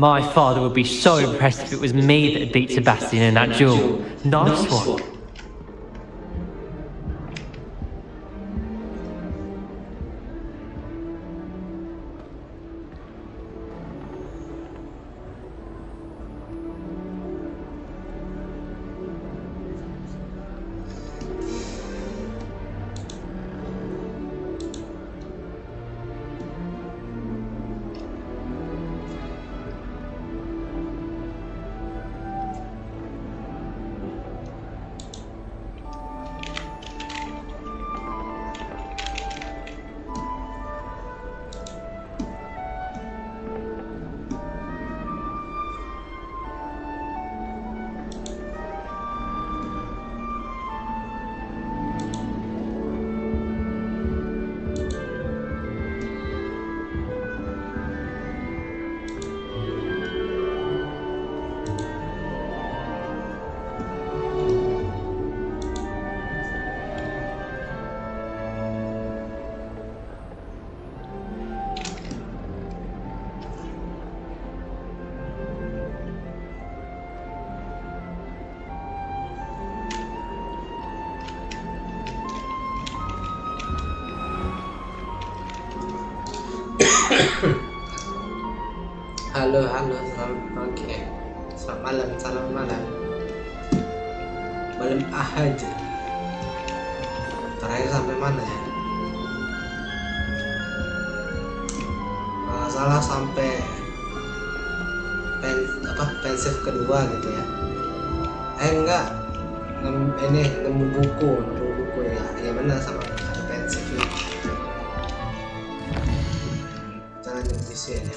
My father would be so impressed if it was me that beat Sebastian in that duel. Nice one. Halo, oke. Selamat malam. Malam Ahad. Terakhir sampai mana ya? Kalau salah sampai pensif kedua gitu ya. Enggak. Nemu buku ya. Ya benar, sama ada pensifnya. Jangan di sini.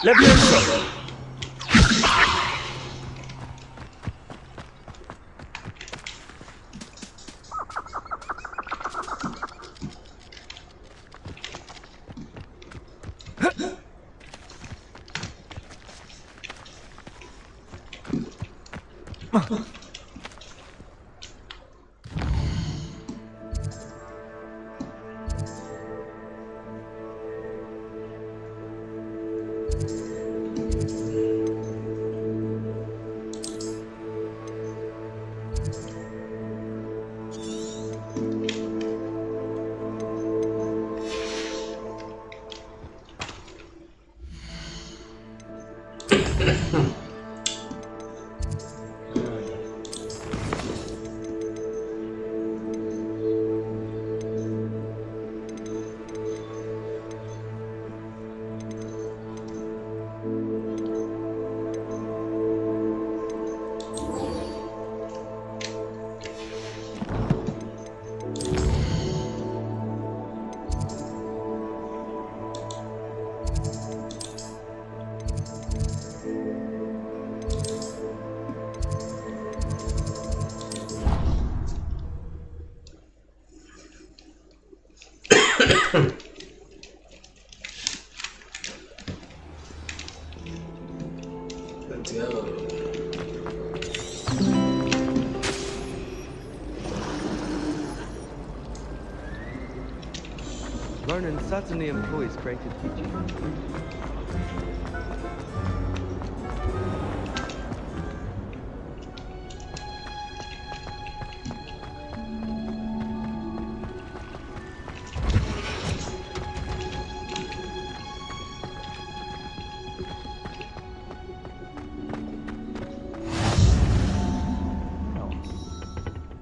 Leviosa. Let's go. Ronan certainly employs creative teaching.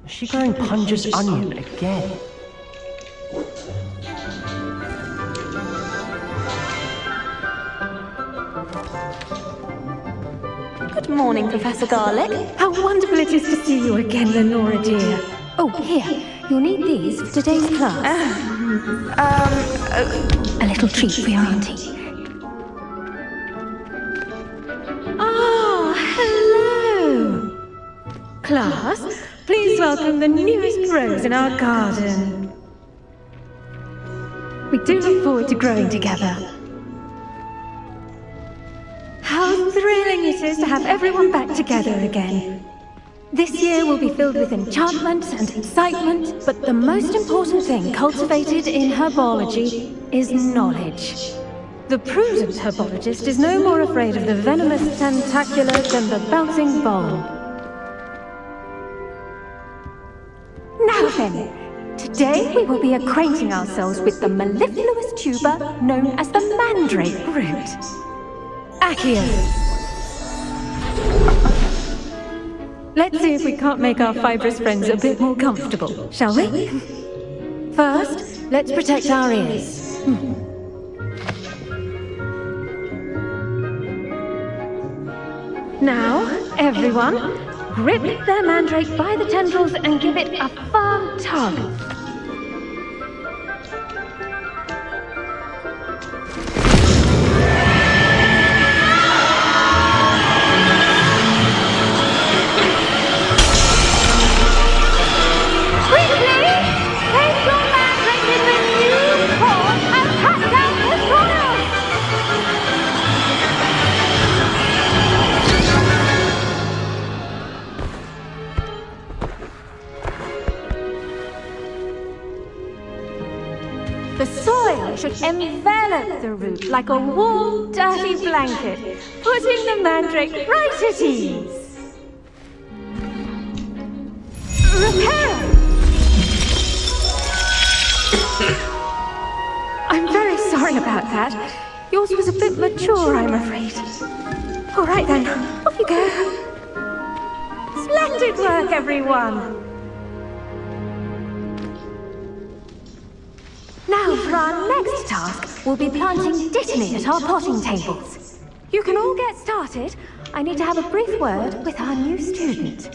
Is she growing Punja's onion again? Good morning, Professor Garlic. How wonderful it is to see you again, Lenora dear. Oh, here, you'll need these for today's class. A little treat for your auntie. Ah, hello. Class, please welcome the newest rose in our garden. We do look forward to growing together. How thrilling it is to have everyone back together again. This year will be filled with enchantment and excitement, but the most important thing cultivated in herbology is knowledge. The prudent herbologist is no more afraid of the venomous tentacular than the bouncing bowl. Now then, today we will be acquainting ourselves with the mellifluous tuber known as the mandrake root. Accio. Let's see if we can't make our fibrous friends a bit more comfortable, shall we? First, let's protect our ears. Now, everyone, grip their mandrake by the tendrils and give it a firm tug. The soil should envelop the root like a warm, dirty blanket, putting the mandrake right at ease. Repair! I'm very sorry about that. Yours was a bit mature, I'm afraid. All right then, off you go. Splendid work, everyone! Now, for our next task, we'll be planting dittany at our potting tables. You can all get started. I need to have a brief word with our new student.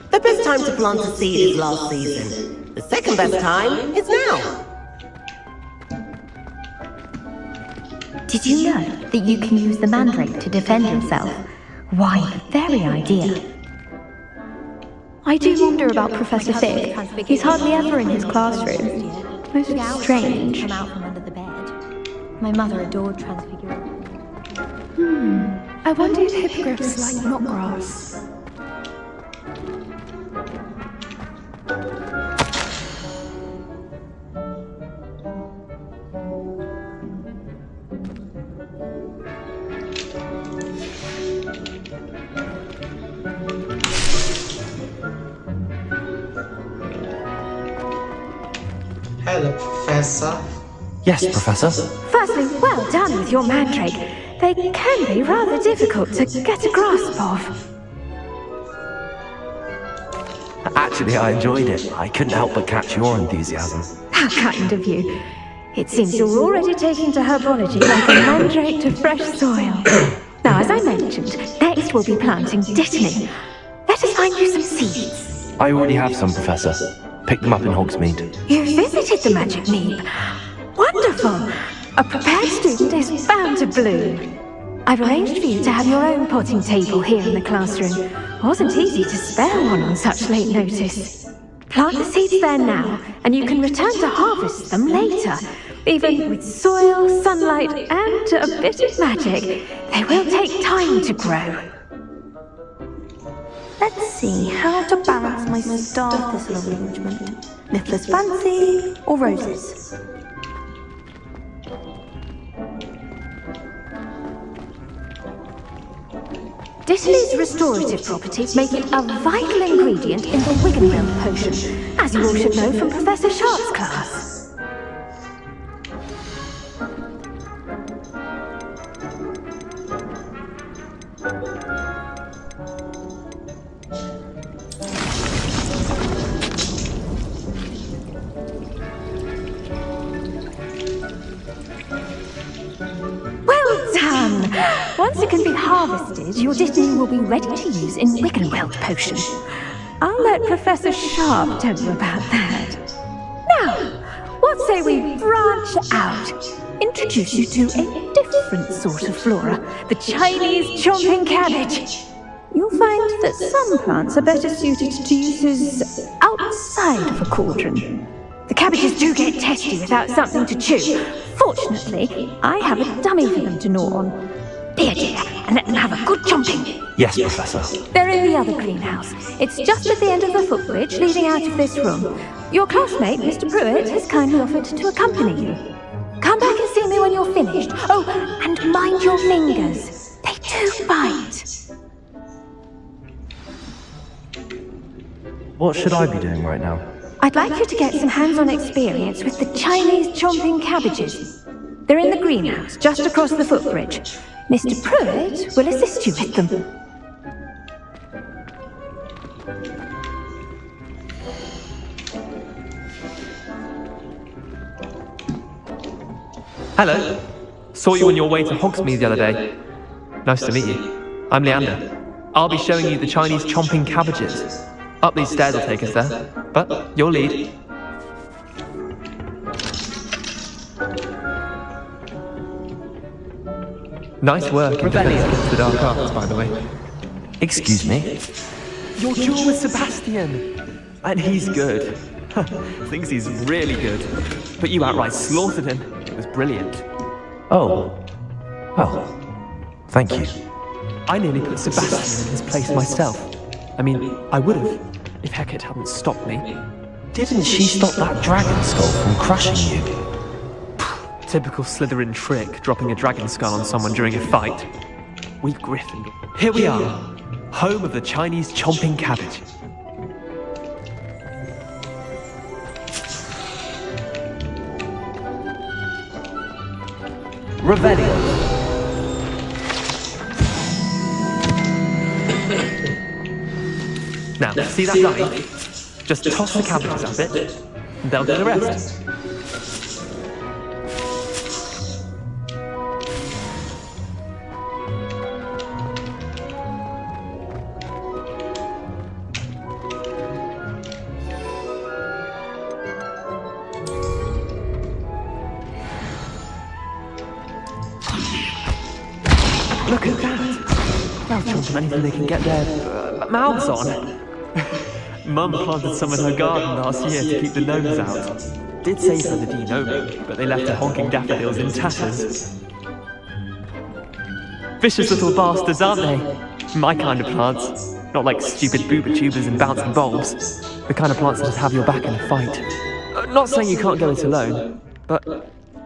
The best time to plant a seed is last season. The second best time is now. Did you know that you can use the mandrake to defend yourself? Why, the very idea. I do wonder about Professor Fig. He's hardly ever in his classroom. Most strange. Come out from under the bed. My mother adored transfiguring. I wonder if hippogriffs like knotgrass. Hello, Professor. Yes, Professor. Firstly, well done with your mandrake. They can be rather difficult to get a grasp of. Actually, I enjoyed it. I couldn't help but catch your enthusiasm. How kind of you. It seems you're already taking to herbology like a mandrake to fresh soil. Now, as I mentioned, next we'll be planting dittany. Let us find you some seeds. I already have some, Professor. Picked them up in Hogsmeade. You visited the magic neep. Wonderful! A prepared student is bound to bloom. I've arranged for you to have your own potting table here in the classroom. Wasn't easy to spare one on such late notice. Plant the seeds there now, and you can return to harvest them later. Even with soil, sunlight, and a bit of magic, they will take time to grow. Let's see how to balance my star thistle arrangement. Mythless fancy or roses? Disley's restorative properties make it a vital ingredient in the Wiggenweld potion, as you all should know from Professor Sharp's class. Well done! Once it can be harvested, your Disley will be ready to use in Wiggenweld potion. I'll let Professor Sharp tell you about that. Now, what say we branch out? Introduce you to a different sort of flora, the Chinese chomping cabbage. You'll find that some plants are better suited to uses outside of a cauldron. The cabbages do get testy without something to chew. Fortunately, I have a dummy for them to gnaw on. Be a dear, and let them have a good chomping. Yes, Professor. They're in the other greenhouse. It's just at the end of the footbridge leading out of this room. Your classmate, Mr. Pruitt, has kindly offered to accompany you. Come back and see me when you're finished. Oh, and mind your fingers. They do bite. What should I be doing right now? I'd like you to get some hands-on experience with the Chinese chomping cabbages. They're in the greenhouse, just across the footbridge. Mr. Pruitt will assist you with them. Hello. Saw you on your way to Hogsmeade the other day. Nice to meet you. I'm Leander. I'll be showing you the Chinese chomping cabbages. Up these stairs will take us there, but your lead. Nice work in defense against the dark arts, by the way. Excuse me? Your duel with Sebastian! And he's good. Thinks he's really good. But you outright slaughtered him. It was brilliant. Oh. Well, thank you. I nearly put Sebastian in his place myself. I mean, I would have, if Hecate hadn't stopped me. Didn't she stop that dragon skull from crushing you? Typical Slytherin trick, dropping a dragon skull on someone during a fight. We've Gryffindor. Here we are, home of the Chinese chomping cabbage. Revelio. Now, see that die? Just toss the cabbages at it, and they'll do the rest. Look at that! They'll chomp on anything they can get their mouths on. Mum planted some in her garden last year to keep the gnomes out. Did save her the de-gnoming, but they left her honking daffodils in tatters. Vicious little bastards, aren't they? My kind of plants. Not like stupid booba tubers and bouncing bulbs. The kind of plants that just have your back in a fight. Not saying you can't go it alone, but,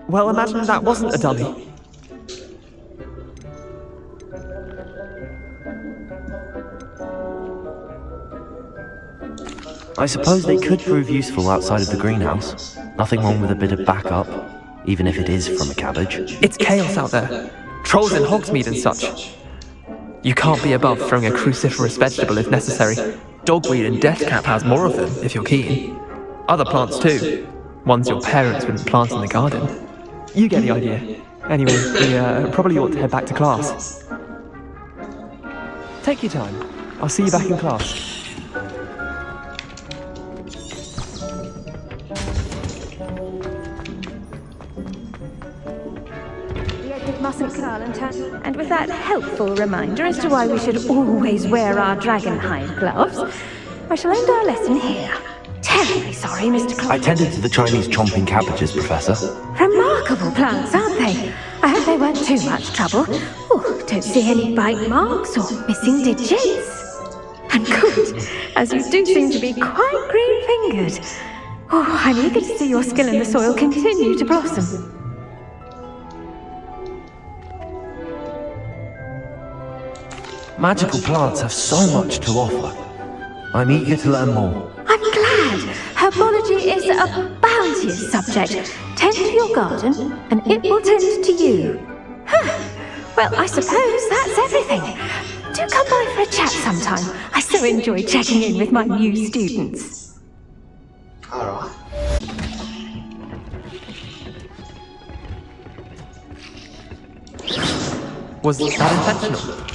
well, imagine that wasn't a dummy. I suppose they could prove useful outside of the greenhouse. Nothing wrong with a bit of backup, even if it is from a cabbage. It's chaos out there. Trolls in Hogsmeade and such. You can't be above throwing a cruciferous vegetable if necessary. Dogweed and deathcap has more of them, if you're keen. Other plants too. Ones your parents wouldn't plant in the garden. You get the idea. Anyway, we probably ought to head back to class. Take your time. I'll see you back in class. Mustn't curl and turn. And with that helpful reminder as to why we should always wear our dragon hide gloves, I shall end our lesson here. Terribly sorry, Mr. Clark. I tended to the Chinese chomping cabbages, Professor. Remarkable plants, aren't they? I hope they weren't too much trouble. Oh, don't see any bite marks or missing digits. And good, as you do seem to be quite green-fingered. Oh, I'm eager to see your skill in the soil continue to blossom. Magical plants have so much to offer. I'm eager to learn more. I'm glad. Herbology is a bounteous subject. Tend to your garden, and it will tend to you. Huh. Well, I suppose that's everything. Do come by for a chat sometime. I so enjoy checking in with my new students. Alright. Was that intentional?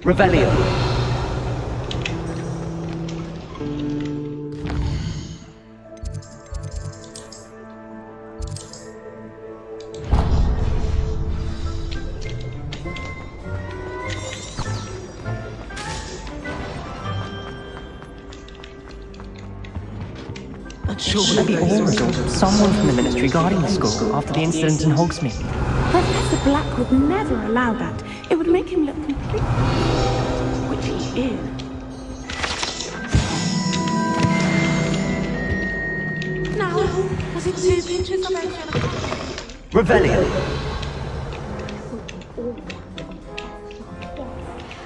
Revelio. Surely the all result of someone from the ministry guarding the school after the incident in Hogsmeade. Professor Black would never allow that. It would make him look completely... which he is. Now, was it 2 pinches of extra? Revelio.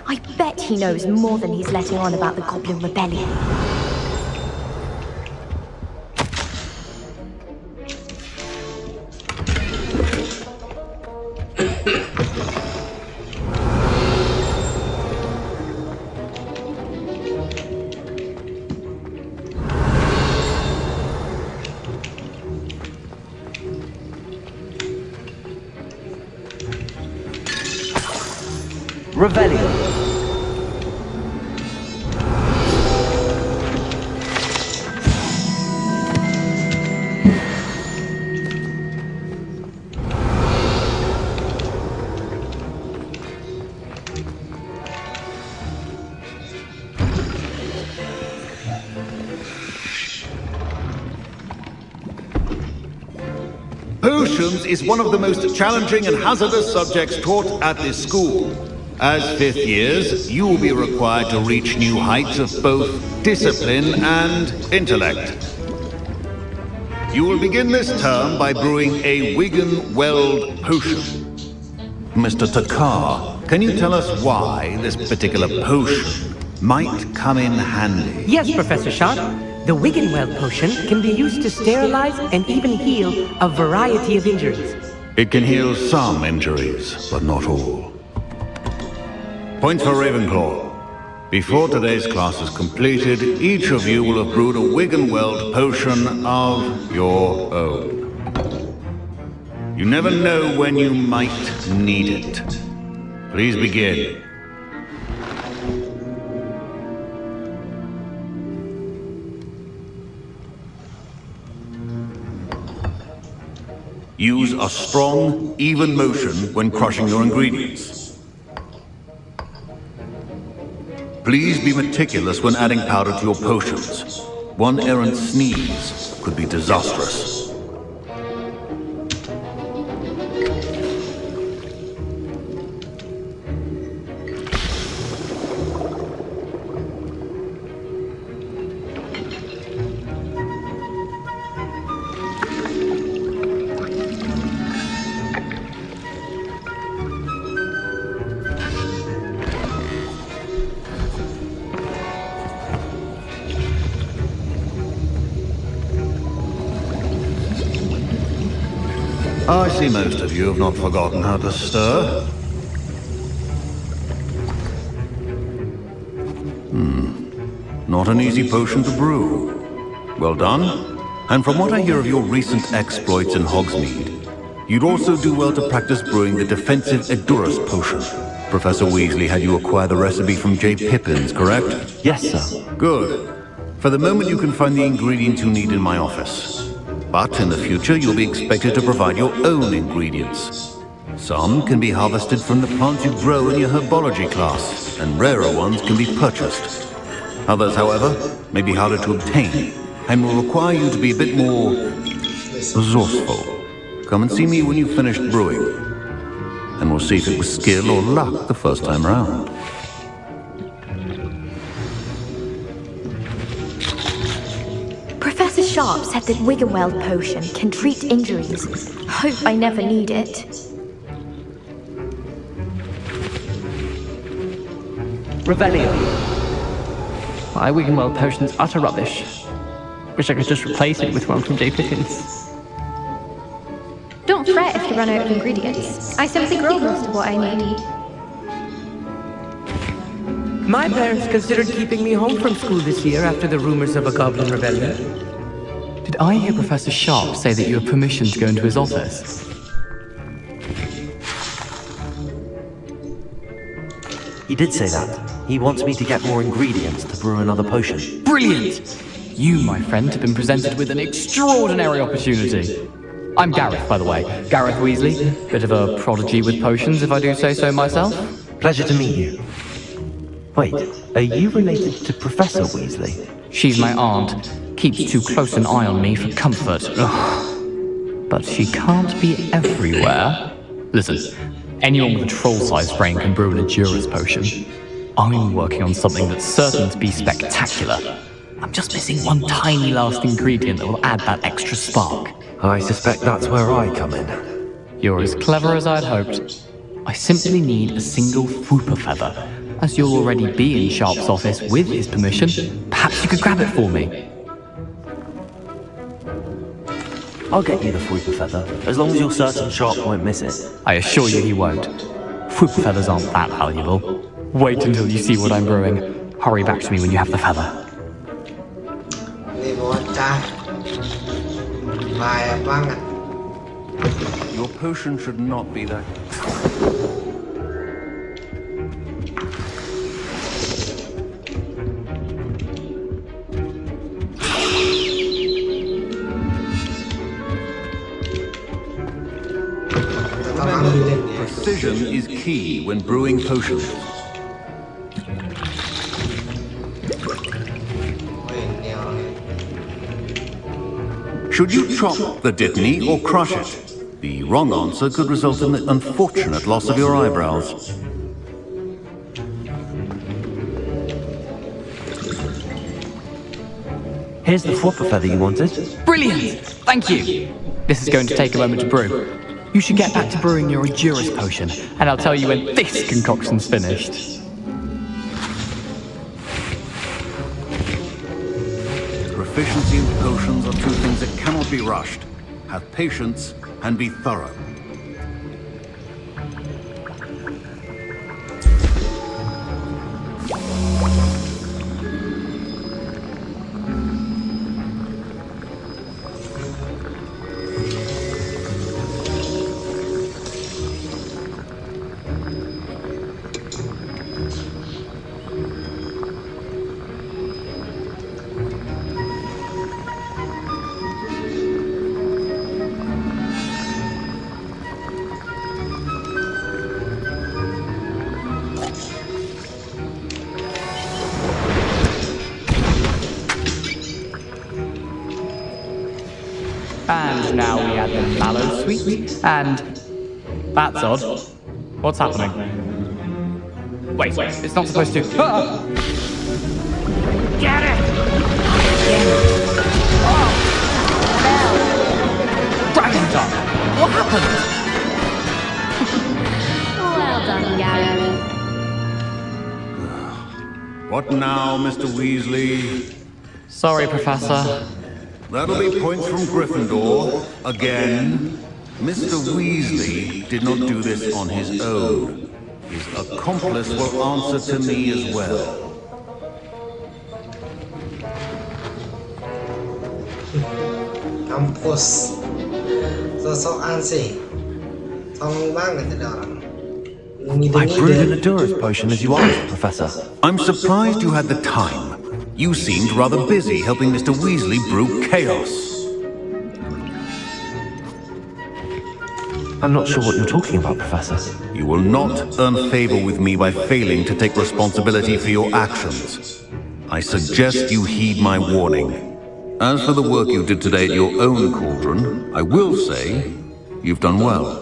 I bet he knows more than he's letting on about the Goblin Rebellion. Revelio. Potions is one of the most challenging and hazardous subjects taught at this school. As 5th years, you will be required to reach new heights of both discipline and intellect. You will begin this term by brewing a Wigan-Weld potion. Mr. Takar, can you tell us why this particular potion might come in handy? Yes, Professor Sharp. The Wigan-Weld potion can be used to sterilize and even heal a variety of injuries. It can heal some injuries, but not all. Points for Ravenclaw. Before today's class is completed, each of you will have brewed a Wigan-Weld potion of your own. You never know when you might need it. Please begin. Use a strong, even motion when crushing your ingredients. Please be meticulous when adding powder to your potions. One errant sneeze could be disastrous. I see most of you have not forgotten how to stir. Not an easy potion to brew. Well done. And from what I hear of your recent exploits in Hogsmeade, you'd also do well to practice brewing the defensive Edurus potion. Professor Weasley had you acquire the recipe from J. Pippins, correct? Yes, sir. Good. For the moment you can find the ingredients you need in my office. But in the future you'll be expected to provide your own ingredients. Some can be harvested from the plants you grow in your herbology class, and rarer ones can be purchased. Others, however, may be harder to obtain, and will require you to be a bit more resourceful. Come and see me when you've finished brewing, and we'll see if it was skill or luck the first time around. Professor Sharp said that Wiggenweld potion can treat injuries. Hope I never need it. Revelio. My Wiggenweld potion's utter rubbish. Wish I could just replace it with one from J. Pippins. Don't fret if you run out of ingredients. I simply grow most of what I need. My parents considered keeping me home from school this year after the rumors of a goblin rebellion. Did I hear Professor Sharp say that you have permission to go into his office? He did say that. He wants me to get more ingredients to brew another potion. Brilliant! You, my friend, have been presented with an extraordinary opportunity. I'm Gareth, by the way. Gareth Weasley. Bit of a prodigy with potions, if I do say so myself. Pleasure to meet you. Wait, are you related to Professor Weasley? She's my aunt. Keeps too close an eye on me for comfort. Ugh. But she can't be everywhere. Listen, anyone with a troll-sized brain can brew an Edurus potion. I'm working on something that's certain to be spectacular. I'm just missing one tiny last ingredient that will add that extra spark. I suspect that's where I come in. You're as clever as I'd hoped. I simply need a single Fwooper feather. As you'll already be in Sharp's office with his permission, perhaps you could grab it for me. I'll get you the Fwooper feather, as long as you're certain Sharp won't miss it. I assure you he won't. Fwooper feathers aren't that valuable. Wait until you see what I'm brewing. Hurry back to me when you have the feather. Ini bocah bahaya banget. Your potion should not be that. Precision is key when brewing potions. Should you chop the Dittany or crush it? The wrong answer could result in the unfortunate loss of your eyebrows. Here's the Fwooper feather you wanted. Brilliant! Thank you! This is going to take a moment to brew. You should get back to brewing your Edurus potion, and I'll tell you when this concoction's finished. Proficiency in potions are two things that cannot be rushed. Have patience and be thorough. And now we add the mallow sweet, and... That's odd. What's happening? Wait, it's not supposed to... Ah! Get it! Oh! Dragon Dog! What happened? Well done, Gareth. What now, Mr. Weasley? Sorry, Professor. That'll be points from Gryffindor. Again. Mr. Weasley did not do this on his own. His accomplice will answer to me as well. kampus. So-sokan sih. Tolong banget ada orang. I brewed an Adura's potion as you asked, Professor. I'm surprised you had the time. You seemed rather busy helping Mr. Weasley brew chaos. I'm not sure what you're talking about, Professor. You will not earn favor with me by failing to take responsibility for your actions. I suggest you heed my warning. As for the work you did today at your own cauldron, I will say you've done well.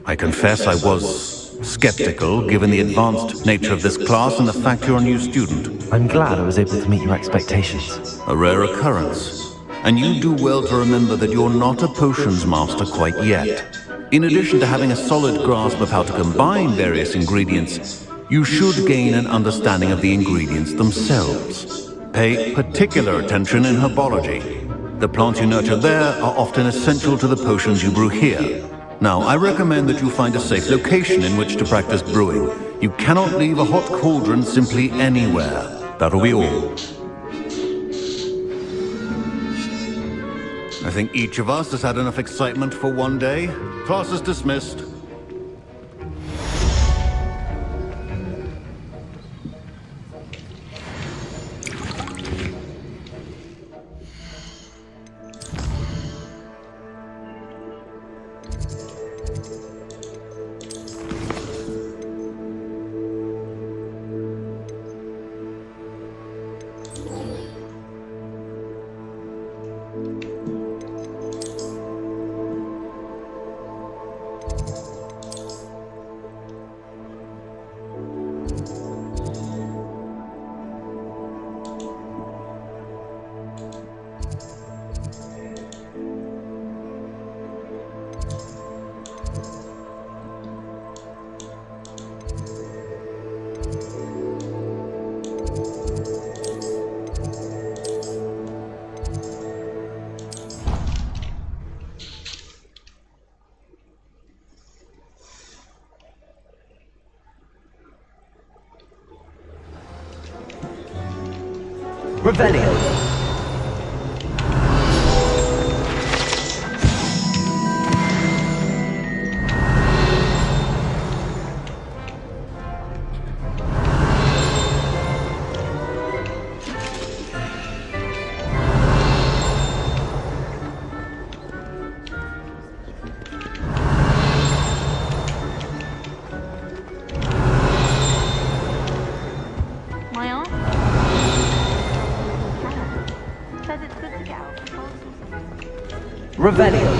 I confess I was skeptical given the advanced nature of this class and the fact you're a new student. I'm glad I was able to meet your expectations. A rare occurrence. And you do well to remember that you're not a potions master quite yet. In addition to having a solid grasp of how to combine various ingredients, you should gain an understanding of the ingredients themselves. Pay particular attention in herbology. The plants you nurture there are often essential to the potions you brew here. Now, I recommend that you find a safe location in which to practice brewing. You cannot leave a hot cauldron simply anywhere. That'll be all. I think each of us has had enough excitement for one day. Class is dismissed. Revelio. My aunt says it's good to get out of the house. Revelio.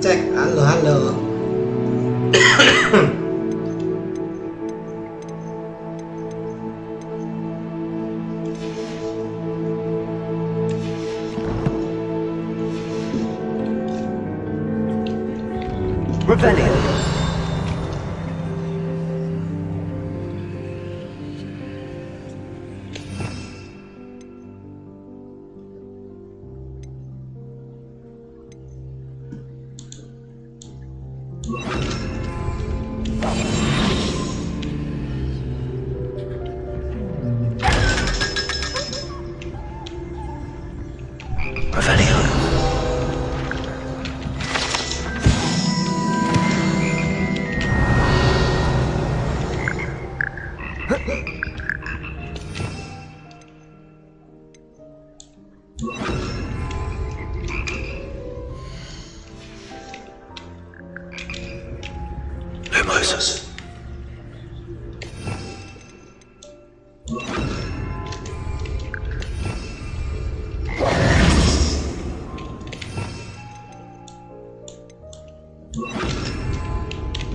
Cek, halo. Rebellion.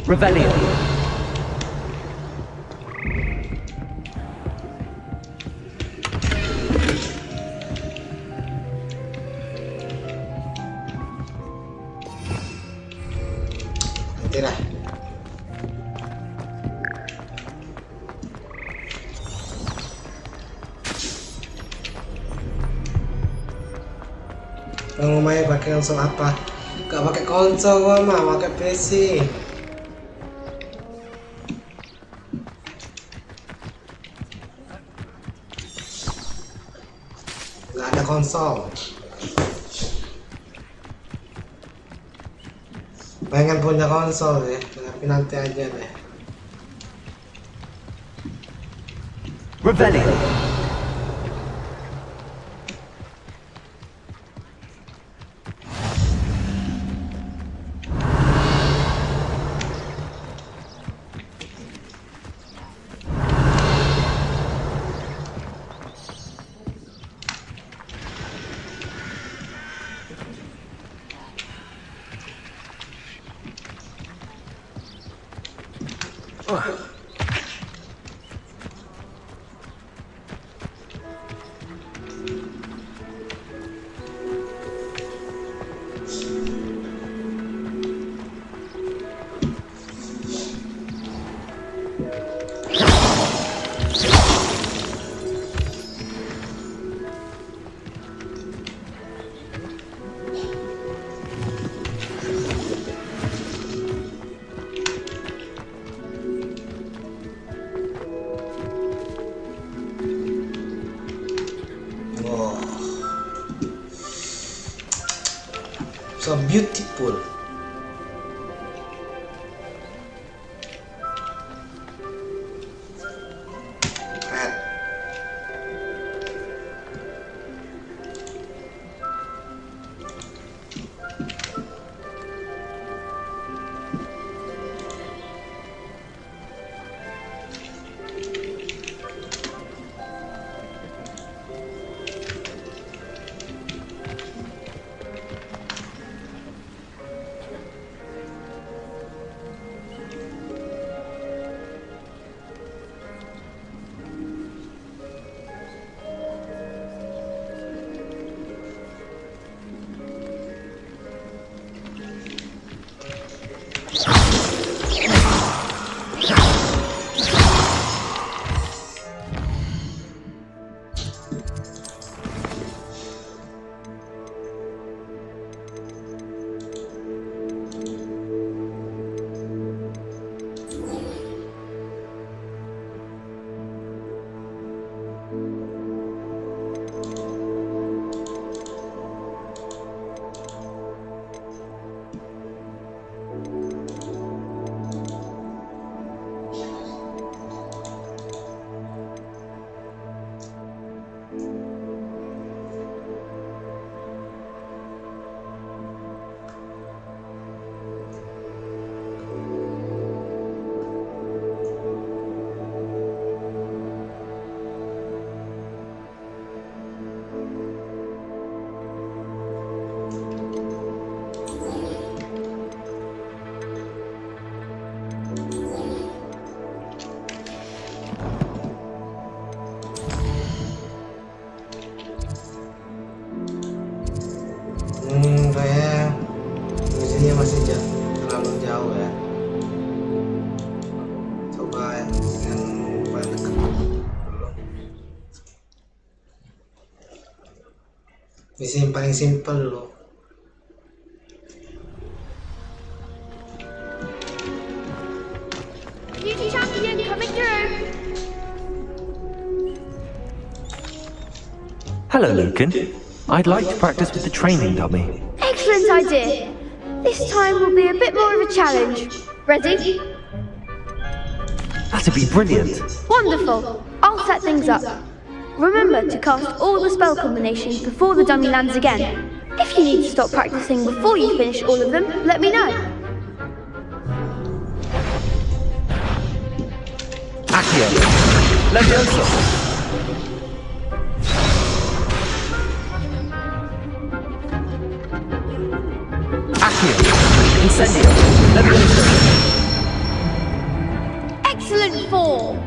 Rebellion. Nanti dah. Bang Umay pakai konsol apa? Gak pakai konsol gua mah, pakai PC. Gak ada konsol. Pengen punya konsol ya, tapi nanti aja deh. Rebellion. So beautiful. Red. Misi yang paling simple loh. Beauty champion coming through. Hello, Lucan. I'd like to practice with the training dummy. Excellent idea. This time will be a bit more of a challenge. Ready? That'd be brilliant. Wonderful. I'll set things up. Remember to cast all the spell combinations before the dummy lands again. If you need to stop practicing before you finish all of them, let me know. Accio. Levioso. Accio. Incendio. Levioso. Excellent form.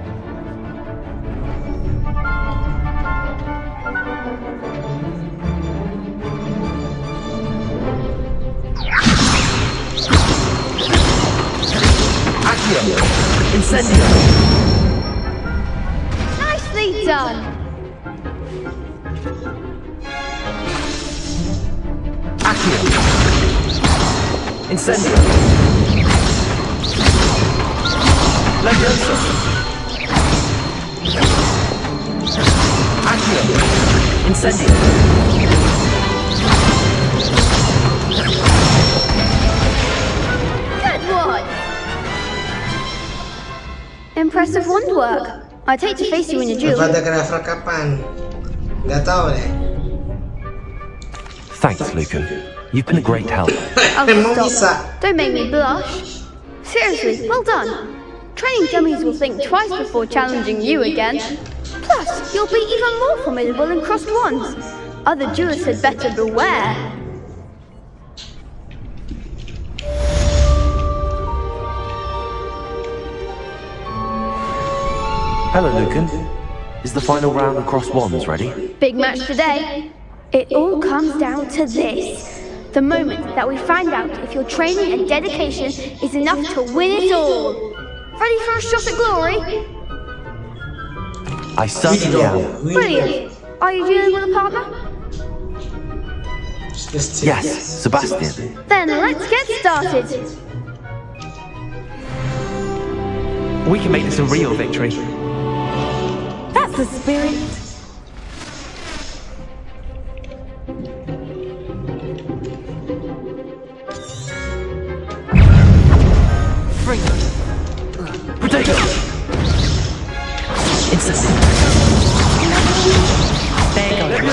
Accio. Incendio. Nicely done. Accio. Incendio. Levioso. Accio. Incendio. Good one. Impressive wand work. I'd hate to face you in a duel. Pada Grafra kapan? Nggak tahu deh. Thanks, Lucan. You've been a great help. Emang stop. bisa? Don't make me blush. Seriously, well done. Training dummies will think twice before challenging you again. Plus, you'll be even more formidable in crossed wands. Other duelists had better beware. Hello, Lucan. Is the final round of cross wands ready? Big match today. It all comes down to this. The moment that we find out if your training and dedication is enough to win it all. Ready for a shot at glory? I certainly am. Brilliant. Are you dealing with a partner? Yes, Sebastian. Then let's get started. We can make this a real victory. That's the spirit. Potato! Instant. There you go.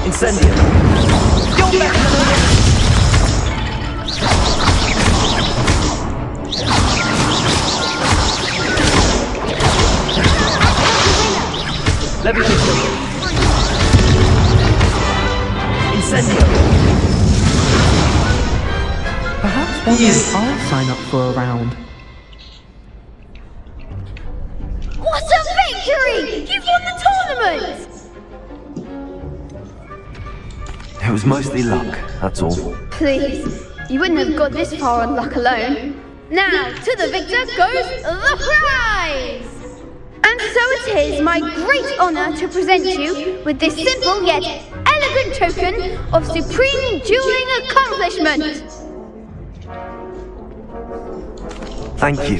Incendio. Go back. Levitation. Incendio. Perhaps one day I'll sign up for a round. What a victory! You've won the tournament! It was mostly luck, that's all. Please, you wouldn't have got this far on luck alone. Now, to the victor goes the prize! And so it is my great honor to present you with this simple yet elegant token of supreme dueling accomplishment. Thank you.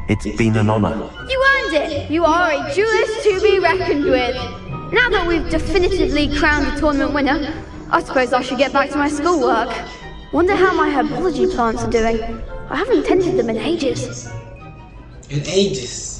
It's been an honor. You earned it. You are a duelist to be reckoned with. Now that we've definitively crowned the tournament winner, I suppose I should get back to my schoolwork. Wonder how my herbology plants are doing. I haven't tended them in ages. In ages.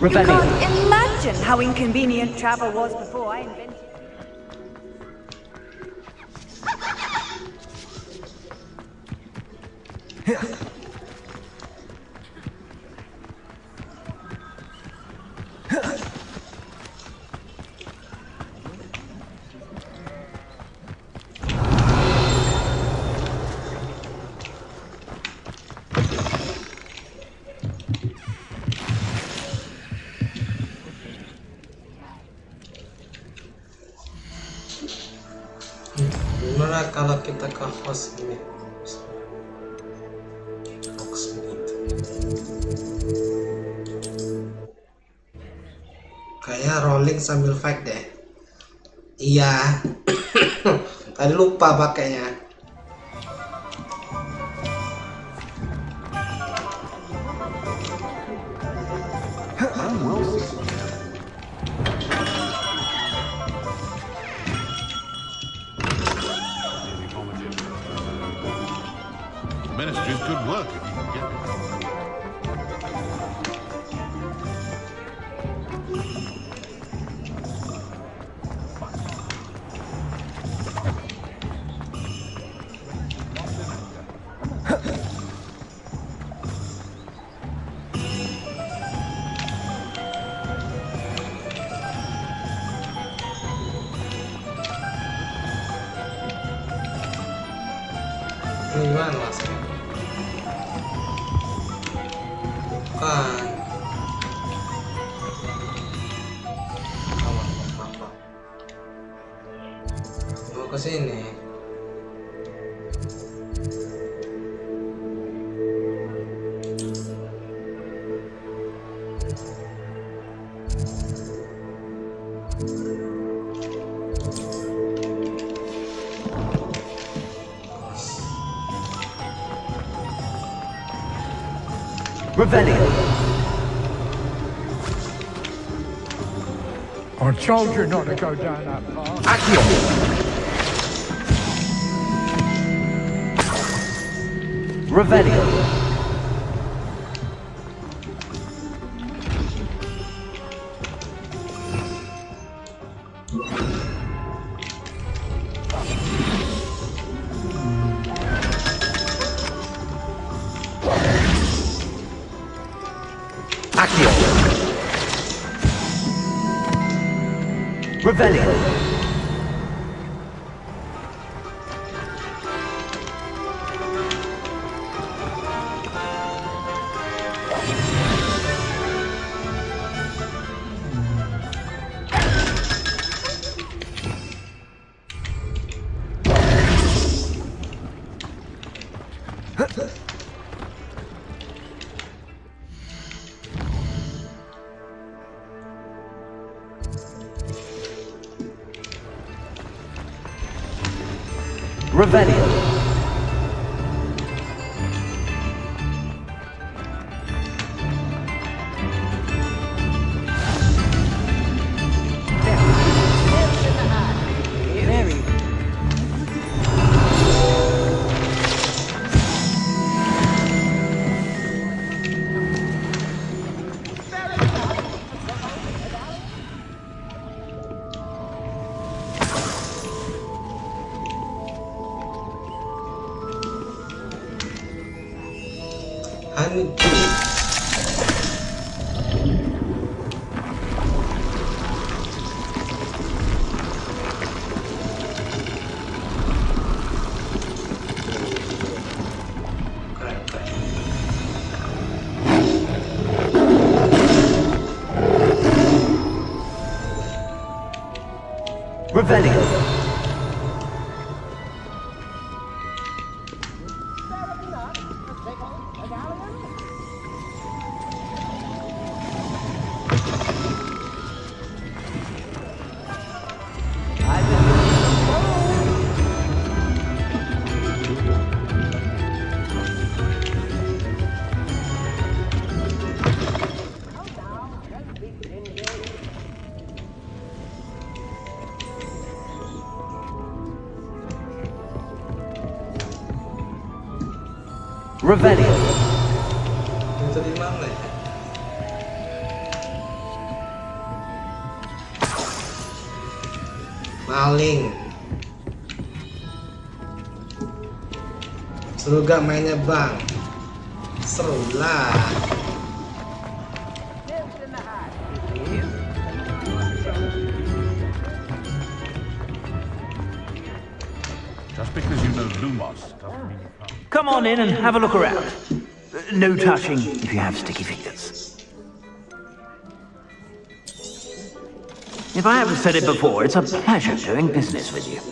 You can't imagine how inconvenient travel was before I invented it. Gimana kalau kita ke Hogsmeade? Kayak rolling sambil fight deh. Iya. Tadi lupa pakainya. Ministries could work if you could get it. Ini gimana mas? Bukan. Mau ke sini. Revelio. I told you not to go down that path. Accio. Revelio. Accio. Revelio. Revelio. Revelio. Revelio. Itu di mana ya? Maling. Seru gak mainnya bang? Seru lah. Just because you know Lumos doesn't mean you can't. Come on in and have a look around. No touching if you have sticky fingers. If I haven't said it before, it's a pleasure doing business with you.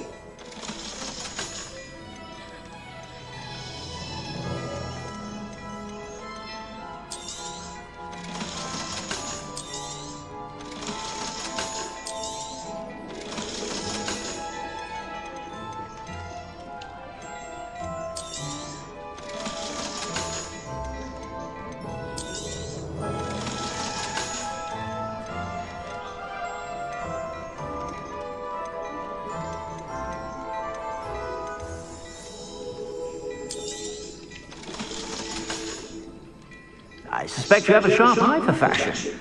I suspect you have a sharp eye for fashion.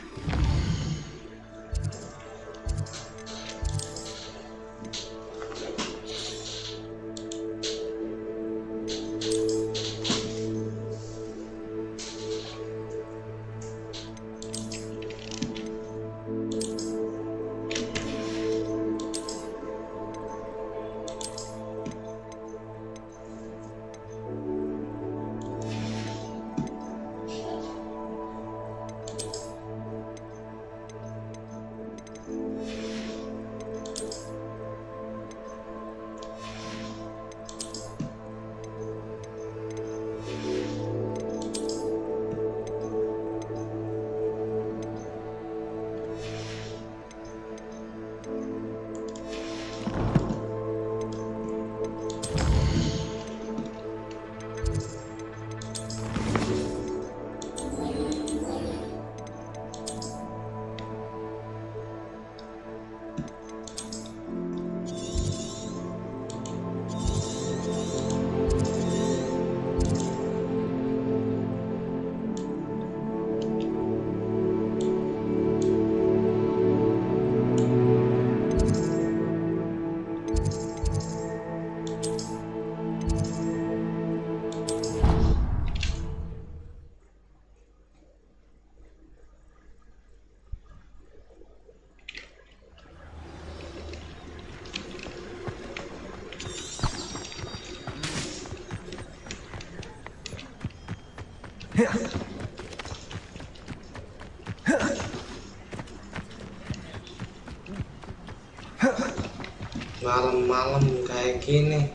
Malam-malam kayak gini.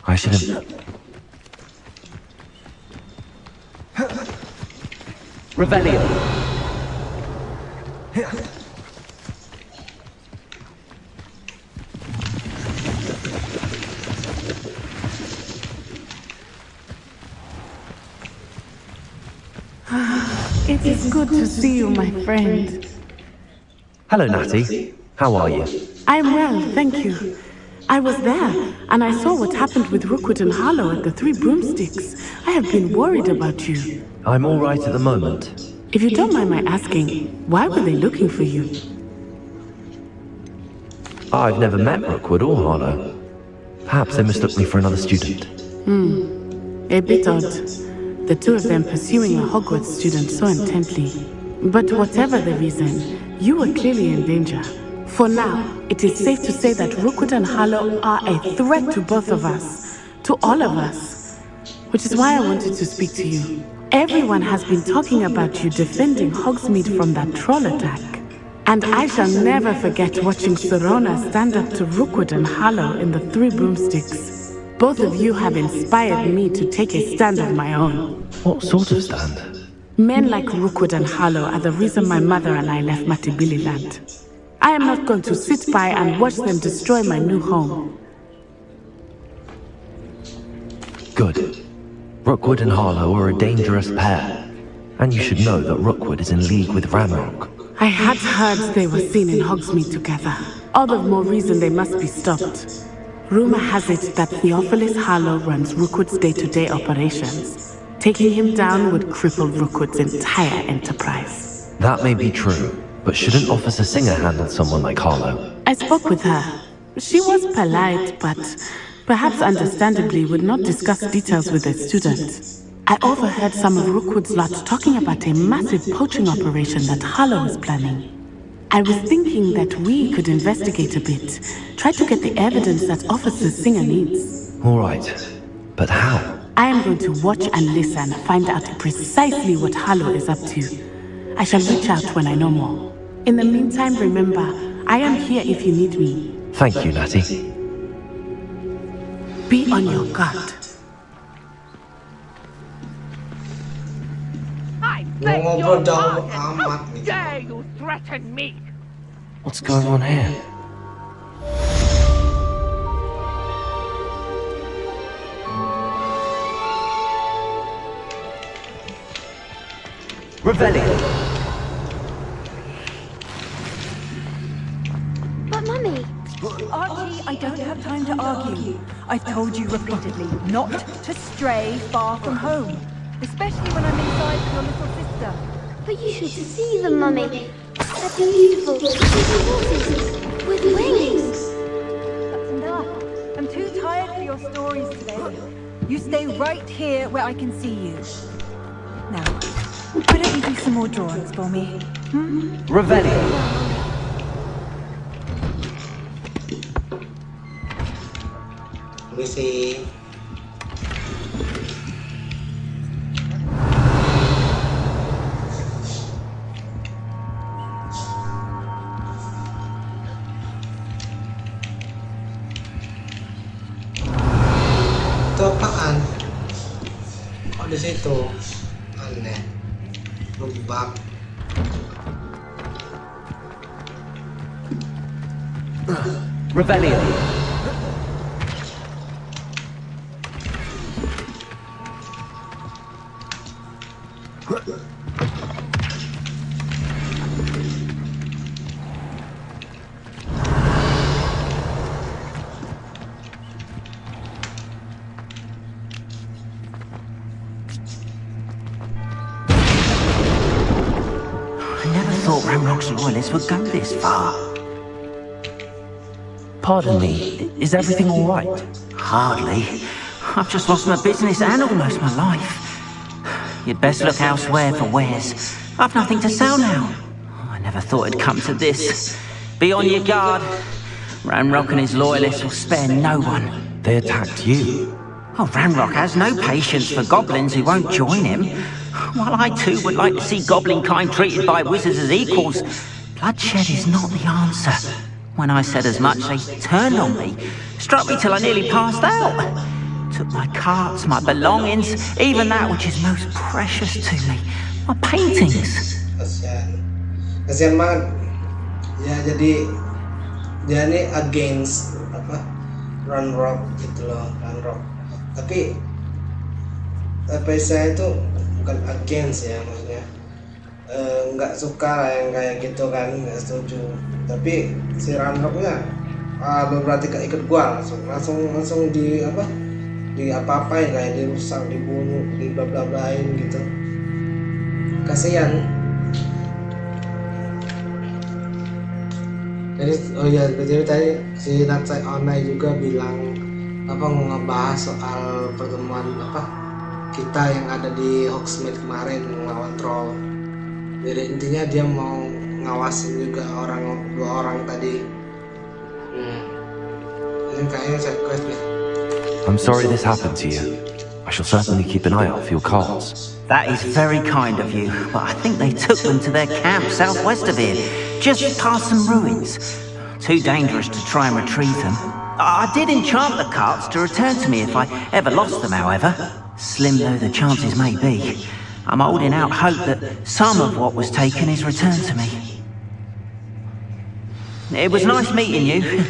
I shouldn't. Revelio. It is good to see you, my friend. Hello, Natty. How are you? I'm well, thank you. I was there, and I saw what happened with Rookwood and Harlow at the Three Broomsticks. I have been worried about you. I'm all right at the moment. If you don't mind my asking, why were they looking for you? I've never met Rookwood or Harlow. Perhaps they mistook me for another student. A bit odd. The two of them pursuing a Hogwarts student so intently. But whatever the reason, you were clearly in danger. For now, it is safe to say that Rookwood and Harlow are a threat to both of us. To all of us. Which is why I wanted to speak to you. Everyone has been talking about you defending Hogsmeade from that troll attack. And I shall never forget watching Serona stand up to Rookwood and Harlow in the Three Broomsticks. Both of you have inspired me to take a stand of my own. What sort of stand? Men like Rookwood and Harlow are the reason my mother and I left Matibili land. I am not going to sit by and watch them destroy my new home. Good. Rookwood and Harlow are a dangerous pair. And you should know that Rookwood is in league with Ranrock. I had heard they were seen in Hogsmeade together. All the more reason they must be stopped. Rumor has it that Theophilus Harlow runs Rookwood's day-to-day operations. Taking him down would cripple Rookwood's entire enterprise. That may be true, but shouldn't Officer Singer handle someone like Harlow? I spoke with her. She was polite, but perhaps understandably would not discuss details with a student. I overheard some of Rookwood's lot talking about a massive poaching operation that Harlow is planning. I was thinking that we could investigate a bit, try to get the evidence that Officer Singer needs. All right, but how? I am going to watch and listen, find out precisely what Harlow is up to. I shall reach out when I know more. In the meantime, remember, I am here if you need me. Thank you, Natty. Be on your guard. Ngobrol jauh amat nih. Dare you threaten me? What's going on here? Revelio. But Mummy... Archie, I don't have time to argue. I've told you repeatedly not to stray far from home. Especially when I'm inside with your little sister. But you should see them, Mummy. They're beautiful, pretty horses with wings. That's enough. I'm too tired for your stories today. You stay right here where I can see you. Now, why don't you do some more drawings for me? Revelio. Let me see. Itu apaan? Kok di situ? Aneh. Lubak. Revelio. Ranrock's loyalists would go this far. Pardon me, is everything all right? Hardly. I've just lost my business and almost my life. You'd best look elsewhere for wares. I've nothing to sell now. I never thought it'd come to this. Be on your guard. Ranrock and his loyalists will spare no one. They attacked you. Oh, Ranrock has no patience for goblins who won't join him. While I too would like to see goblin kind treated by wizards as equals, bloodshed is not the answer. When I said as much, they turned on me, struck me till I nearly passed out. Took my carts, my belongings, even that which is most precious to me, my paintings. Kasian banget. Ya jadi dia ini against apa? Ranrock gitu loh, Ranrock. Tapi saya itu bukan against ya, maksudnya nggak suka lah yang kayak gitu kan, nggak setuju. Tapi si Ranrocknya berarti gak ikut gua, langsung di apa, di apa-apain, kayak dirusak, dibunuh, di bla-bla-blain gitu. Kasihan. Jadi oh ya, jadi tadi si Natsai Onai juga bilang apa, ngebahas soal pertemuan apa kita yang ada di Hogsmeade kemarin melawan troll. Jadi intinya dia mau ngawasin juga dua orang tadi. Ini kayaknya side quest nih. I'm sorry this happened to you. I shall certainly keep an eye out for your cards. That is very kind of you, but I think they took them to their camp southwest of here, just past some ruins. Too dangerous to try and retrieve them. I did enchant the carts to return to me if I ever lost them, however. Slim though the chances may be, I'm holding out hope that some of what was taken is returned to me. It was nice meeting you.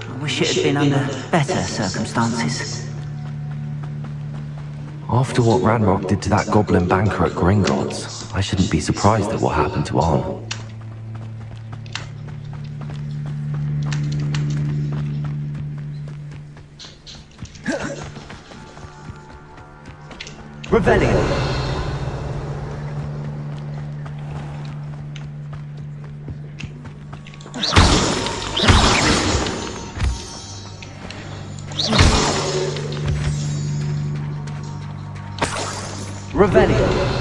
I wish it had been under better circumstances. After what Ranrock did to that goblin banker at Gringotts, I shouldn't be surprised at what happened to Arnold. Revelio. Revelio.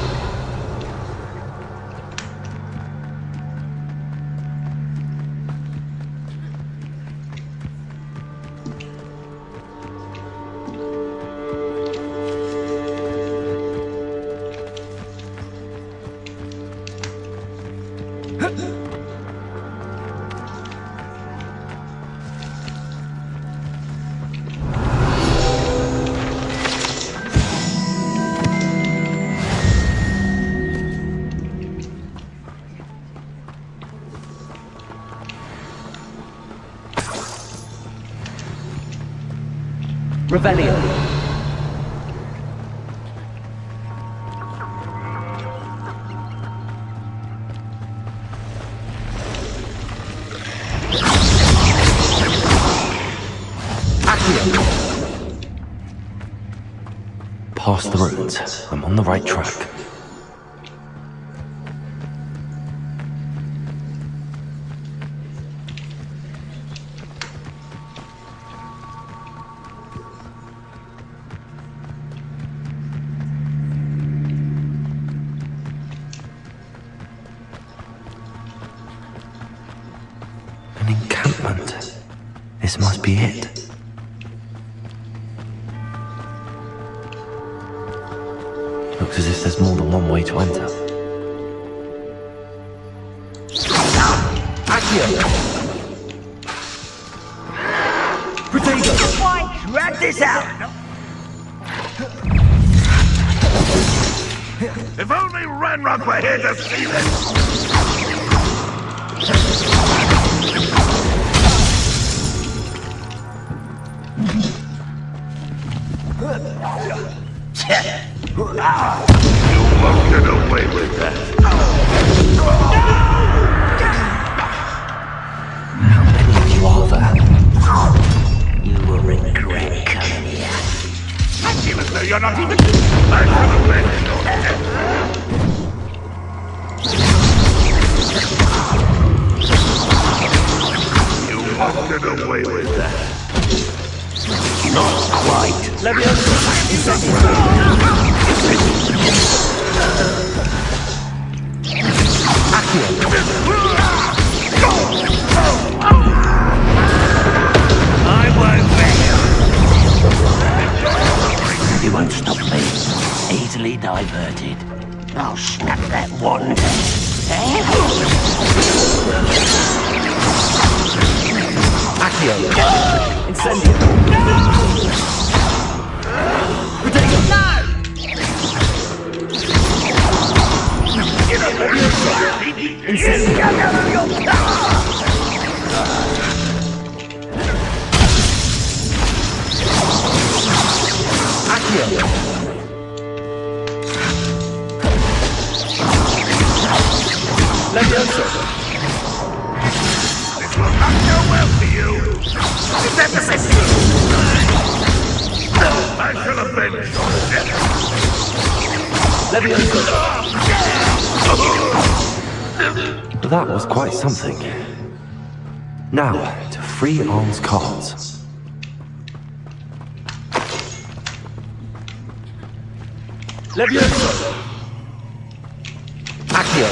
Revelio. Past the ruins. I'm on the right track. An encampment. This must be it. Looks as if there's more than one way to enter. Why drag this out? If only Ranrock were here to see this! You won't get away with that. How many of you are there? You will regret coming here. Even though you're not even... I should have let your head. You won't get away with that. Not quite. You won't stop me. Easily diverted. I'll snap that wand. Accio. Incendio. Levioso. This will not go well for you. Is that the message? I shall avenge your death. That was quite something. Now, to free Arm's cards. Levioso. Accio.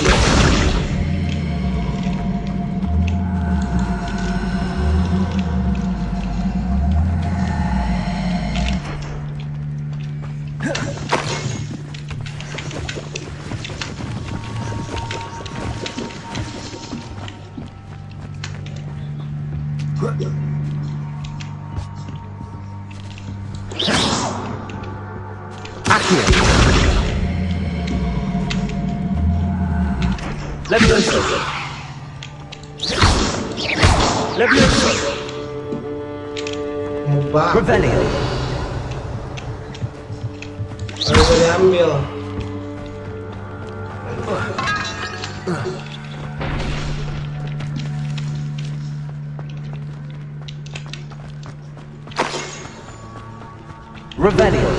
Levioso. Levioso. Mubah. Revelio. Harus diambil. Revelio.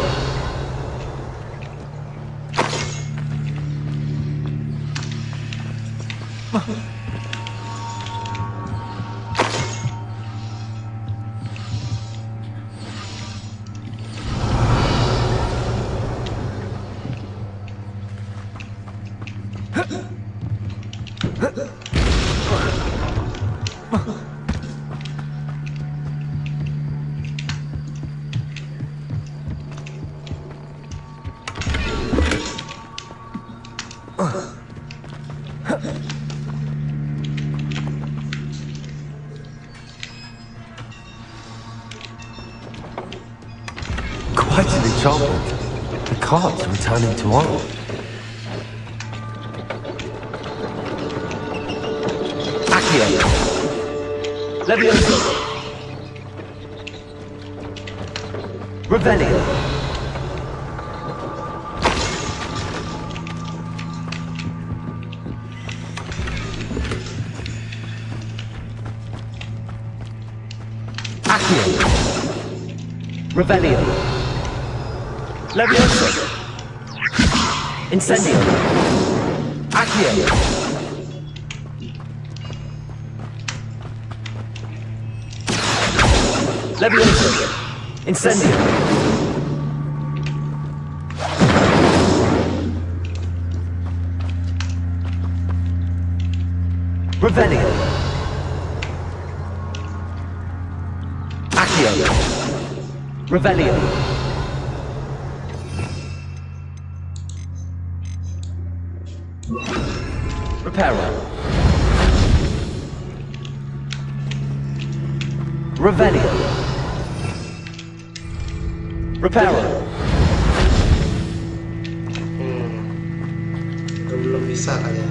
Quite an enchantment. The cards return into art. Accio. Levioso. Revelio. Accio. Revelio. Levioso. Incendio. Accio. Levioso. Incendio. Revelio. Accio. Revelio. Reparo. Revelio. Reparo. Belum bisa kali ya.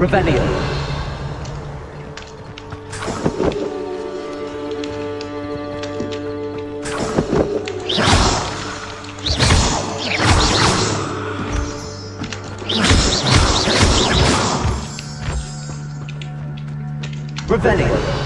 Revelio. Revelio.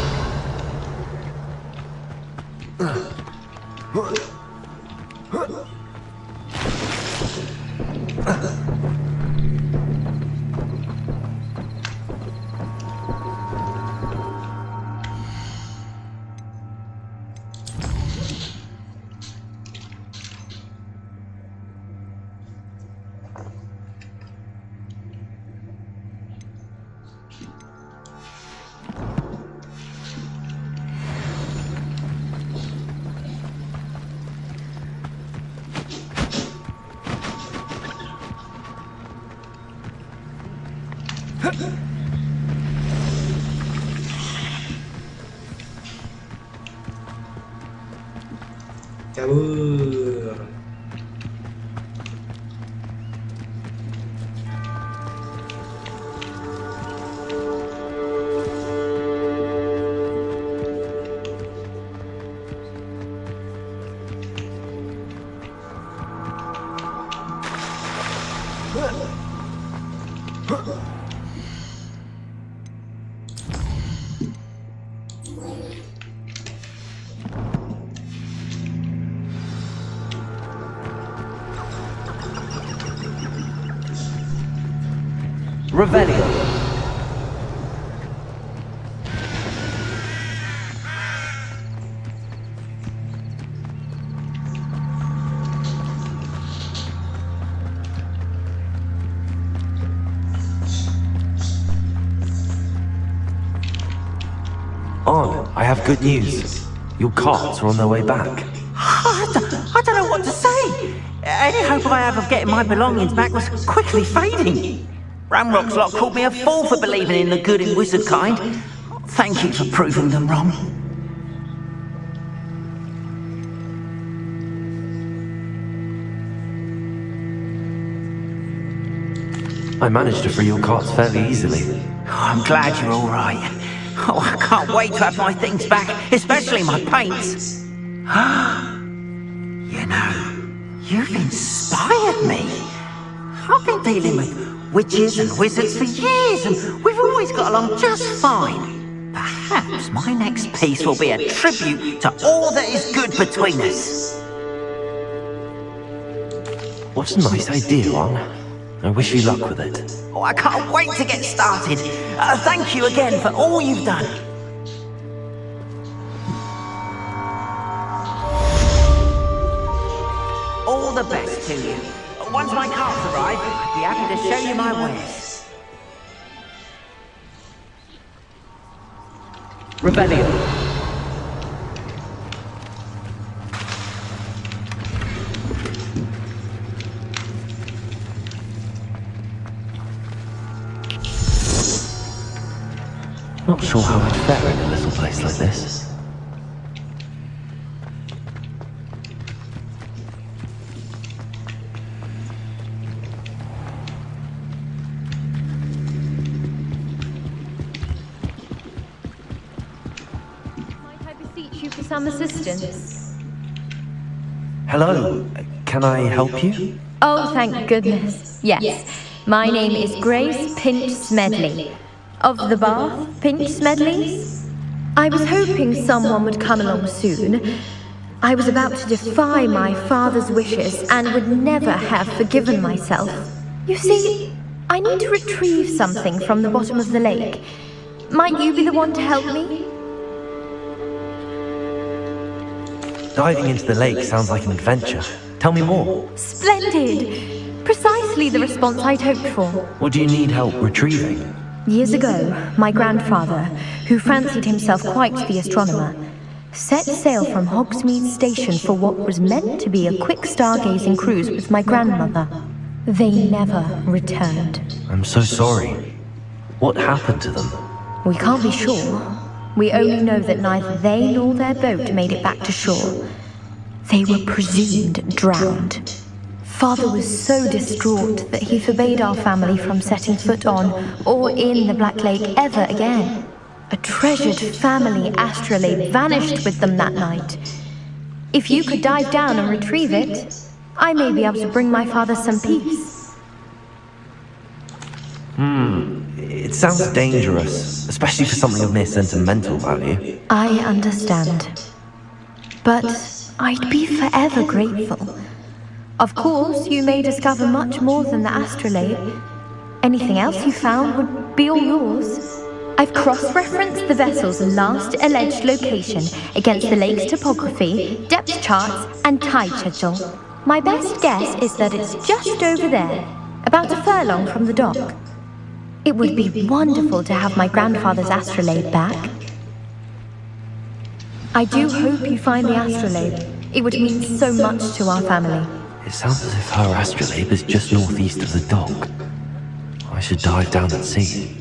Kabur. Revelio. On, I have good news. Your carts are on their way back. I don't know what to say. Any hope I have of getting my belongings back was quickly fading. Ramrock's lot called me a fool for believing in the good in wizard kind. Thank you for proving them wrong. I managed to free your carts fairly easily. Oh, I'm glad you're all right. Oh, I can't wait to have my things back, especially my paints. You know, you've inspired me. I've been dealing with witches and wizards for years, and we've always got along just fine. Perhaps my next piece will be a tribute to all that is good between us. What a nice idea, On. I wish you luck with it. Oh, I can't wait to get started. Thank you again for all you've done. All the best to you. Once my carts arrive, I'd be happy to show you my wares. Revelio. Not sure how I'd fare in a little place like this. Might I beseech you for some assistance? Hello, can I help you? Oh, thank goodness. Yes. My name is Grace Pinch Smedley. Of the Bath, Pinch Smedleys? I was hoping someone would come along soon. I was about to defy my father's wishes and would never have forgiven myself. You see, I need to retrieve something from the bottom of the lake. Might you be the one to help me? Diving into the lake sounds like an adventure. Tell me more. Splendid! Precisely the response I'd hoped for. What do you need help retrieving? Years ago, my grandfather, who fancied himself quite the astronomer, set sail from Hogsmeade Station for what was meant to be a quick stargazing cruise with my grandmother. They never returned. I'm so sorry. What happened to them? We can't be sure. We only know that neither they nor their boat made it back to shore. They were presumed drowned. Father was so distraught that he forbade our family from setting foot on or in the Black Lake ever again. A treasured family astrolabe vanished with them that night. If you could dive down and retrieve it, I may be able to bring my father some peace. It sounds dangerous, especially for something of mere sentimental value. I understand. But I'd be forever grateful. Of course, you may discover much more than the astrolabe. Anything else you found would be all yours. I've cross-referenced the vessel's last alleged location against the lake's topography, depth charts, and tide schedule. My best guess is that it's just over there, about a furlong from the dock. It would be wonderful to have my grandfather's astrolabe back. I do hope you find the astrolabe. It would mean so much to our family. It sounds as if her astrolabe is just northeast of the dock. I should dive down and see.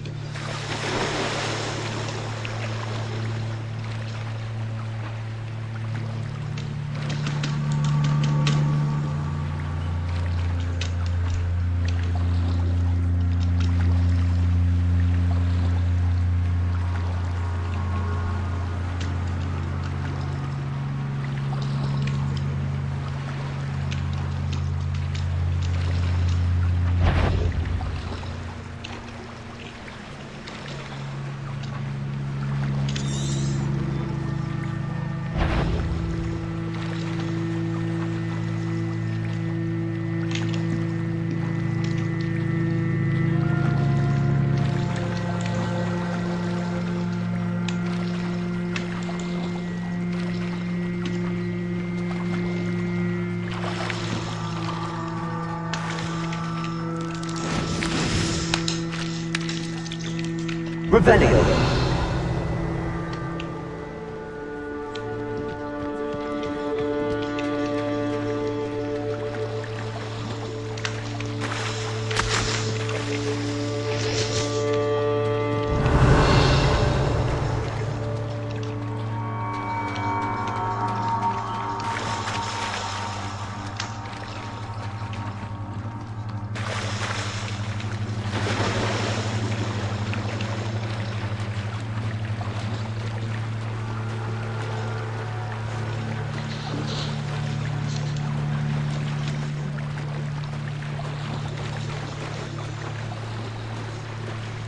Revelio.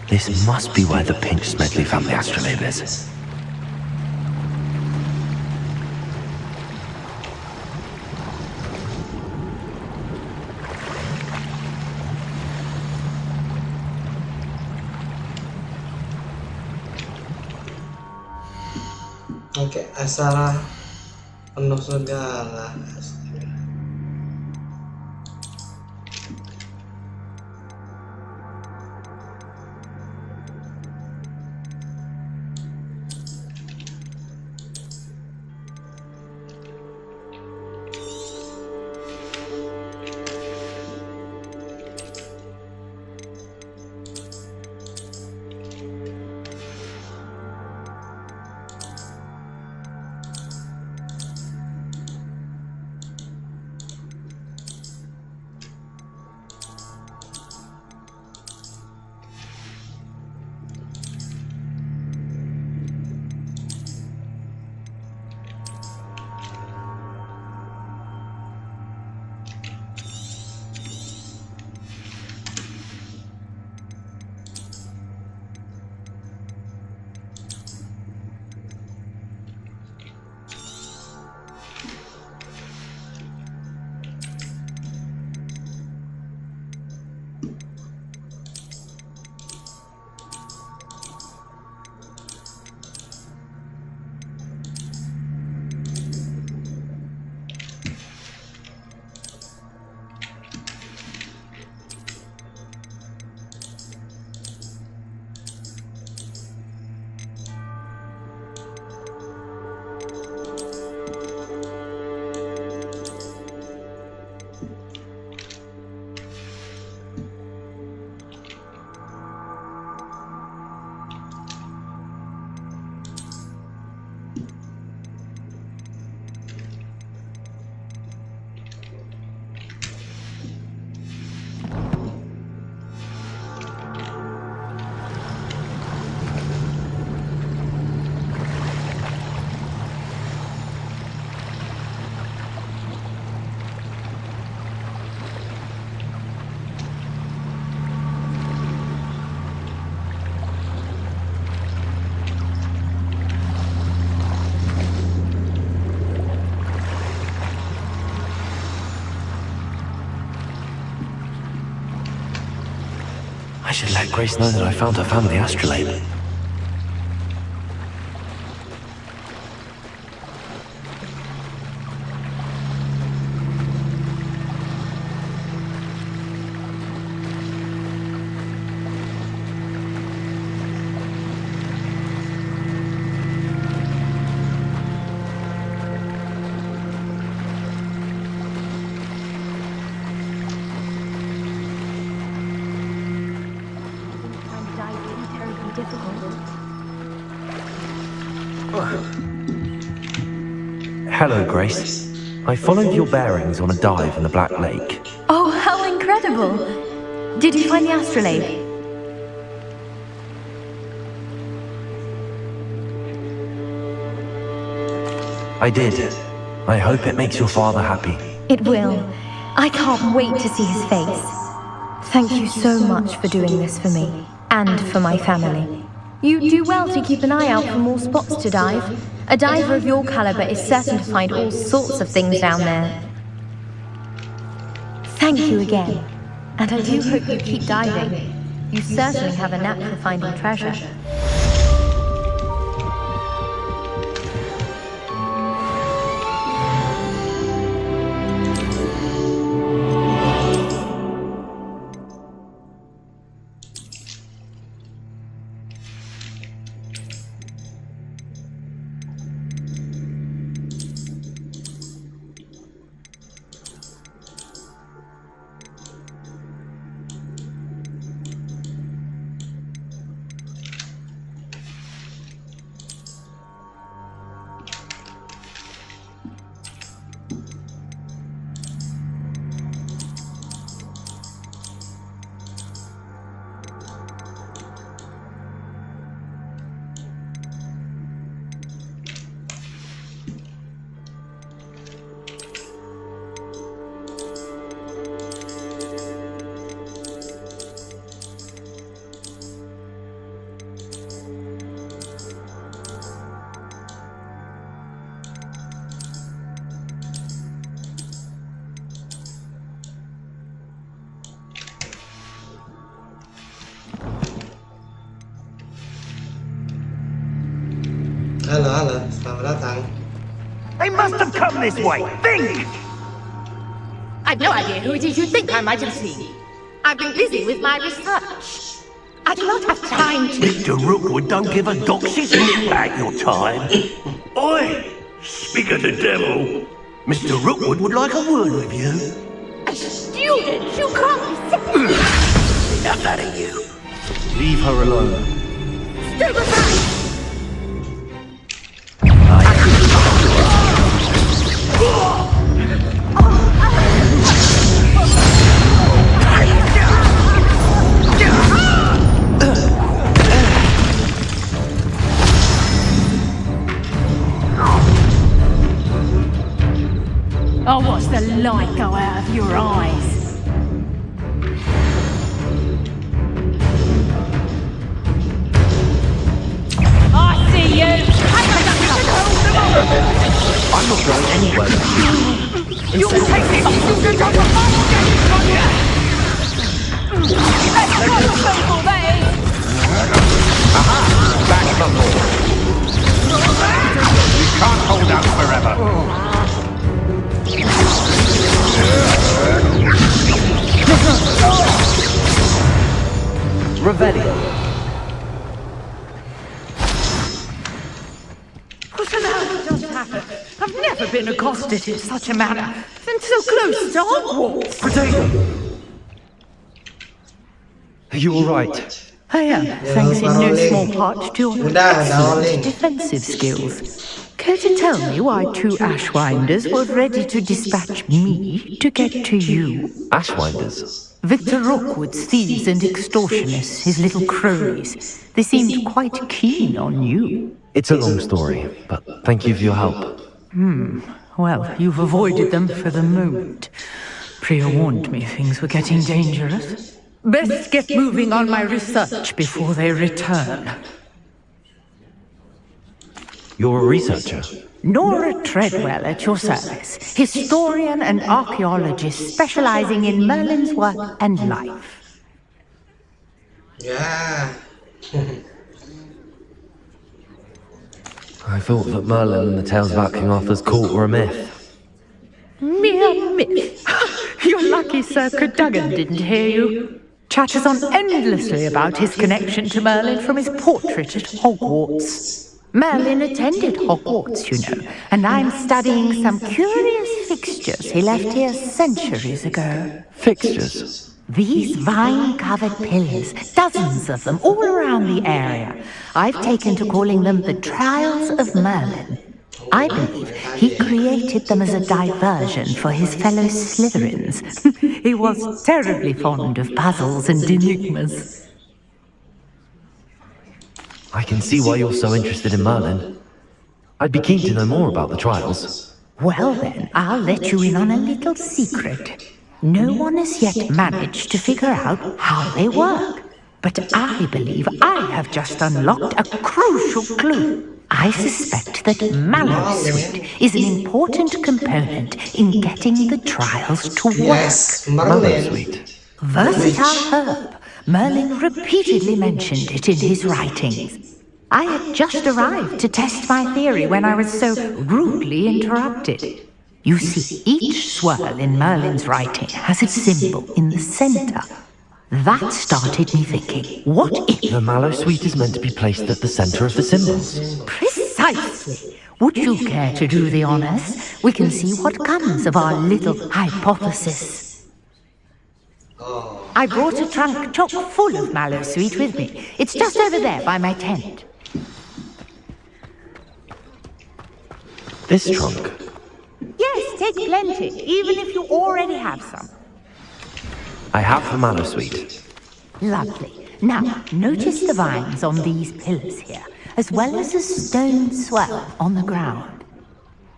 This must be where the Pinch Smedley family astrolabe is. Oke, salah penuh segala. I should let Grace know that I found her family astrolabe. Hello, Grace. I followed your bearings on a dive in the Black Lake. Oh, how incredible! Did you find the astrolabe? I did. I hope it makes your father happy. It will. I can't wait to see his face. Thank you so much for doing this for me, and for my family. You do well to keep an eye out for more spots to dive. A diver of your caliber is certain to find all sorts of things down there. Thank you again, and I do hope you keep diving. You certainly have a knack for finding treasure. Halo, selamat datang. They must have come this way. Think! I've no idea who it is you think I might have seen. I've been busy with my research. I do not have time to... Mr. Rookwood don't give a doxy's nip back your time. Oi! Speak of the devil. Mr. Rookwood would like a word with you. A student? You can't be serious. Enough out of you. Leave her alone. Stay back! Oh, what's the light go out of your eyes? I see you! I'm not going anywhere. You'll take this student on the Let's go, people, babe! Aha! Back the law. We can't hold out forever. Revelio. What on earth just happened? I've never been accosted in such a manner, and so close to Hogwarts. Potato! Are you alright? I am, thanks in no small part to your excellent defensive skills. Care to tell me why two Ashwinders were ready to dispatch me to get to you? Ashwinders? Victor Rookwood's thieves and extortionists, his little cronies. They seemed quite keen on you. It's a long story, but thank you for your help. Well, you've avoided them for the moment. Priya warned me things were getting dangerous. Best get moving on my research before they return. You're a researcher? Nora Treadwell at your service, historian and archaeologist specializing in Merlin's work and life. Yeah. I thought that Merlin and the tales about King Arthur's court were a myth. Mere myth. You're lucky Sir Cadogan didn't hear you. Chatters on endlessly about his connection to Merlin from his portrait at Hogwarts. Merlin attended Hogwarts, you know, and I'm studying some curious fixtures he left here centuries ago. Fixtures? These vine-covered pillars, dozens of them all around the area. I've taken to calling them the Trials of Merlin. I believe he created them as a diversion for his fellow Slytherins. He was terribly fond of puzzles and enigmas. I can see why you're so interested in Merlin. I'd be keen to know more about the trials. Well then, I'll let you in on a little secret. No one has yet managed to figure out how they work. But I believe I have just unlocked a crucial clue. I suspect that Mallowsweet is an important component in getting the trials to work. Yes, Merlin. Versatile herb. Merlin repeatedly mentioned it in his writings. I had just arrived to test my theory when I was so rudely interrupted. You see, each swirl in Merlin's writing has its symbol in the center. That started me thinking, what if... The Mallowsweet is meant to be placed at the center of the symbols. Precisely. Would you care to do the honors? We can see what comes of our little hypothesis. I brought a trunk chock full of Mallowsweet with me. It's just over there by my tent. This trunk? Yes, take plenty, even if you already have some. I have the Mallowsweet. Lovely. Now, notice the vines on these pillars here, as well as a stone swell on the ground.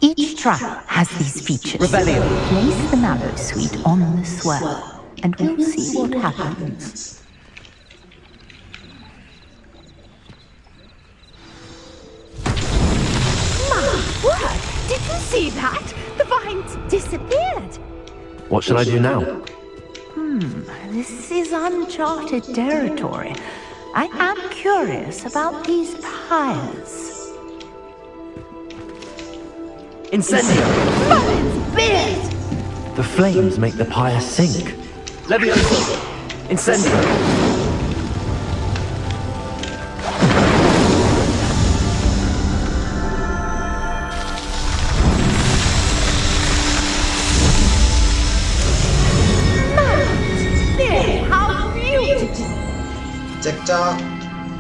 Each trial has these features. Rebellion. Place the Mallowsweet on the swell, and we'll see what happens. My word! Did you see that? The vines disappeared. What shall I do now? This is uncharted territory. I am curious about these pyres. Incendio. Merlin's beard! The flames make the pyre sink. Leviosa. Incendio. Cekcok.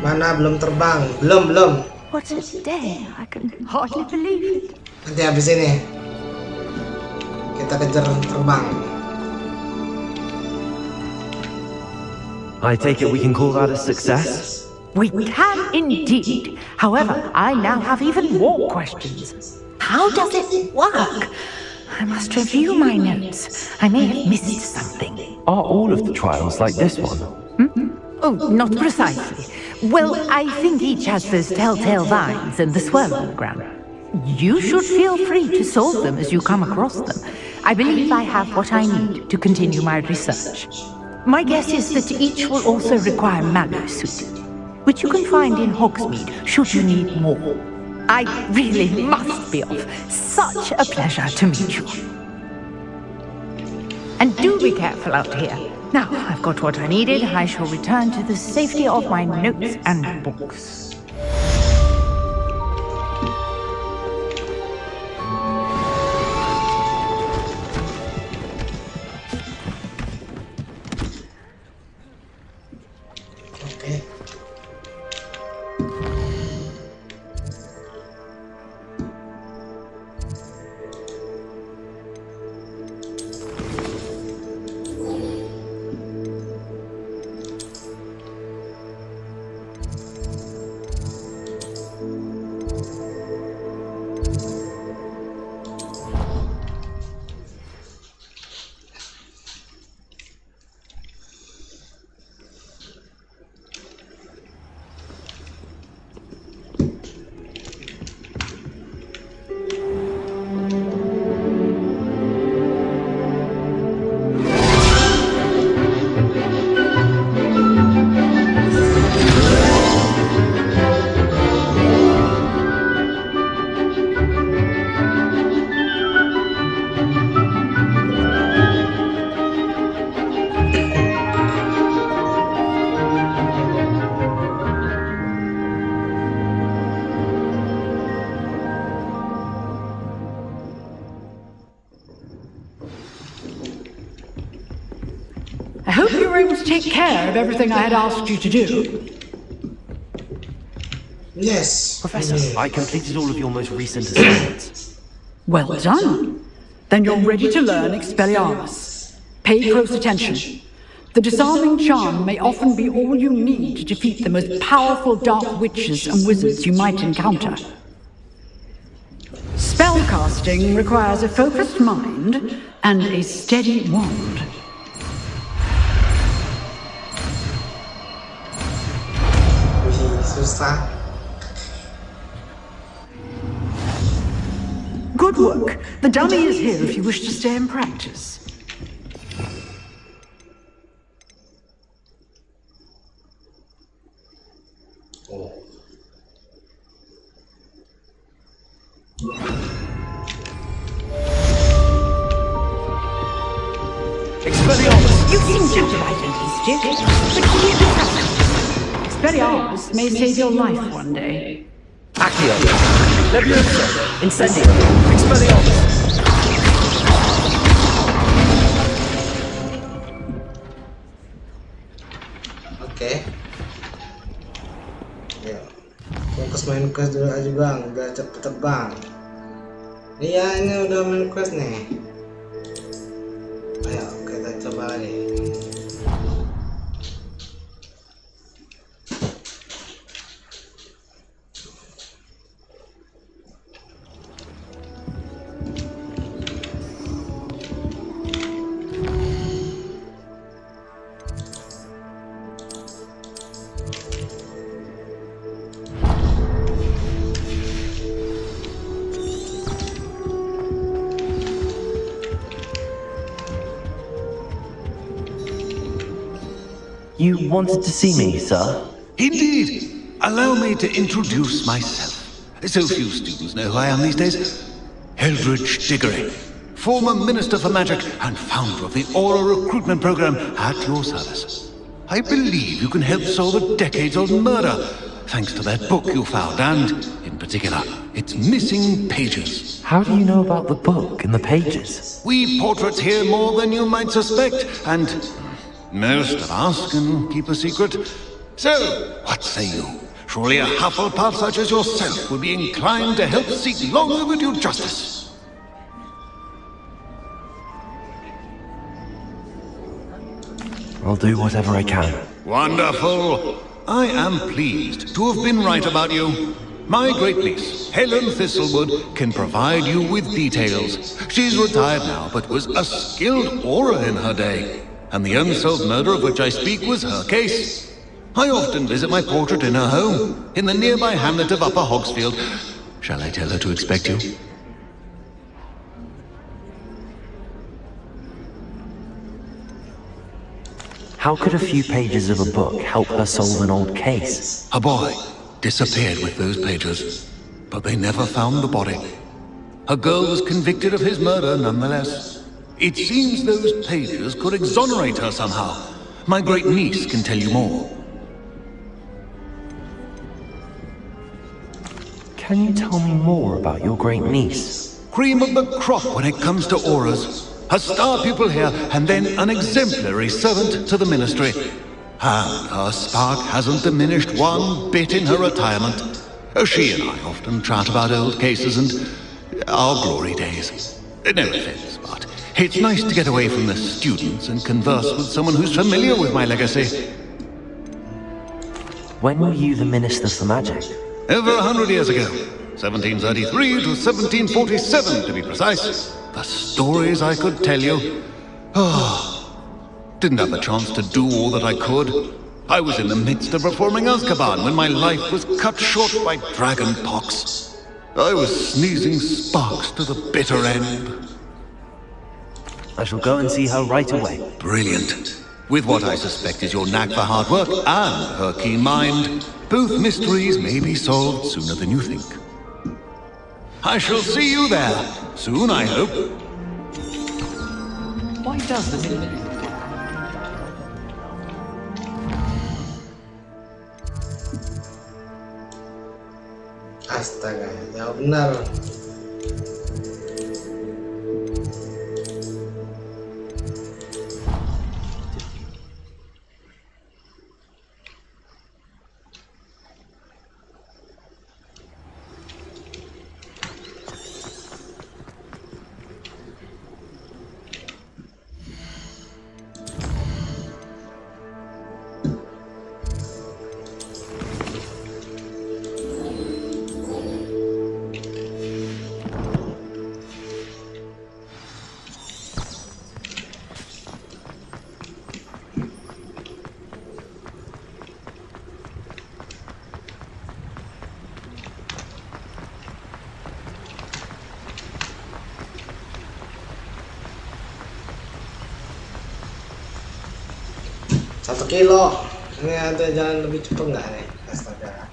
Mana belum terbang? Belum. What a day. I can hardly believe it. Nanti habis ini kita kejar terbang. I take it we can call that a success? We can indeed. However, I now have even more questions. How does it work? I must review my notes. I may have missed something. Are all of the trials like this one? Oh, not precisely. Well, I think each has those telltale vines and the swirl on the ground. You should feel free to solve them as you come across them. I believe I have what I need to continue my research. My guess is that each will also require Mallowsweet, which you can find in Hogsmeade should you need more. I really must be off. Such a pleasure to meet you. And do be careful out here. Now, I've got what I needed. I shall return to the safety of my notes and books. Okay. I hope you were able to take care of everything I had asked you to do. Yes. Professor, I completed all of your most recent assignments. Well done. Then you're ready to learn Expelliarmus. Pay close attention. The disarming charm may often be all you need to defeat the most powerful dark witches and wizards you might encounter. Spellcasting requires a focused mind and a steady wand. Susah. Good work. The dummy is here if you wish to stay and practice. Expelliarmus! You seem to have identity, but keep it up. Expelliarmus may save your life one day. Accio! Leviosa! Incendio! Expelliarmus! Oke. Ya. Fokus main quest dulu aja bang, biar cepet bang. Iya, ini udah main quest nih. Ayo kita coba lagi. You wanted to see me, sir? Indeed. Allow me to introduce myself. So few students know who I am these days. Eldridge Diggory, former Minister for Magic and founder of the Aura Recruitment Program at your service. I believe you can help solve a decades-old murder, thanks to that book you found, and, in particular, its missing pages. How do you know about the book and the pages? We portraits hear more than you might suspect, and most of us can keep a secret. So, what say you? Surely a Hufflepuff such as yourself would be inclined to help seek long overdue justice. I'll do whatever I can. Wonderful. I am pleased to have been right about you. My great niece, Helen Thistlewood, can provide you with details. She's retired now, but was a skilled aura in her day. And the unsolved murder of which I speak was her case. I often visit my portrait in her home, in the nearby hamlet of Upper Hogsfield. Shall I tell her to expect you? How could a few pages of a book help her solve an old case? A boy disappeared with those pages, but they never found the body. A girl was convicted of his murder nonetheless. It seems those pages could exonerate her somehow. My great niece can tell you more. Can you tell me more about your great niece? Cream of the crop when it comes to auras. A star pupil here, and then an exemplary servant to the ministry. And her spark hasn't diminished one bit in her retirement. She and I often chat about old cases and our glory days. No offense, but it's nice to get away from the students and converse with someone who's familiar with my legacy. When were you the Minister for Magic? Over 100 years ago. 1733 to 1747, to be precise. The stories I could tell you. Didn't have a chance to do all that I could. I was in the midst of reforming Azkaban when my life was cut short by dragon pox. I was sneezing sparks to the bitter end. I shall go and see her right away. Brilliant. With what I suspect is your knack for hard work and her keen mind, both mysteries may be solved sooner than you think. I shall see you there soon, I hope. Why does the ministry? Astaga, ya benar. 1 kilo. Ini ada jalan lebih cepat nggak nih? Astaga.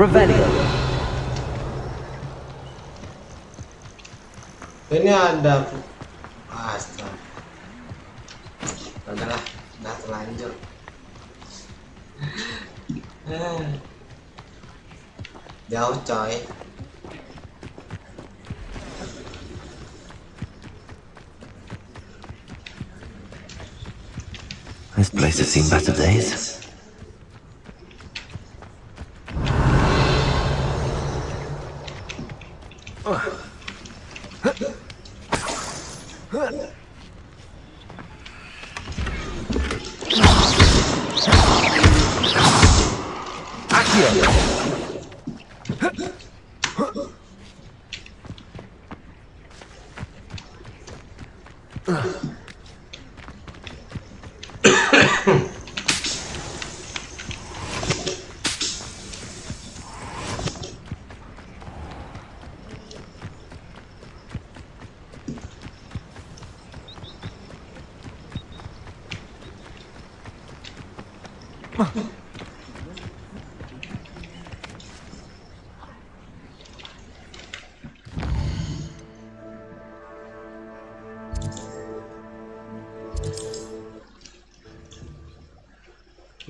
Revelio. Ini ada astaga. Udahlah, udah terlanjur. Jauh coy. This place has seen better days.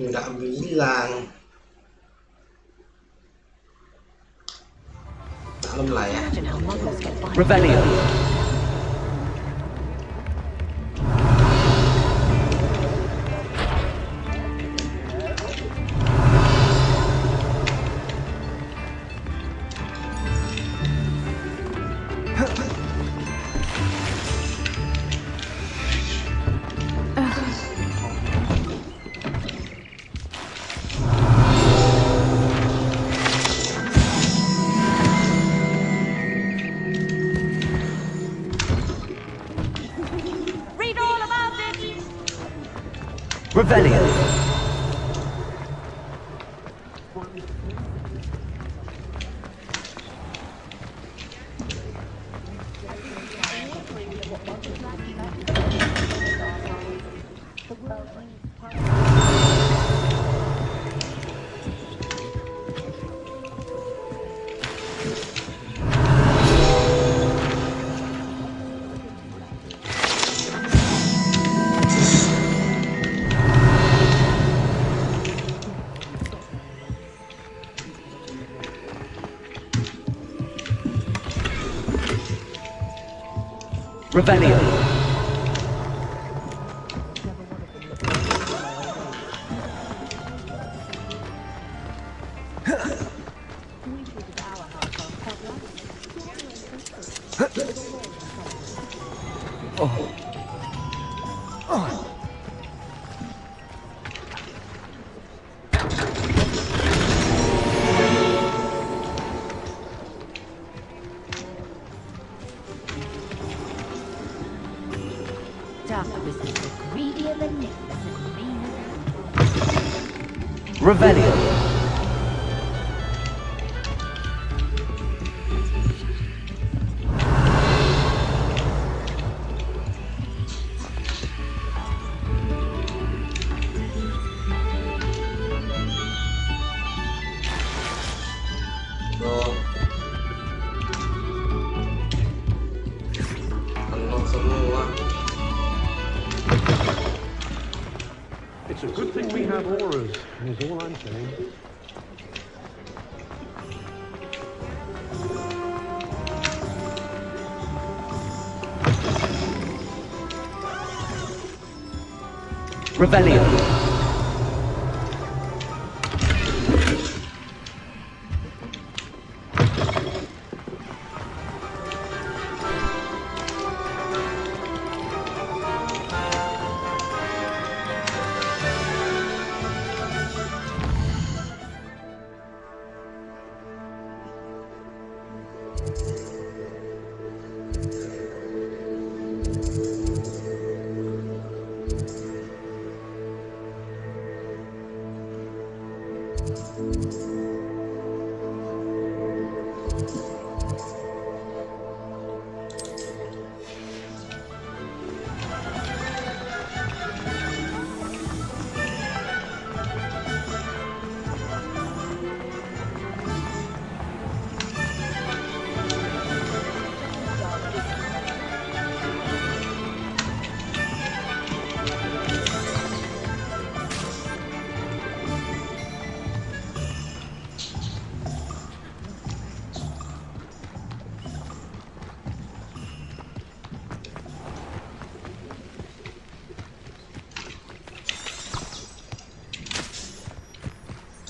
Nggak bilang. Dalam lah ya. Revelio. Revelio. Revelio. Revelio. It's a good thing we have auras, is all I'm saying. Revelio.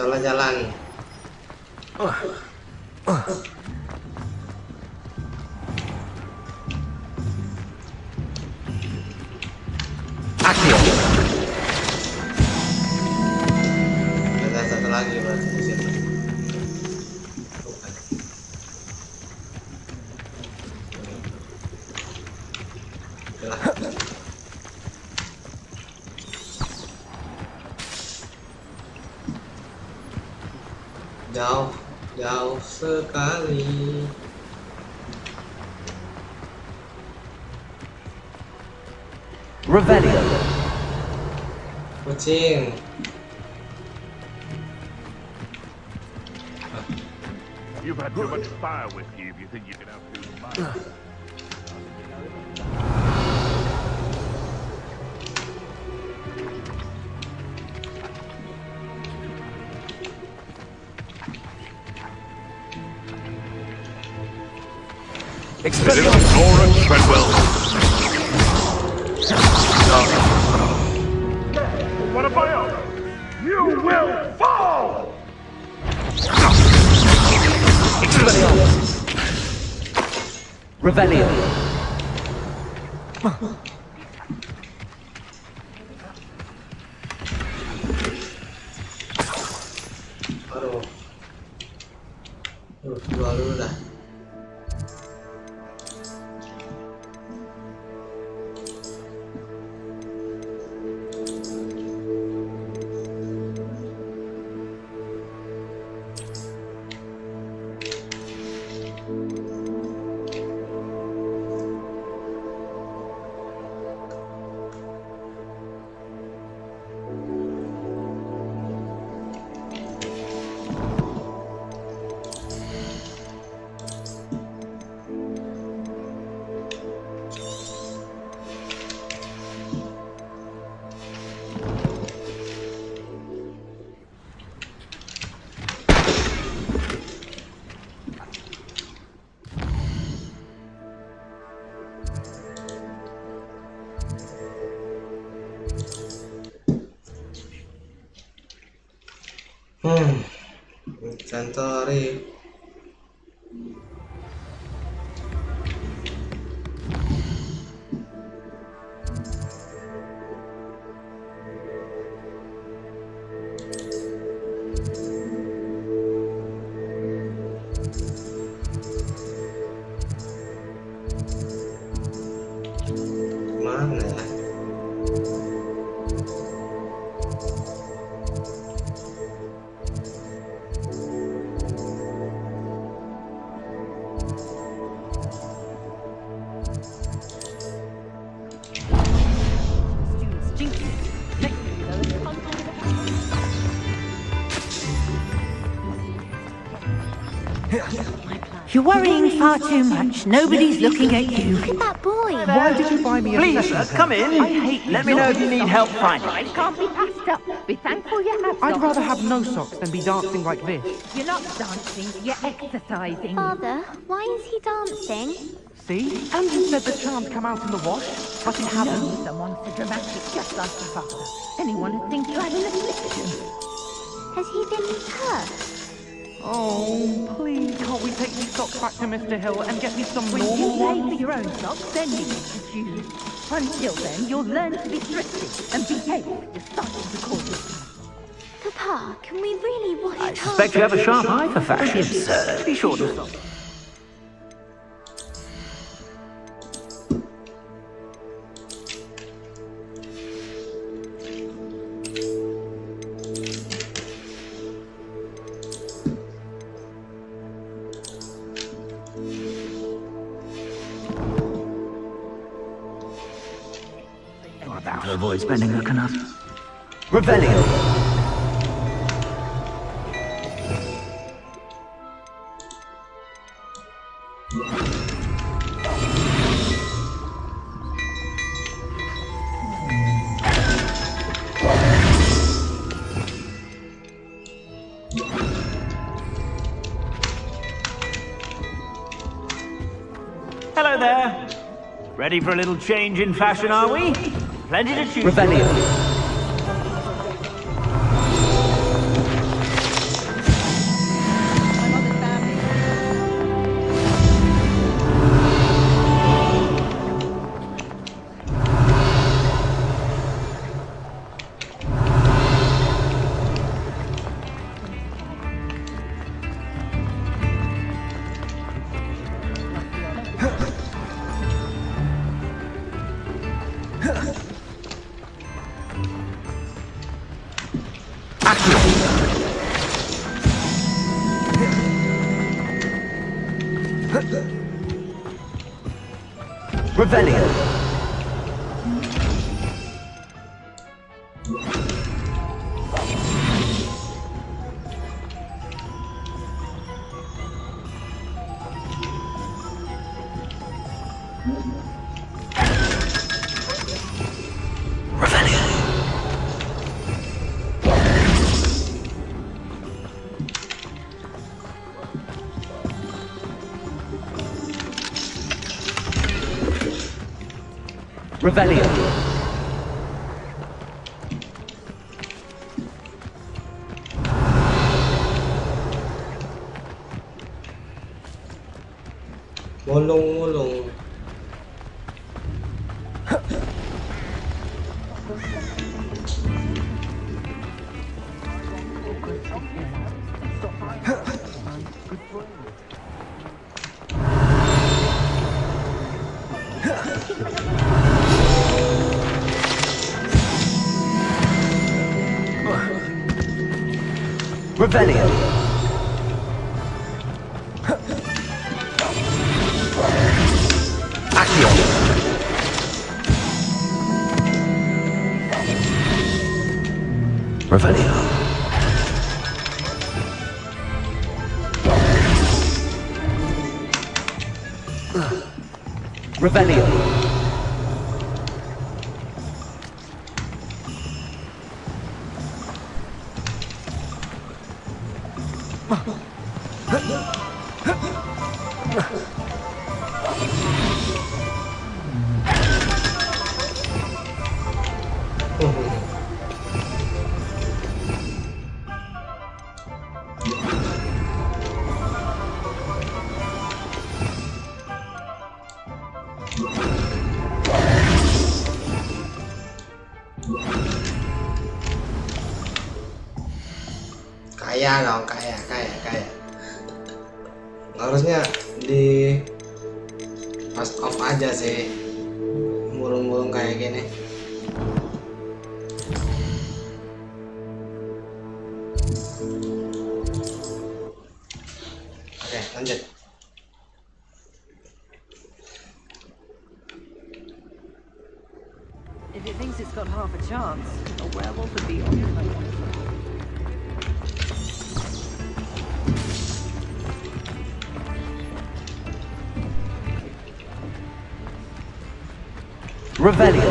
Jalan-jalan. Accio. Ada satu lagi berarti di situ. Jauh sekali. Revelio. Kucing. You've had too much fire with you if you think you can outdo mine. Expelliarmus. Nora Treadwell. What if I own? You will fall! Expelliarmus. Revelio. Aduh. Dua dulu dah. Santori. Mana ya? You're worrying far too much. Nobody's looking at you. Look at that boy. Why did you buy me a Please, session? come in. Let me know if you need help finding it. Can't be passed up. Be thankful you have I'd socks. rather have no socks than be dancing like this. You're not dancing, you're exercising. Father, why is he dancing? See? Andrew said the charms come out in the wash, but it hasn't. No, someone so dramatic, just like your father. Anyone would think you had an affliction. Has he been hurt? Oh, please, can't we take these socks back to Mr. Hill and get me some When normal you pay ones? for your own socks, then you get to choose. Until then, you'll learn to be thrifty and behave. You're starting to call yourself. Papa, can we really wash I cars? suspect you have a sharp eye for fashion, sir. Be sure to stop. About to avoid spending a canut. Revelio. Hello there. Ready for a little change in fashion, are we? Plenty to choose. Revelio. Revelio. Revelio. Mulung-mulung. Revelio. Accio. Revelio. Revelio. Kaya dong, kaya. Harusnya di fast off aja sih, murung-murung kayak gini. Oke, lanjut. If it thinks it's got half a chance, a werewolf would be on it. Revelio.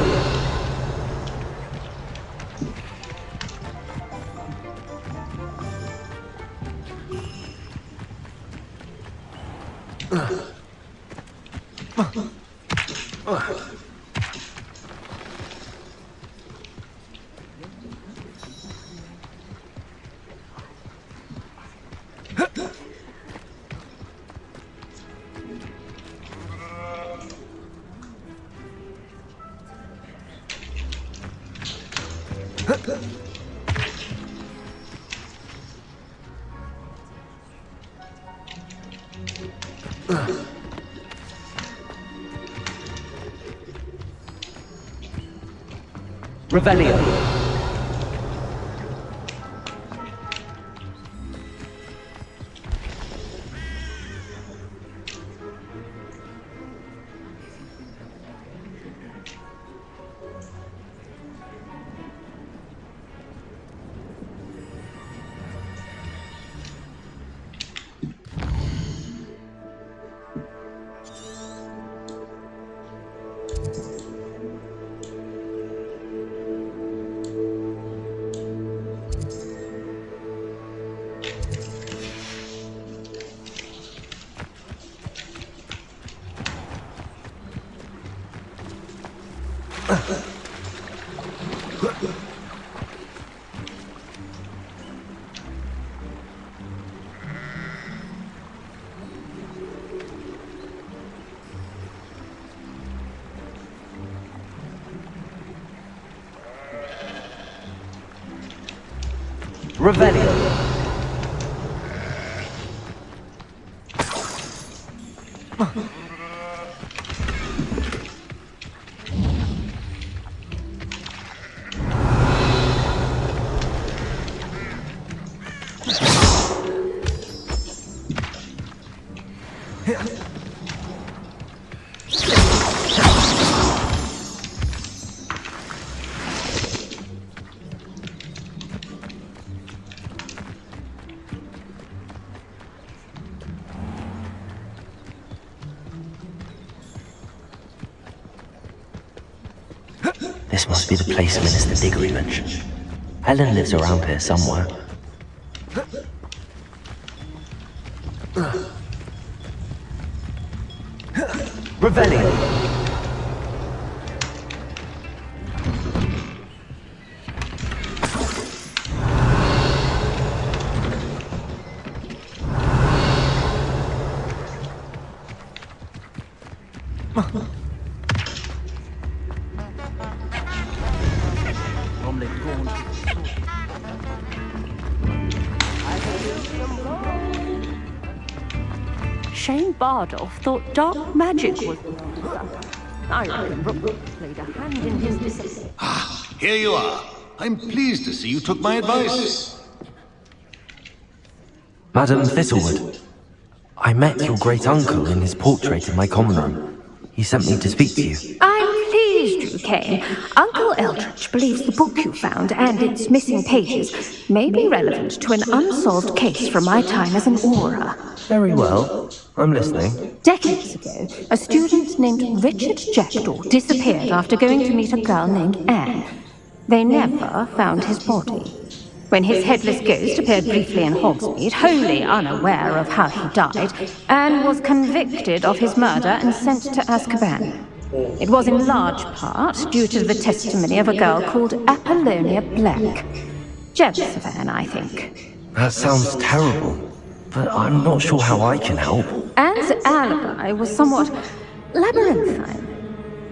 Revelio. Revelio. This must be the place Minister Diggory mentioned. Helen lives around here somewhere. Revelio! Shane Bardolph thought dark magic was the answer. I reckon Rookwood played a hand in his discipline. Here you are. I'm pleased to see you took my advice. Madam Thistlewood, I met your great-uncle in his portrait in my common room. He sent me to speak to you. I'm pleased you came. Uncle Eldridge believes the book you found and its missing pages may be relevant to an unsolved case from my time as an aura. Very well. I'm listening. Decades ago, a student named Richard Jackdaw disappeared after going to meet a girl named Anne. They never found his body. When his headless ghost appeared briefly in Hogsmeade, wholly unaware of how he died, Anne was convicted of his murder and sent to Azkaban. It was in large part due to the testimony of a girl called Apollonia Black. Jealous of Anne, I think. That sounds terrible, but I'm not sure how I can help. Anne's alibi was somewhat labyrinthine.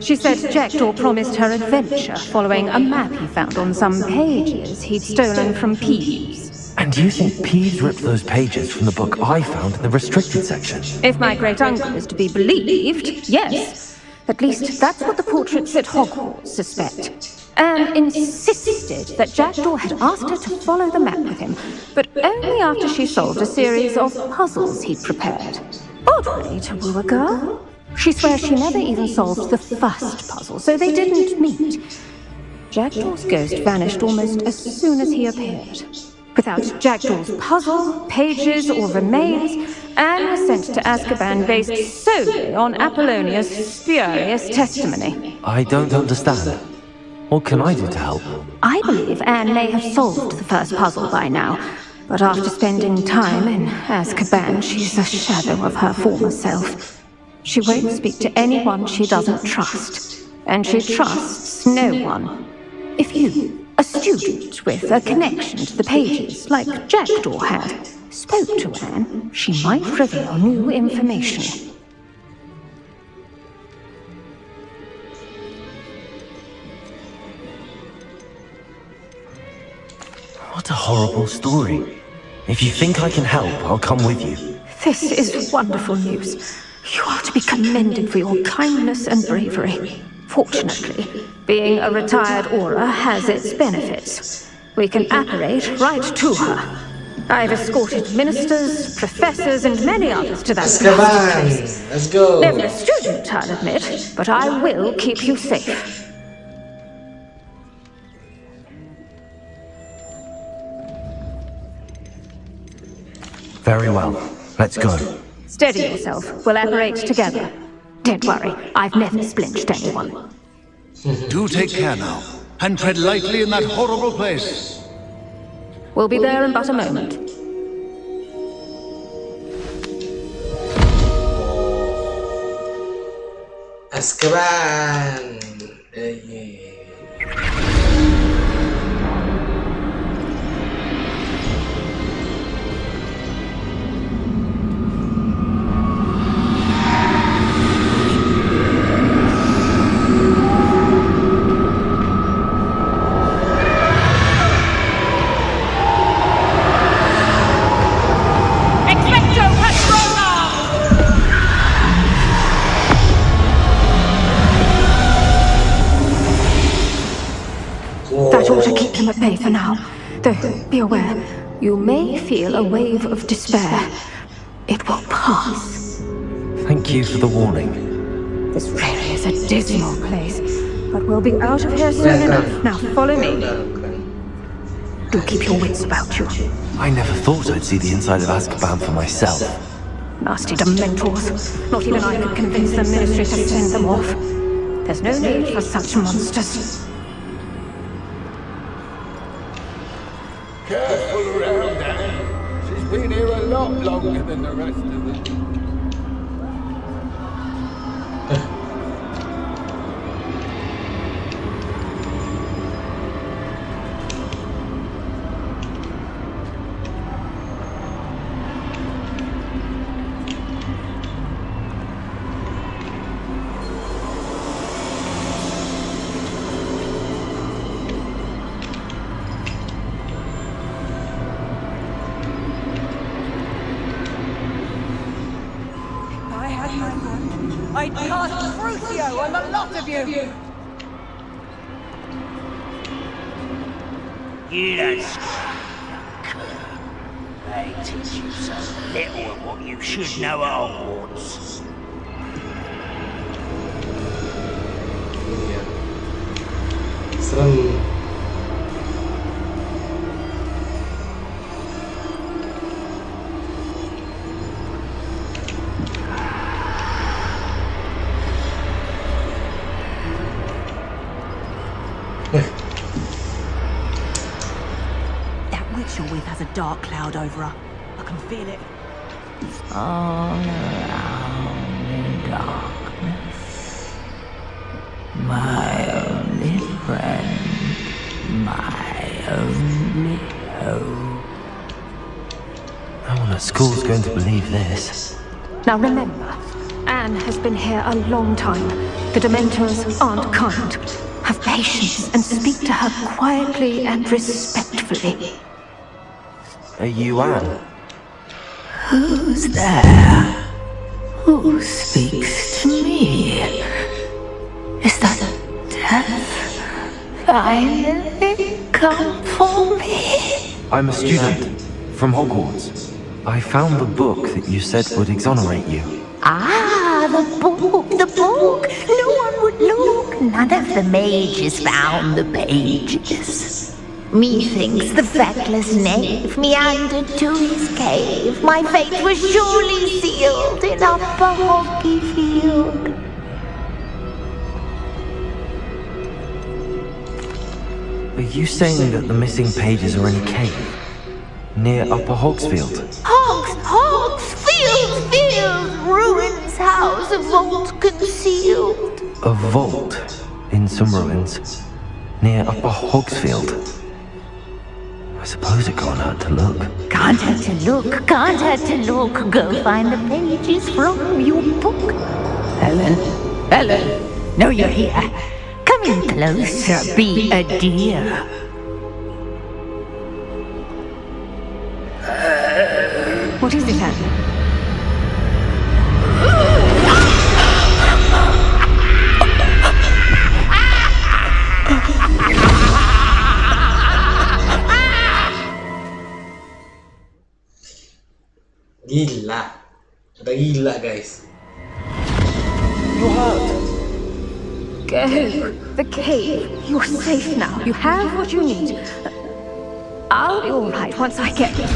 She said Jackdaw promised her adventure following a map he found on some pages he'd stolen from Peeves. And do you think Peeves ripped those pages from the book I found in the restricted section? If my great-uncle is to be believed, yes. At least that's what the portraits at Hogwarts suspect. Anne insisted that Jackdaw had asked her to follow the map with him, but only after she solved a series of puzzles he'd prepared. Odd way to woo a girl. She swears she never even solved the first puzzle, so they didn't meet. Jackdaw's ghost vanished almost as soon as he appeared. Without Jackdaw's puzzle, pages, or remains, Anne was sent to Azkaban based solely on Apollonia's spurious testimony. I don't understand. What can I do to help? I believe Anne may have solved the first puzzle by now, but after spending time in Azkaban, she's a shadow of her former self. She won't speak to anyone she doesn't trust, and she trusts no one. If you, a student with a connection to the pages like Jackdaw had, spoke to Anne, she might reveal new information. What a horrible story. If you think I can help, I'll come with you. This is wonderful news. You are to be commended for your kindness and bravery. Fortunately, being a retired aura has its benefits. We can apparate right to her. I've escorted ministers, professors, and many others to that place. Let's go. Never a student, I'll admit, but I will keep you safe. Very well. Let's go. Steady yourself. We'll apparate together. Don't worry, I've never splinched anyone. Do take care now, and tread lightly in that horrible place. We'll be there in but a moment. Azkaban. That ought to keep them at bay for now. Though, be aware, you may feel a wave of despair. It will pass. Thank you for the warning. This really is a dismal place, but we'll be out of here soon enough. Now follow me. Do keep your wits about you. I never thought I'd see the inside of Azkaban for myself. Nasty Dementors. Not even I could convince the Ministry to send them off. There's no need for such monsters. Careful around, Anne. She's been here a lot longer than the rest of them. I'd cast Crucio on the lot of you! You don't scream, they teach you so little of what you should know at Hogwarts. Serem. That witch you're with has a dark cloud over her. I can feel it. All around in darkness, my only friend, my only hope. No one at school's going to believe this. Now remember, Anne has been here a long time. The Dementors aren't kind. Have patience and speak to her quietly and respectfully. Are you Anne? Who's there? Who speaks to me? Is that death finally come for me? I'm a student from Hogwarts. I found the book that you said would exonerate you. Ah, the book, the book! No one would look. None of the mages found the pages. Methinks the feckless knave meandered to his cave. My fate was surely sealed in Upper Hockey Field. Are you saying that the missing pages are in a cave? Near Upper Hogsfield? Hogsfield, ruins house, a vault concealed. A vault in some ruins near Upper Hogsfield? I suppose it can't hurt to look. Can't hurt to look, can't hurt to look. Go find the pages from your book. Helen, no, you're here. Come in closer, be a dear. What is it, Anne? Gila. Udah gila, guys. You're hurt. Go. The cave. You're safe now. You have what you need. I'll be all right once I get there.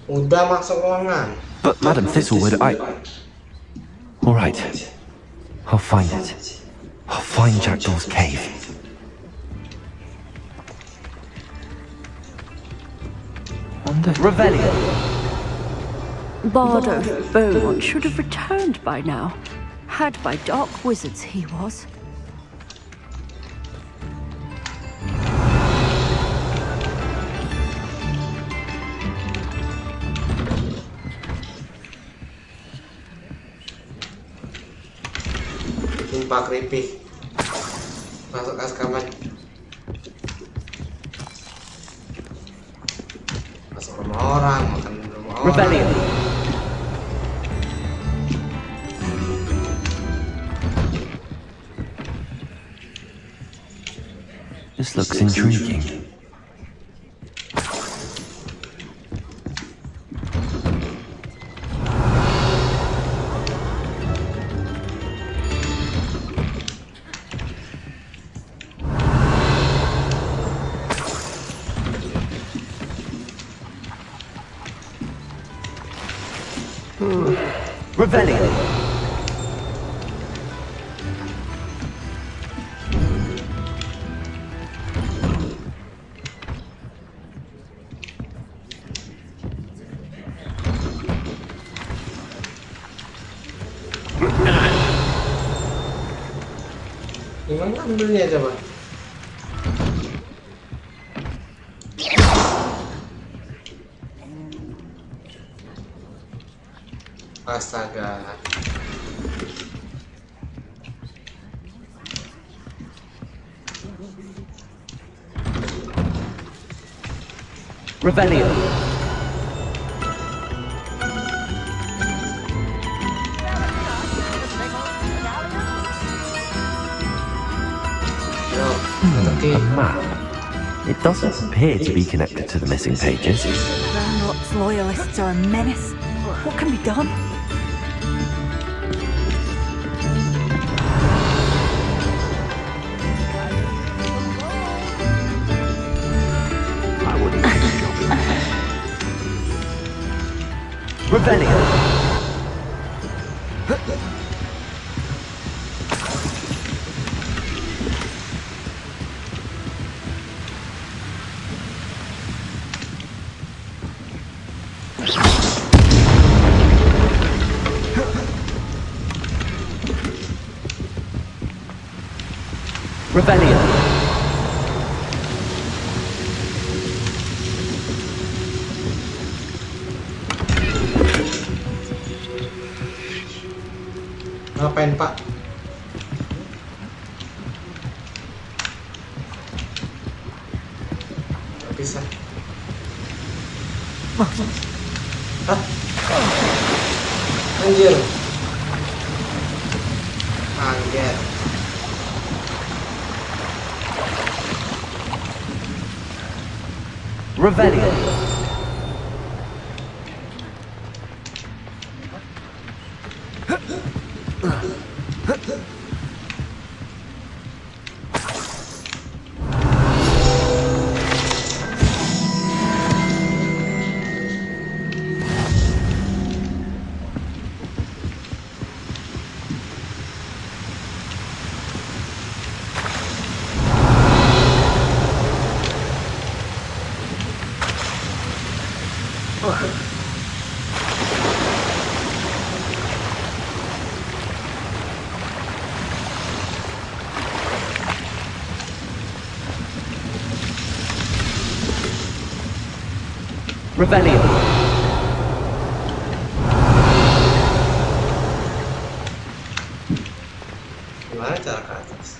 Udah masuk ruangan. But Madam Thistlewood, All right. I'll find it. I'll find Jackdaw's cave. Revelio. Bardo Beaumont should have returned by now. Had by dark wizards he was. Sumpah creepy. Masuk Azkaban. Masuk rumah orang, makan di rumah orang. Rebellion. This looks intriguing. Revelio. Gimana ambilnya coba? Astaga. Revelio. A map. It doesn't appear to be connected to the missing pages. Ranrock's loyalists are a menace. What can be done? I wouldn't take a job in there. Revelio. Revelio. Ngapain Pak? Gak bisa. Hah? Anjir. Anjir. Revelio. Revelio. Gimana cara ke atas?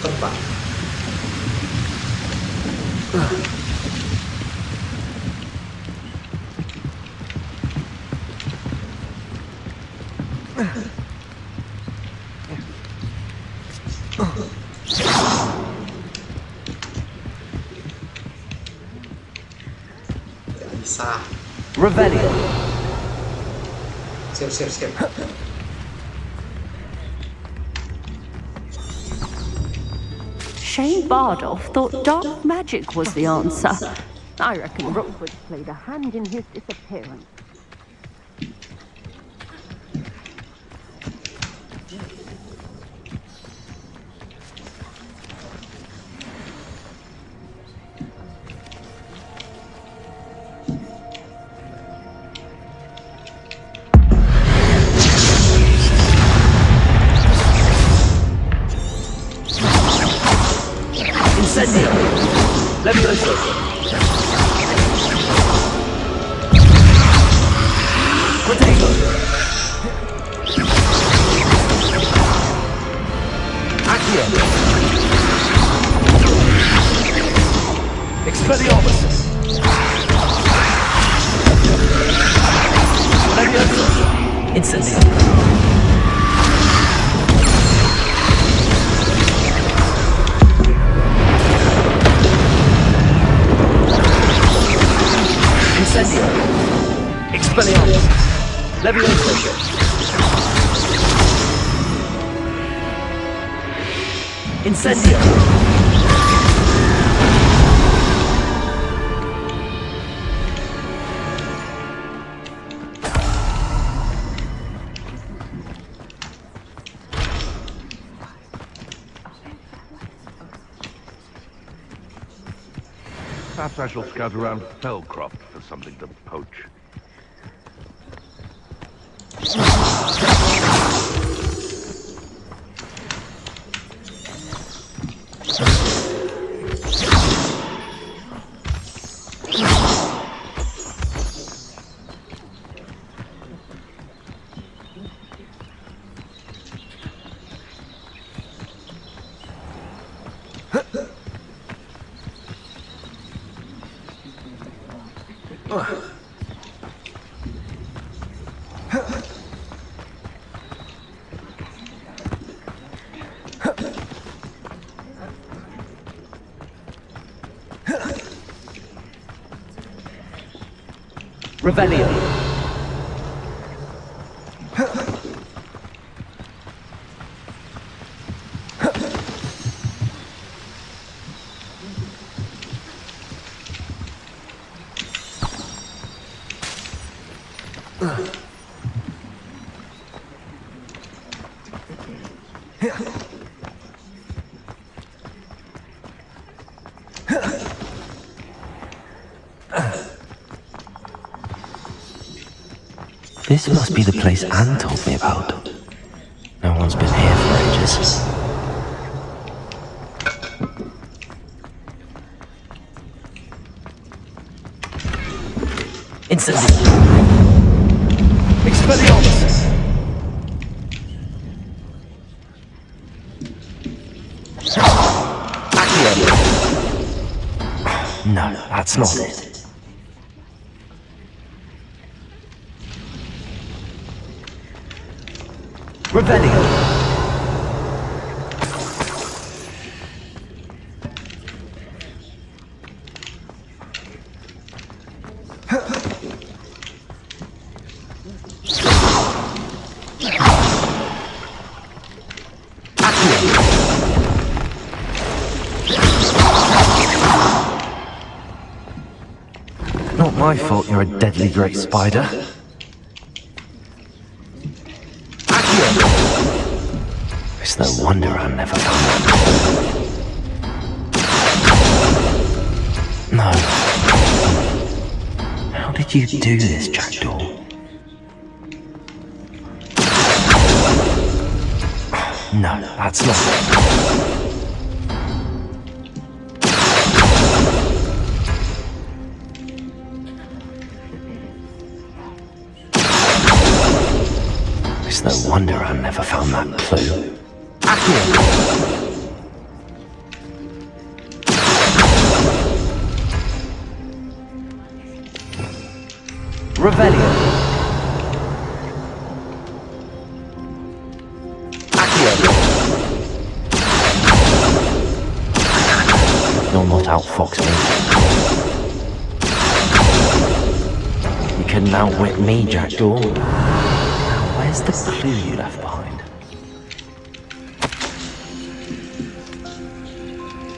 Tempat. Bisa. Revelio. Siap. Shane Bardolph thought dark magic was the answer. I reckon Rookwood played a hand in his disappearance. Incendio. Levioso. Protego. Accio. Expelliarmus. Levioso. Incendio. Incendio. Expelliarmus. Levioso. Incendio. Perhaps I shall scout around Fellcroft for something to poach. Revelio. This must be the place Anne told me about. No one's been here for ages. Incendio! Expelliarmus! Accio! No, that's not it. Revelio! Not my fault you're a deadly great spider. It's no wonder I never found that. No. How did you do this, Jackdaw? No, that's not it. It's no wonder I never found that clue. Revelio. Accio. You'll not outfox me. You couldn't outwit me, Jackdaw. Now, where's the clue you left behind?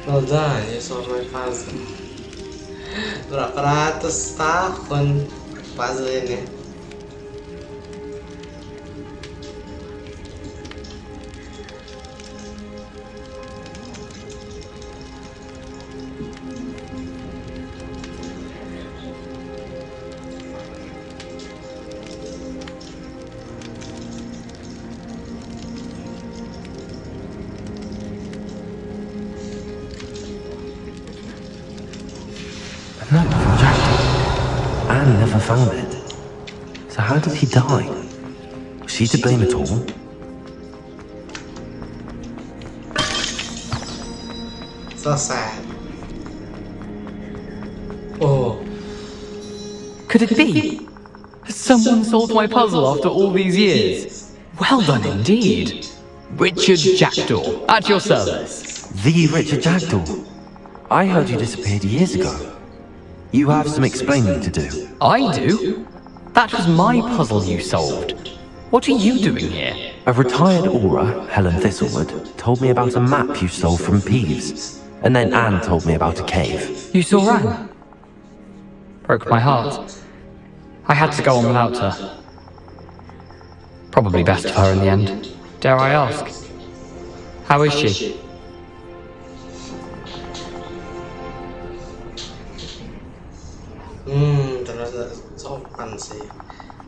Well done, you solved my puzzle. Berapa ratus tahun puzzle ini. A note from Jackdaw. Anne never found it. So how did he die? Was she to blame at all? So sad. Oh. Could it be? Has someone solved my puzzle after all these years? Well done indeed. Richard Jackdaw, at your service. The Richard Jackdaw? I heard you disappeared years ago. You have some explaining to do. I do? That was my puzzle you solved. What are you doing here? A retired aura, Helen Thistlewood, told me about a map you stole from Peeves. And then Anne told me about a cave. You saw Anne? Broke my heart. I had to go on without her. Probably best for her in the end. Dare I ask? How is she? Ternyata sopan sih.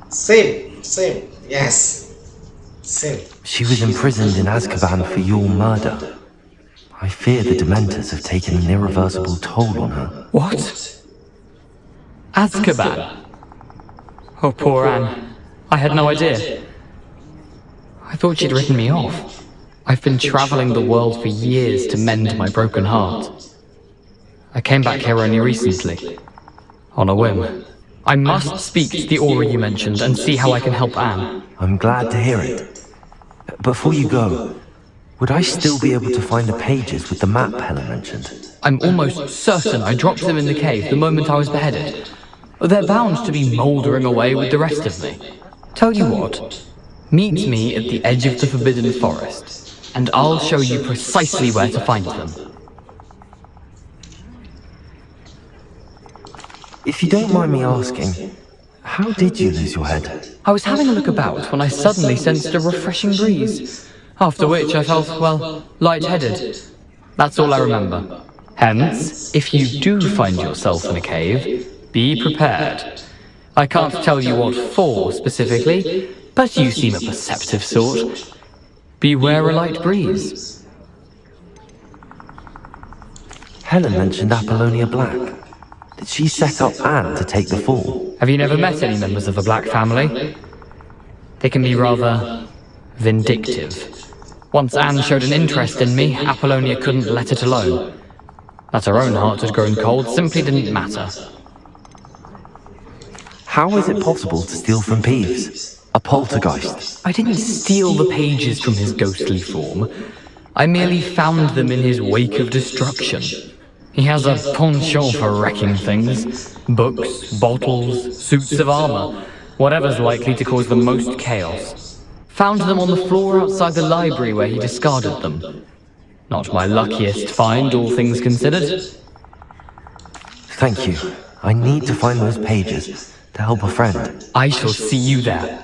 Same. Yes. Same. She was imprisoned in Azkaban for your murder. I fear the Dementors have taken an irreversible toll on her. What? Azkaban? Oh, poor Anne. I had no idea. I thought she'd written me off. I've been traveling the world for years to mend my broken heart. I came back here only recently, on a whim. I must speak to the aura you mentioned and see how I can help Anne. I'm glad to hear it. Before you go, would I still be able to find the pages with the map Helen mentioned? I'm almost certain I dropped them in the cave the moment I was beheaded. They're bound to be mouldering away with the rest of me. Tell you what, meet me at the edge of the Forbidden Forest, and I'll show you precisely where to find them. If you don't mind me asking, how did you lose your head? I was having a look about when I suddenly sensed a refreshing breeze, after which I felt, well, lightheaded. That's all I remember. Hence, if you do find yourself in a cave, be prepared. I can't tell you what for specifically, but you seem a perceptive sort. Beware a light breeze. Helen mentioned Apollonia Black. Did she set up Anne to take the fall? Have you never met any members of the Black family? They can be rather vindictive. Once Anne showed an interest in me, Apollonia couldn't let it alone. That her own heart had grown cold simply didn't matter. How is it possible to steal from Peeves? A poltergeist? I didn't steal the pages from his ghostly form. I merely found them in his wake of destruction. He has a penchant for wrecking things. Books, bottles, suits of armor. Whatever's likely to cause the most chaos. Found them on the floor outside the library where he discarded them. Not my luckiest find, all things considered. Thank you. I need to find those pages to help a friend. I shall see you there.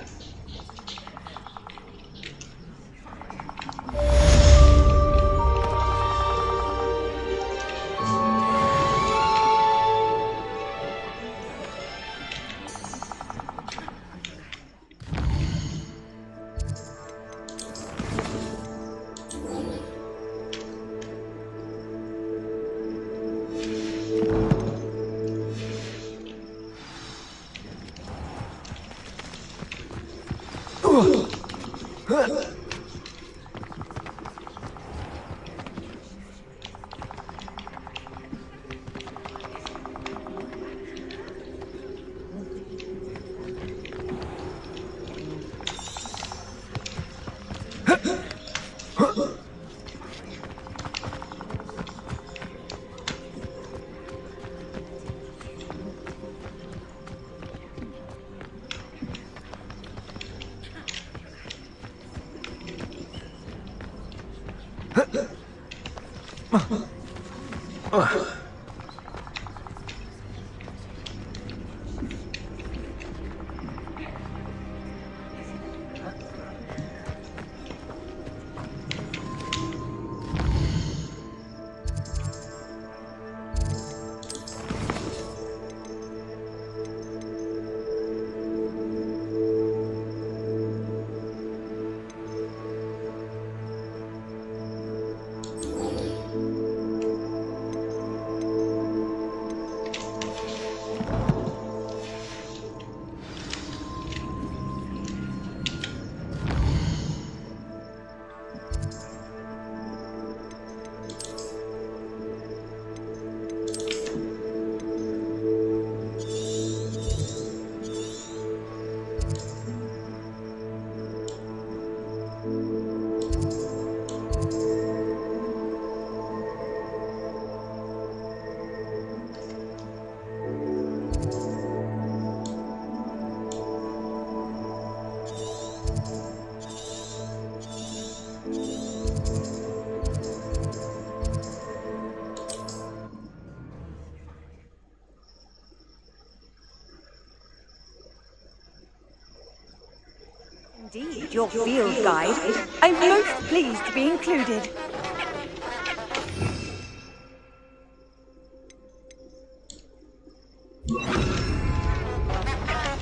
Indeed, your field guide. I'm most pleased to be included.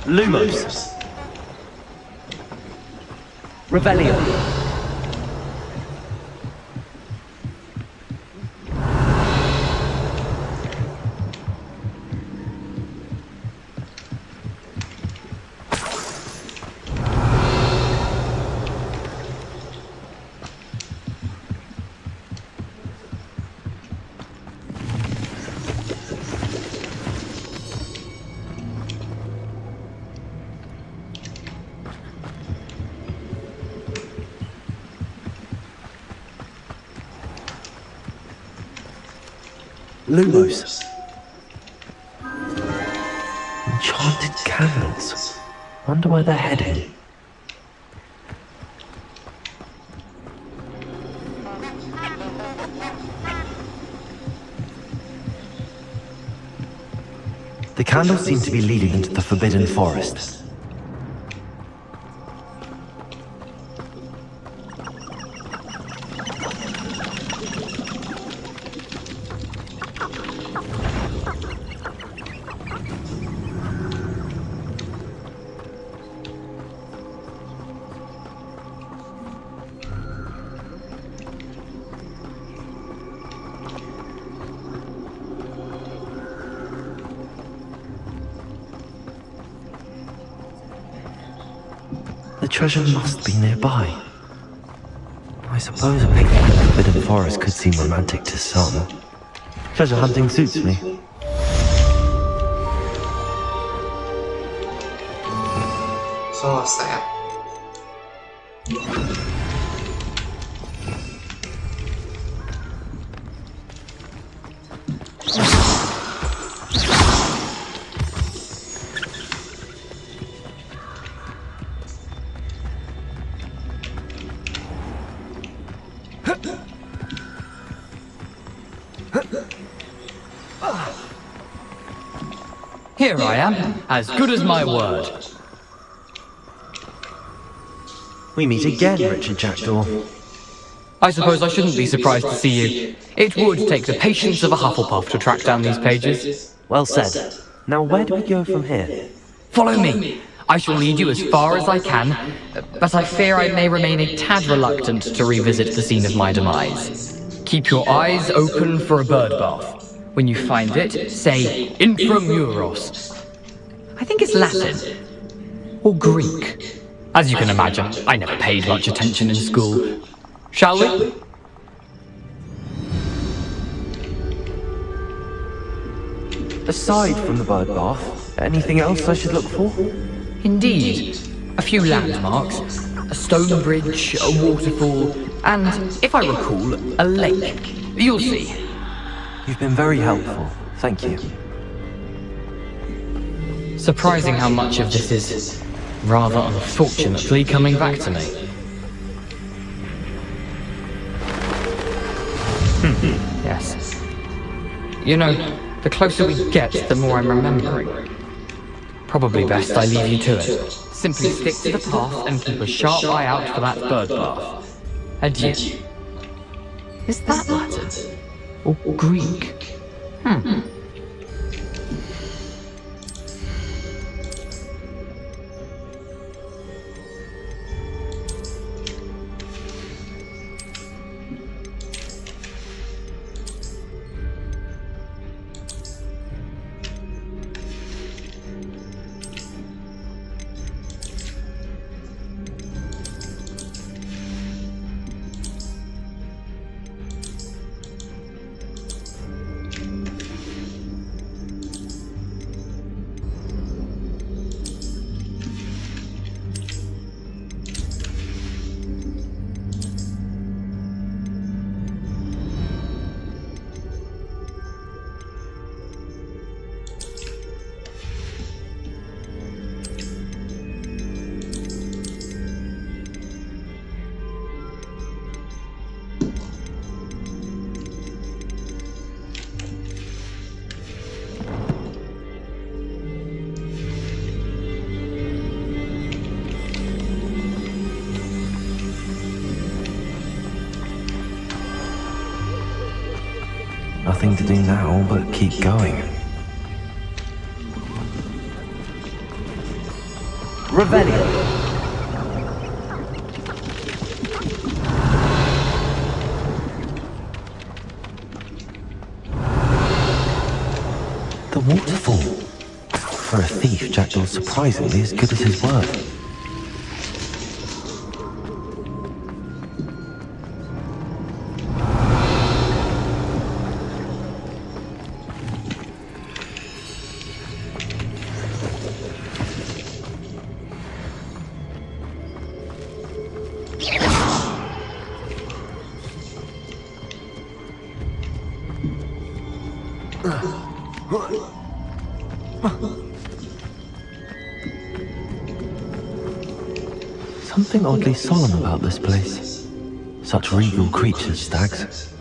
Lumos. Revelio. Lumos. Enchanted candles. Wonder where they're heading. The candles seem to be leading into the Forbidden Forest. The treasure must be nearby. I suppose a picnic in the Forbidden Forest could seem romantic to some. Treasure hunting suits me. So sad. Here I am, as good as my word. We meet again, Richard Jackdaw. I suppose I shouldn't be surprised to see you. It would take the patience of a Hufflepuff to track down these pages. Well said. Now where do we go from here? Follow me. I shall lead you as far as I can, but I fear I may remain a tad reluctant to revisit the scene of my demise. Keep your eyes open for a bird bath. When you find it, say intramuros. I think it's Latin. Or Greek. As you can imagine, I never paid much attention in school. Shall we? Aside from the bird bath, anything else I should look for? Indeed. A few landmarks, a stone bridge, a waterfall, and, if I recall, a lake. You'll see. You've been very helpful. Thank you. Surprising how much of this is, rather unfortunately, coming back to me. Yes. You know, the closer we get, the more I'm remembering. Probably best I leave you to it. Simply stick to the path and keep a sharp eye out for that bird bath. Adieu. Is that Latin? Or Greek? Nothing to do now but keep going. Revelio. The waterfall. For a thief, Jackdaw's surprisingly as good as his word. Something oddly solemn about this place. Such regal creatures, stags.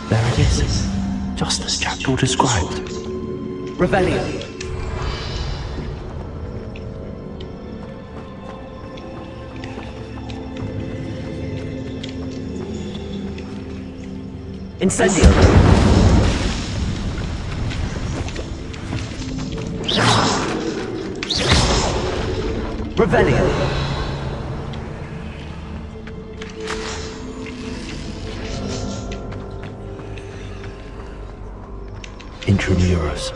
There it is, just as Jackdaw described. Revelio. Incendio. Revelio. Intramuros.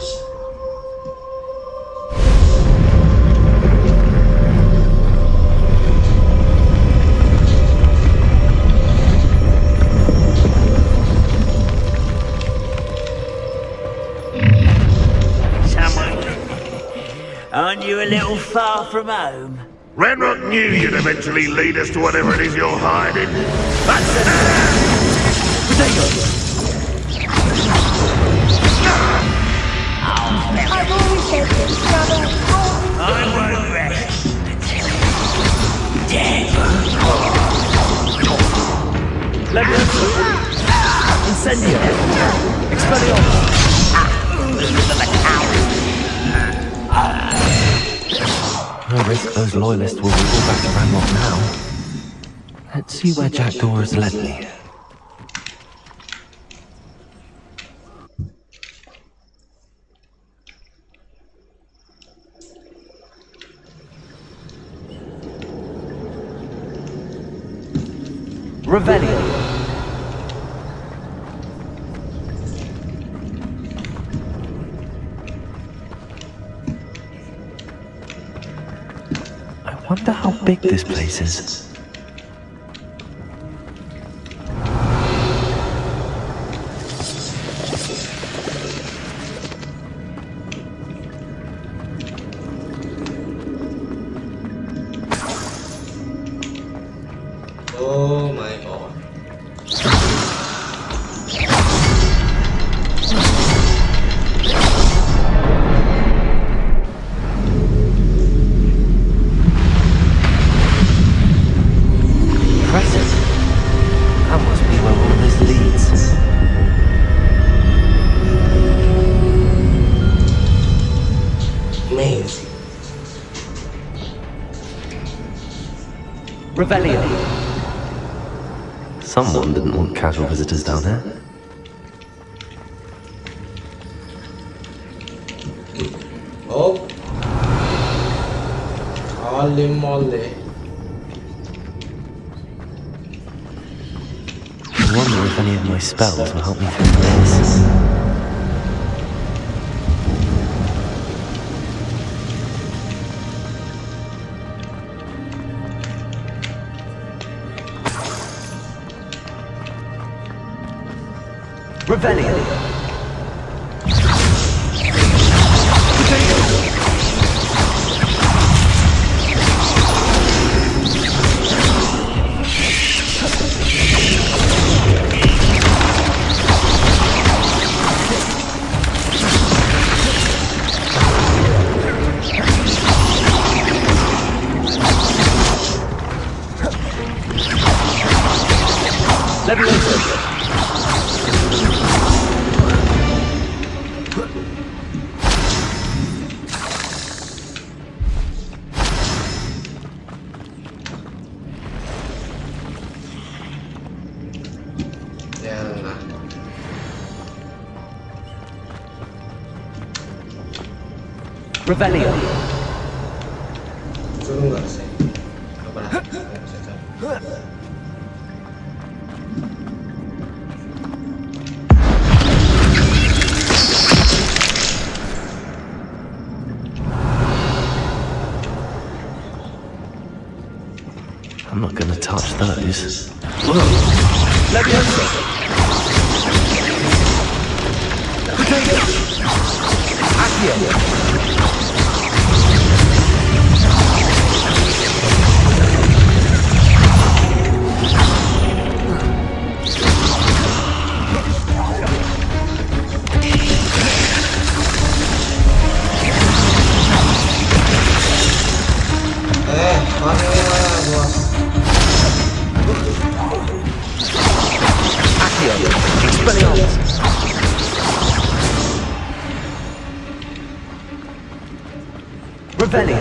Aren't you a little far from home? Ranrock knew you'd eventually lead us to whatever it is you're hiding. That's it! I've always said this, brother. I won't rest until you're dead. Incendio. Expelliarmus. No risk those loyalists will recall back to Ranrock now. Let's see where Jackdaw has led me. Revelio. I wonder how big this place is. Oh my god. Impressive. That must be where all this leads. Amazing. Revelio. Someone didn't want casual visitors down here. Oh. Holy moly. I wonder if any of my spells will help me through this. Revelio. Leviosa. Revelio. Suruh nggak sih? Coba lah, saya coba. I'm not gonna touch those. Leviosa. Potato. Accio. Revelio.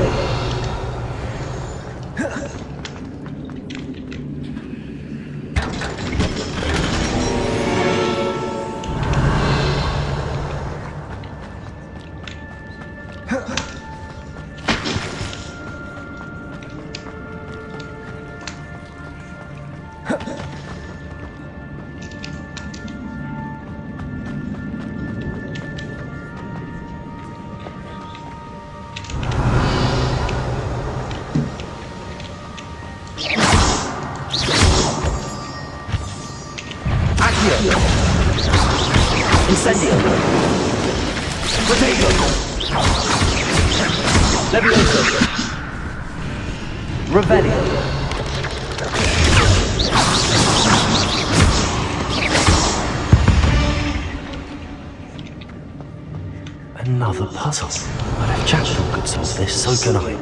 Incendio. Potato. Leviosa. Revelio. Another puzzle. But if Jackdaw could solve this, so can I.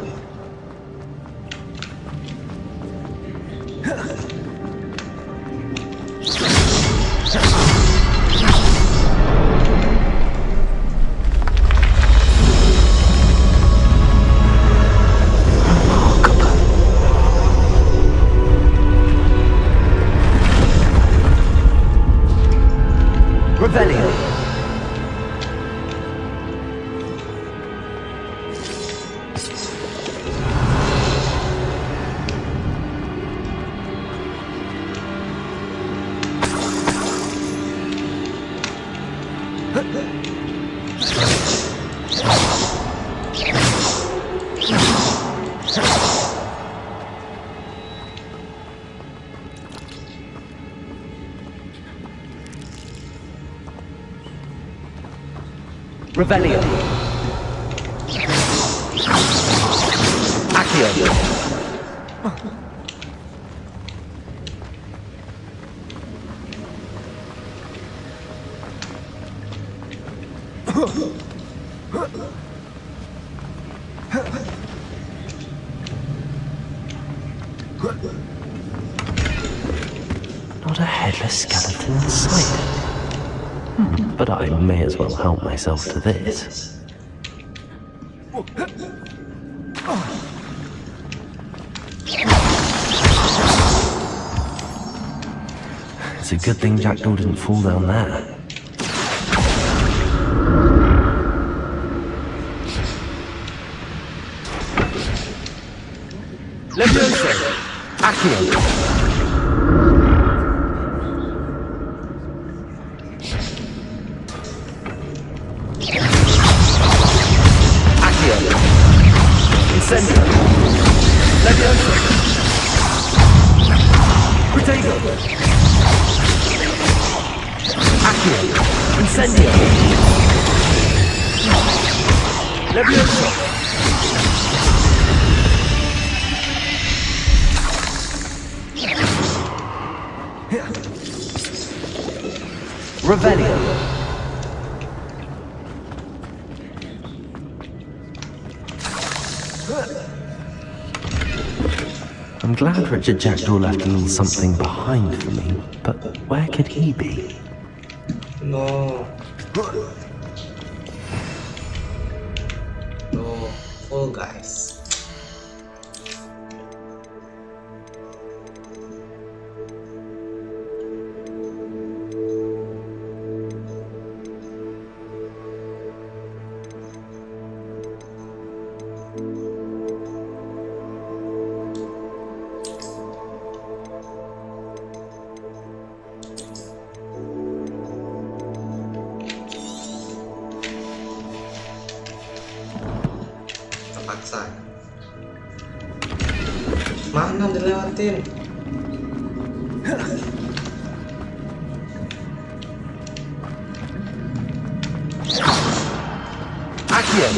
Revelio. Revelio. Accio. Not a headless skeleton in sight. But I may as well help myself to this. It's a good thing Jackdaw didn't fall down there. Leviosa. Accio. Incendio. Leviosa. Potato. Accio. Incendio. Leviosa. Revelio. I'm glad Richard Jackdaw left a little something behind for me, but where could he be? No. No, full guys. maksa. Mana dilewatin? Action!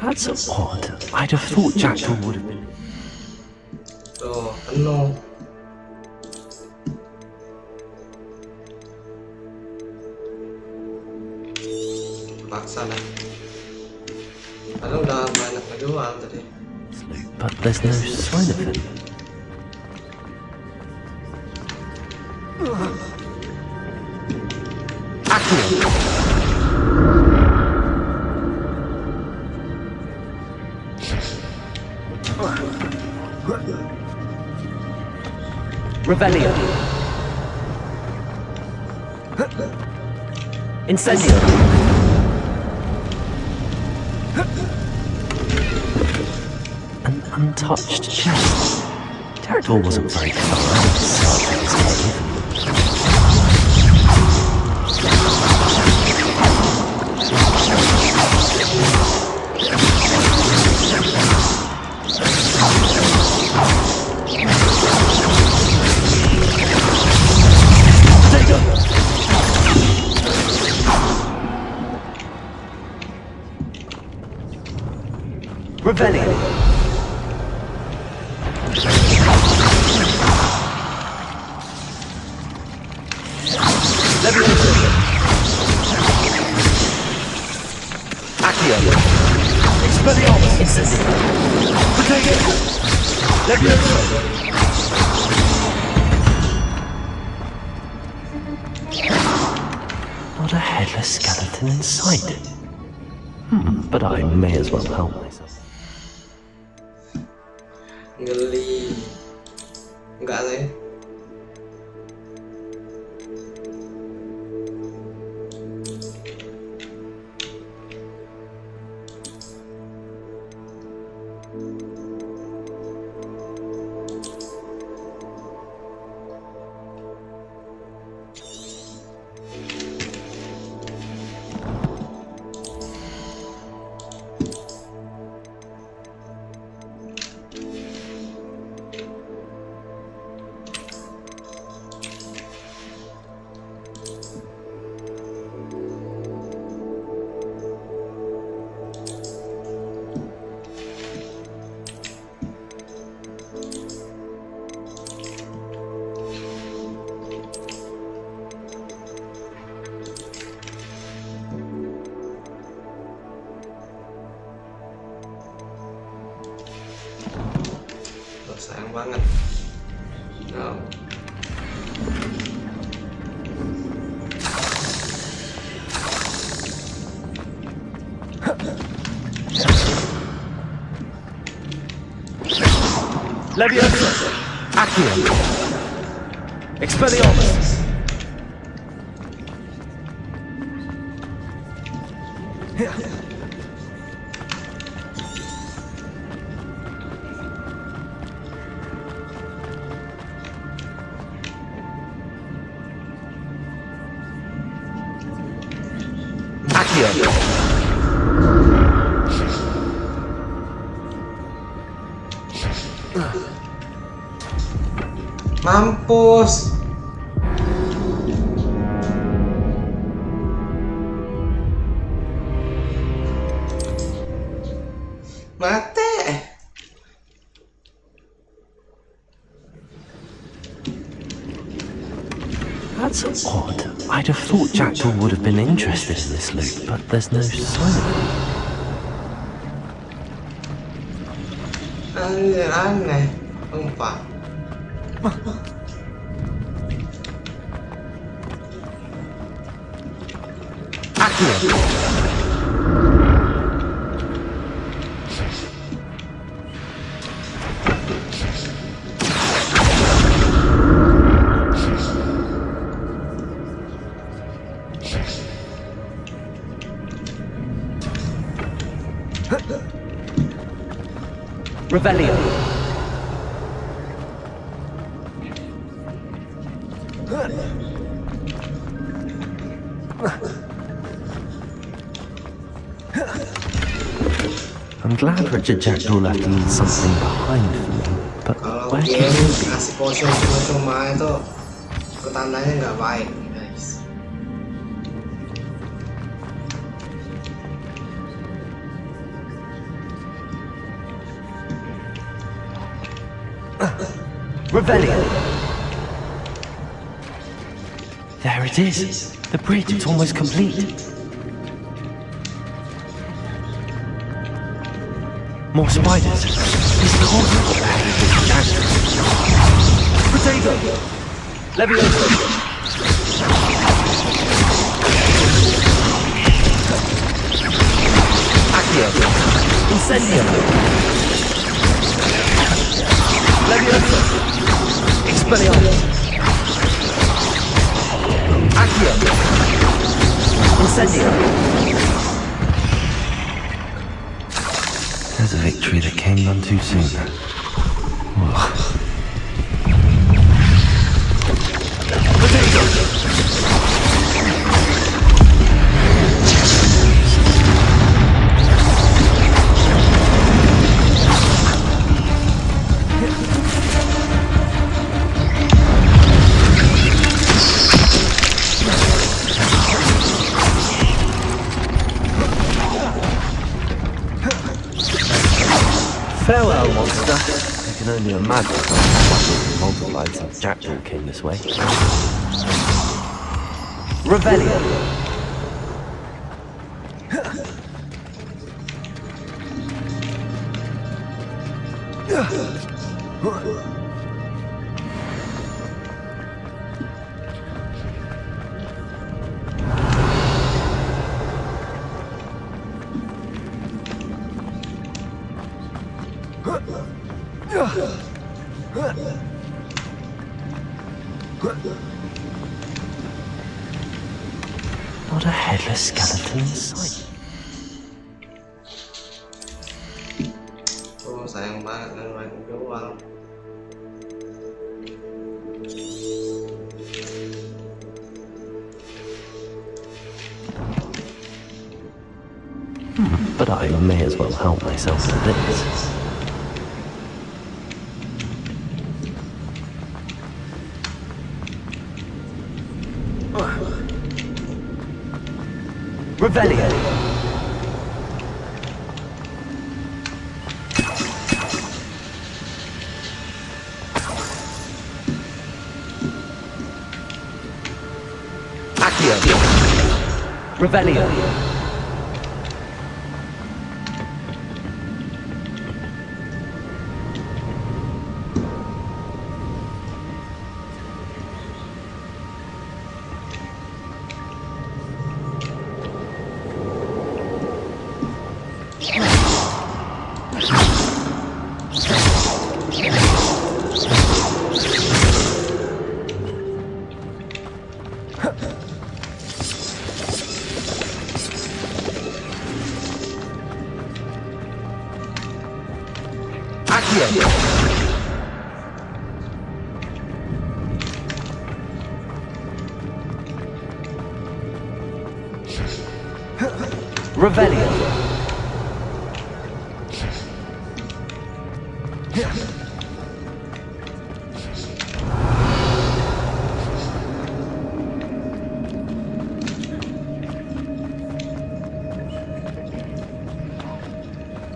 That's odd. I'd have thought Jackdaw would have been. Tuh, penuh. Paksa lah. Padahal udah banyak ngejual tadi. But there's no sign of him. Action! Revelio. Incendio. An untouched chest. Jackdaw wasn't very thorough at the start of his cave. Revelio. Accio. Expelliarmus. Incendio. Potato. Levioso. Not a headless skeleton in sight. But I may as well help myself. Geli. Enggak sih. Sayang banget. No. Levioso. Accio. Expelliarmus. Mampus. Mate. That's odd. I'd have thought Jackdaw would have been interested in this loot, but there's no sign of him. Aneh. Sumpah. Accio. Revelio. I'm glad Richard Jackdaw left a little something behind for me, but Kalau where game can it be? kasih potion cuma itu pertandanya nggak baik, guys. Revelio. There it is. The bridge is almost complete. More spiders. These can't be Richard Jackdaw. Protego. Levioso. Accio. Incendio. Levioso. Expelliarmus. Accio. Incendio. There's a victory that came none too soon. Ugh. Farewell, monster. I can only imagine how much multiplied since Jackdaw came this way. Revelio. Not a headless skeleton in sight. Oh, sayang banget kan main doang. But I may as well help myself to this. Revelio. Accio. Revelio. Accio. Revelio.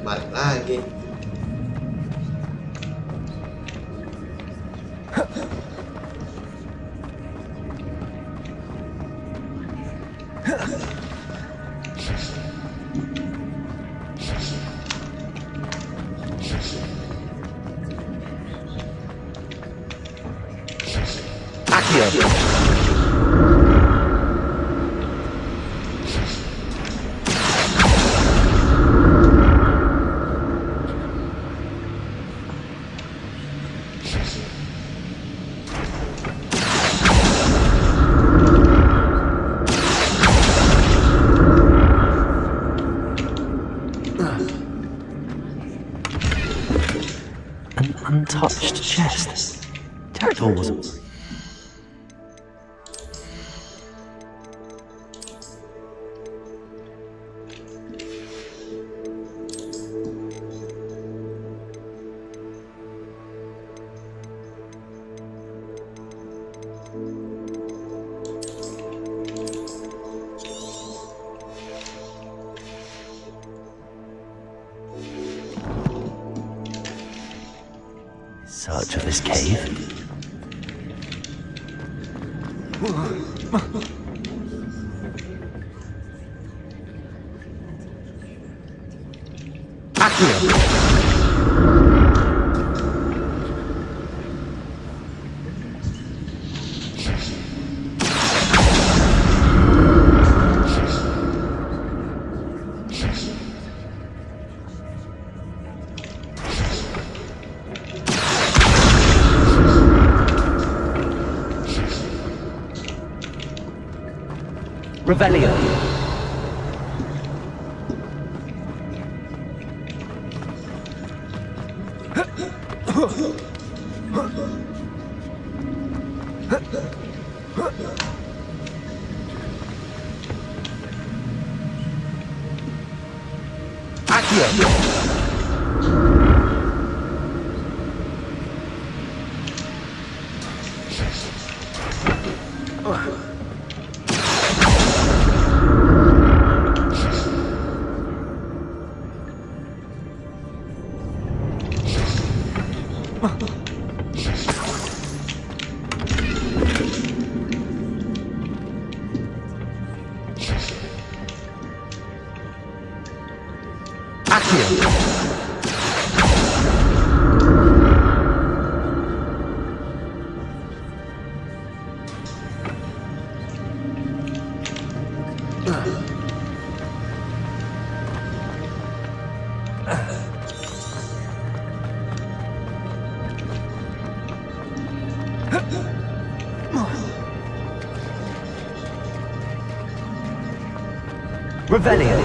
Balik lagi. Accio. untouched chest. Jackdaw wasn't. Search of this cave. Revelio. Revelio.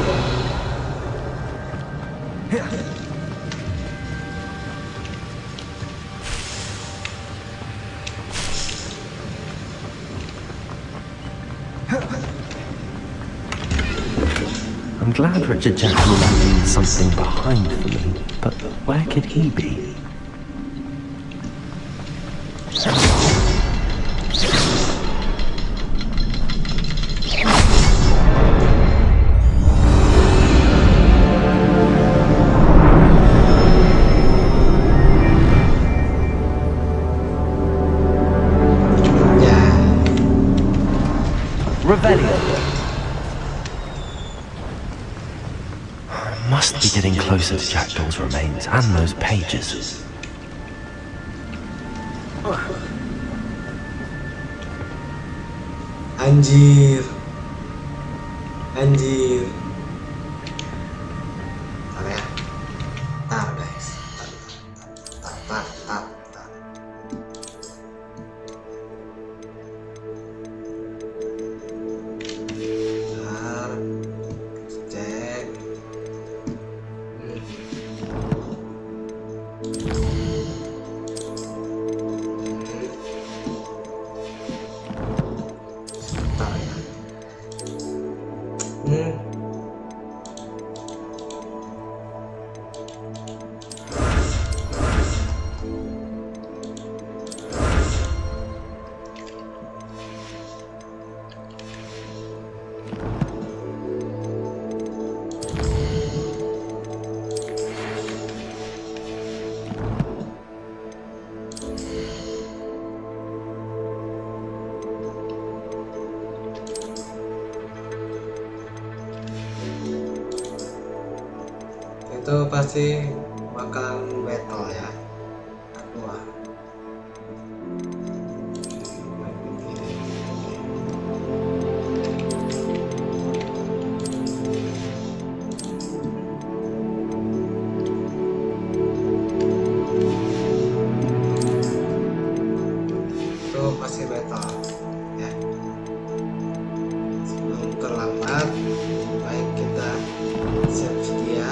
I'm glad Richard Jackson left something behind for me, but where could he be? Must be getting closer to Jackdaw's remains and those pages. Anjir. Anjir. Bentar ya. Bentar guys. Bentar. Cek. Bentar ya. Itu pasti bakalan battle ya. Wah. Itu pasti battle ya. Sebelum terlambat, baik kita siap sedia.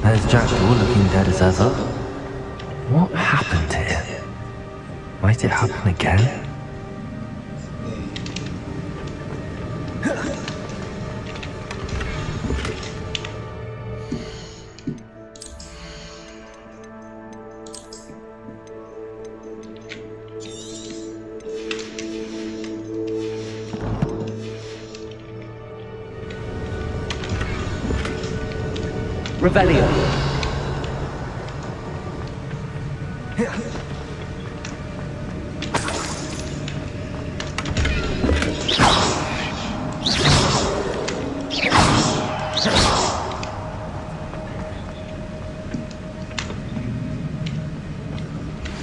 There's Jackdaw looking dead as ever. What happened here? Might it happen again? Revelio.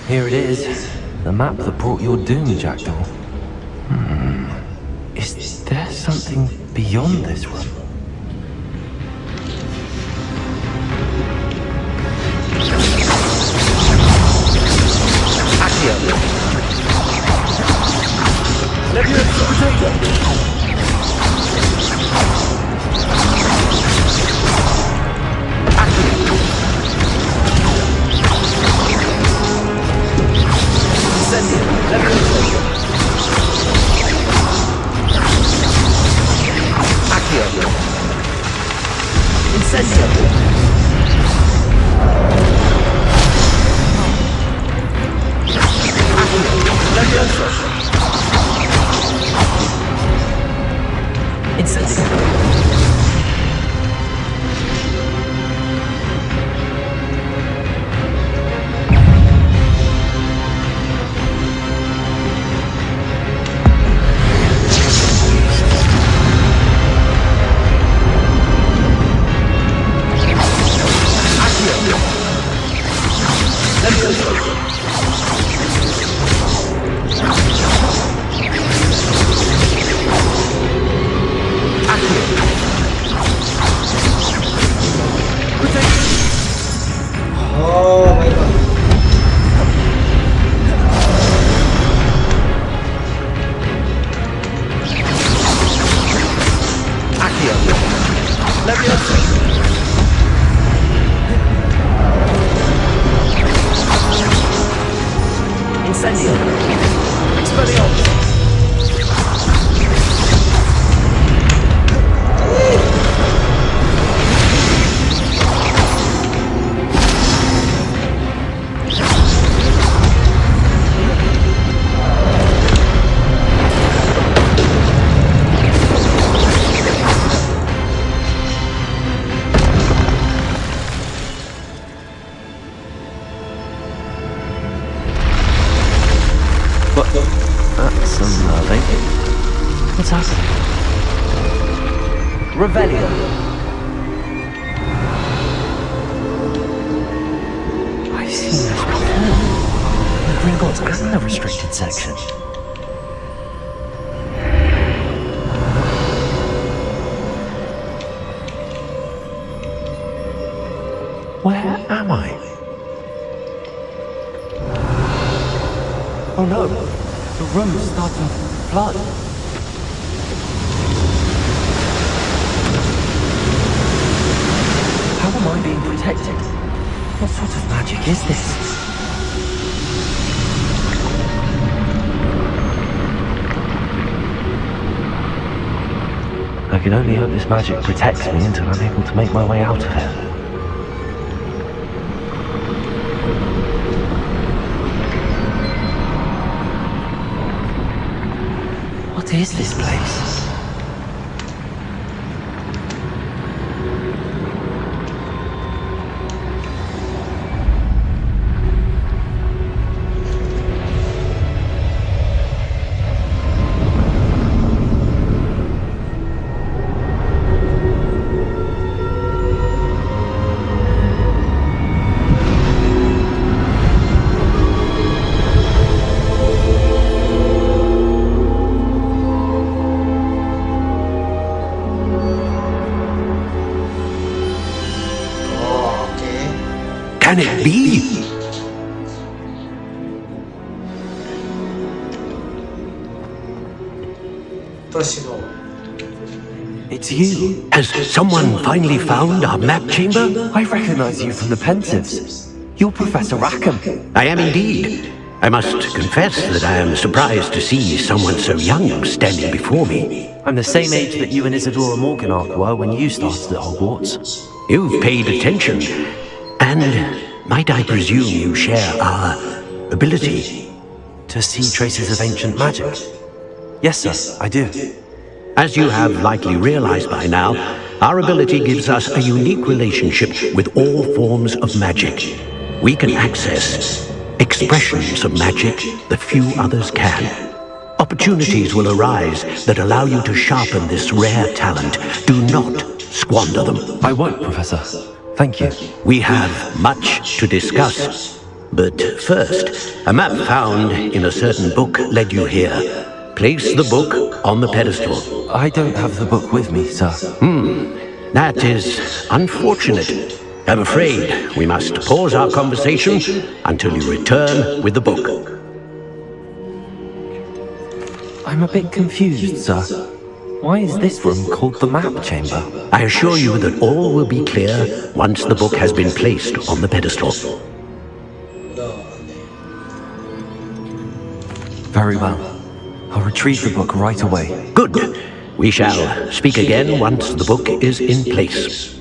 Here it is. The map that brought your doom, Jackdaw. Is there something beyond this room? That's unnerving. What's happening? Revelio. I've seen this before. The Gringotts and the restricted section. Where am I? Oh no, the room's starting to flood. How am I being protected? What sort of magic is this? I can only hope this magic protects me until I'm able to make my way out of it. What is this place? Can it be? It It's you. Has someone finally found our map chamber? I recognize you from the Pensieves. You're Professor Rackham. I am indeed. I must confess that I am surprised to see someone so young standing before me. I'm the same age that you and Isadora Morganach were when you started at Hogwarts. You've paid attention, and might I presume you share our ability? To see traces of ancient magic? Yes, sir, I do. As you have likely realized by now, our ability gives us a unique relationship with all forms of magic. We can access expressions of magic that few others can. Opportunities will arise that allow you to sharpen this rare talent. Do not squander them. I won't, Professor. Thank you. We have much to discuss. But first, a map found in a certain book led you here. Place the book on the pedestal. I don't have the book with me, sir. That is unfortunate. I'm afraid we must pause our conversation until you return with the book. I'm a bit confused, sir. Why is this room called the map chamber? I assure you that all will be clear once the book has been placed on the pedestal. Very well. I'll retrieve the book right away. Good. We shall speak again once the book is in place.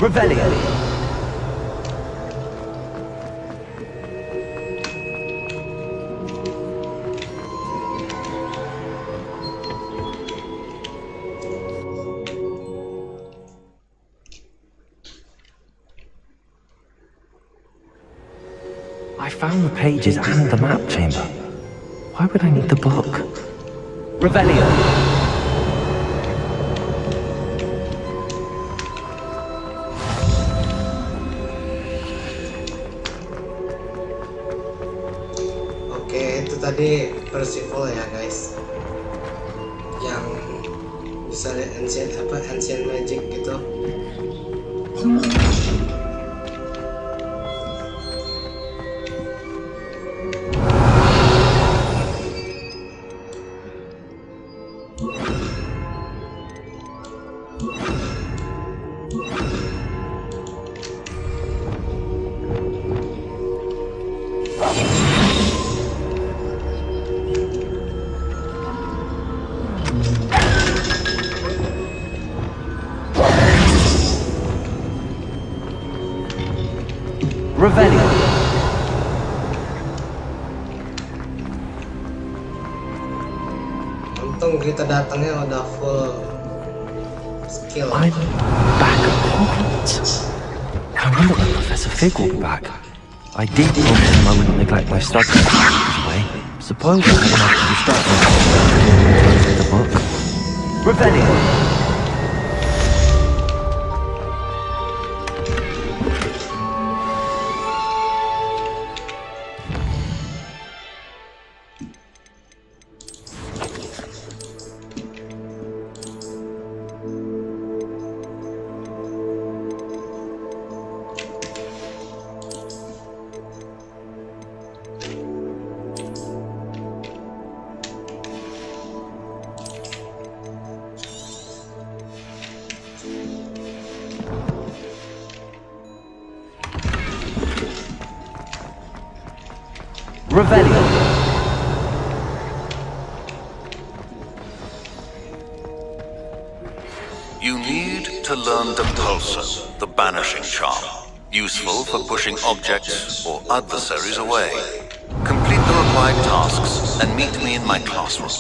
Revelio. I found the pages and the map chamber. Why would I need the book? Revelio. Oke, itu tadi Percival ya guys, yang bisa lihat ancient magic gitu. Revelio. Untung kita datangnya udah full skill. I'm back at Hogwarts. I wonder when Professor Fig will be back. I did promise him I wouldn't neglect my studies anyway. Suppose I have enough to distract myself with the book. Revelio. Revelio. You need to learn the Pulsar, the banishing charm, useful for pushing objects or adversaries away. Complete the required tasks and meet me in my classroom.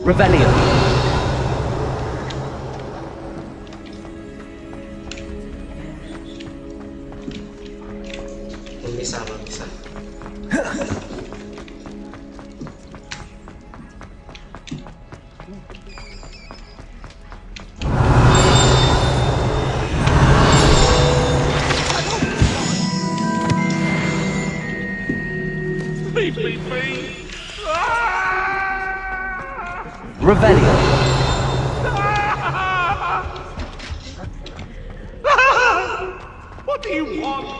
Revelio. Belum bisa. Revelio. What do you want?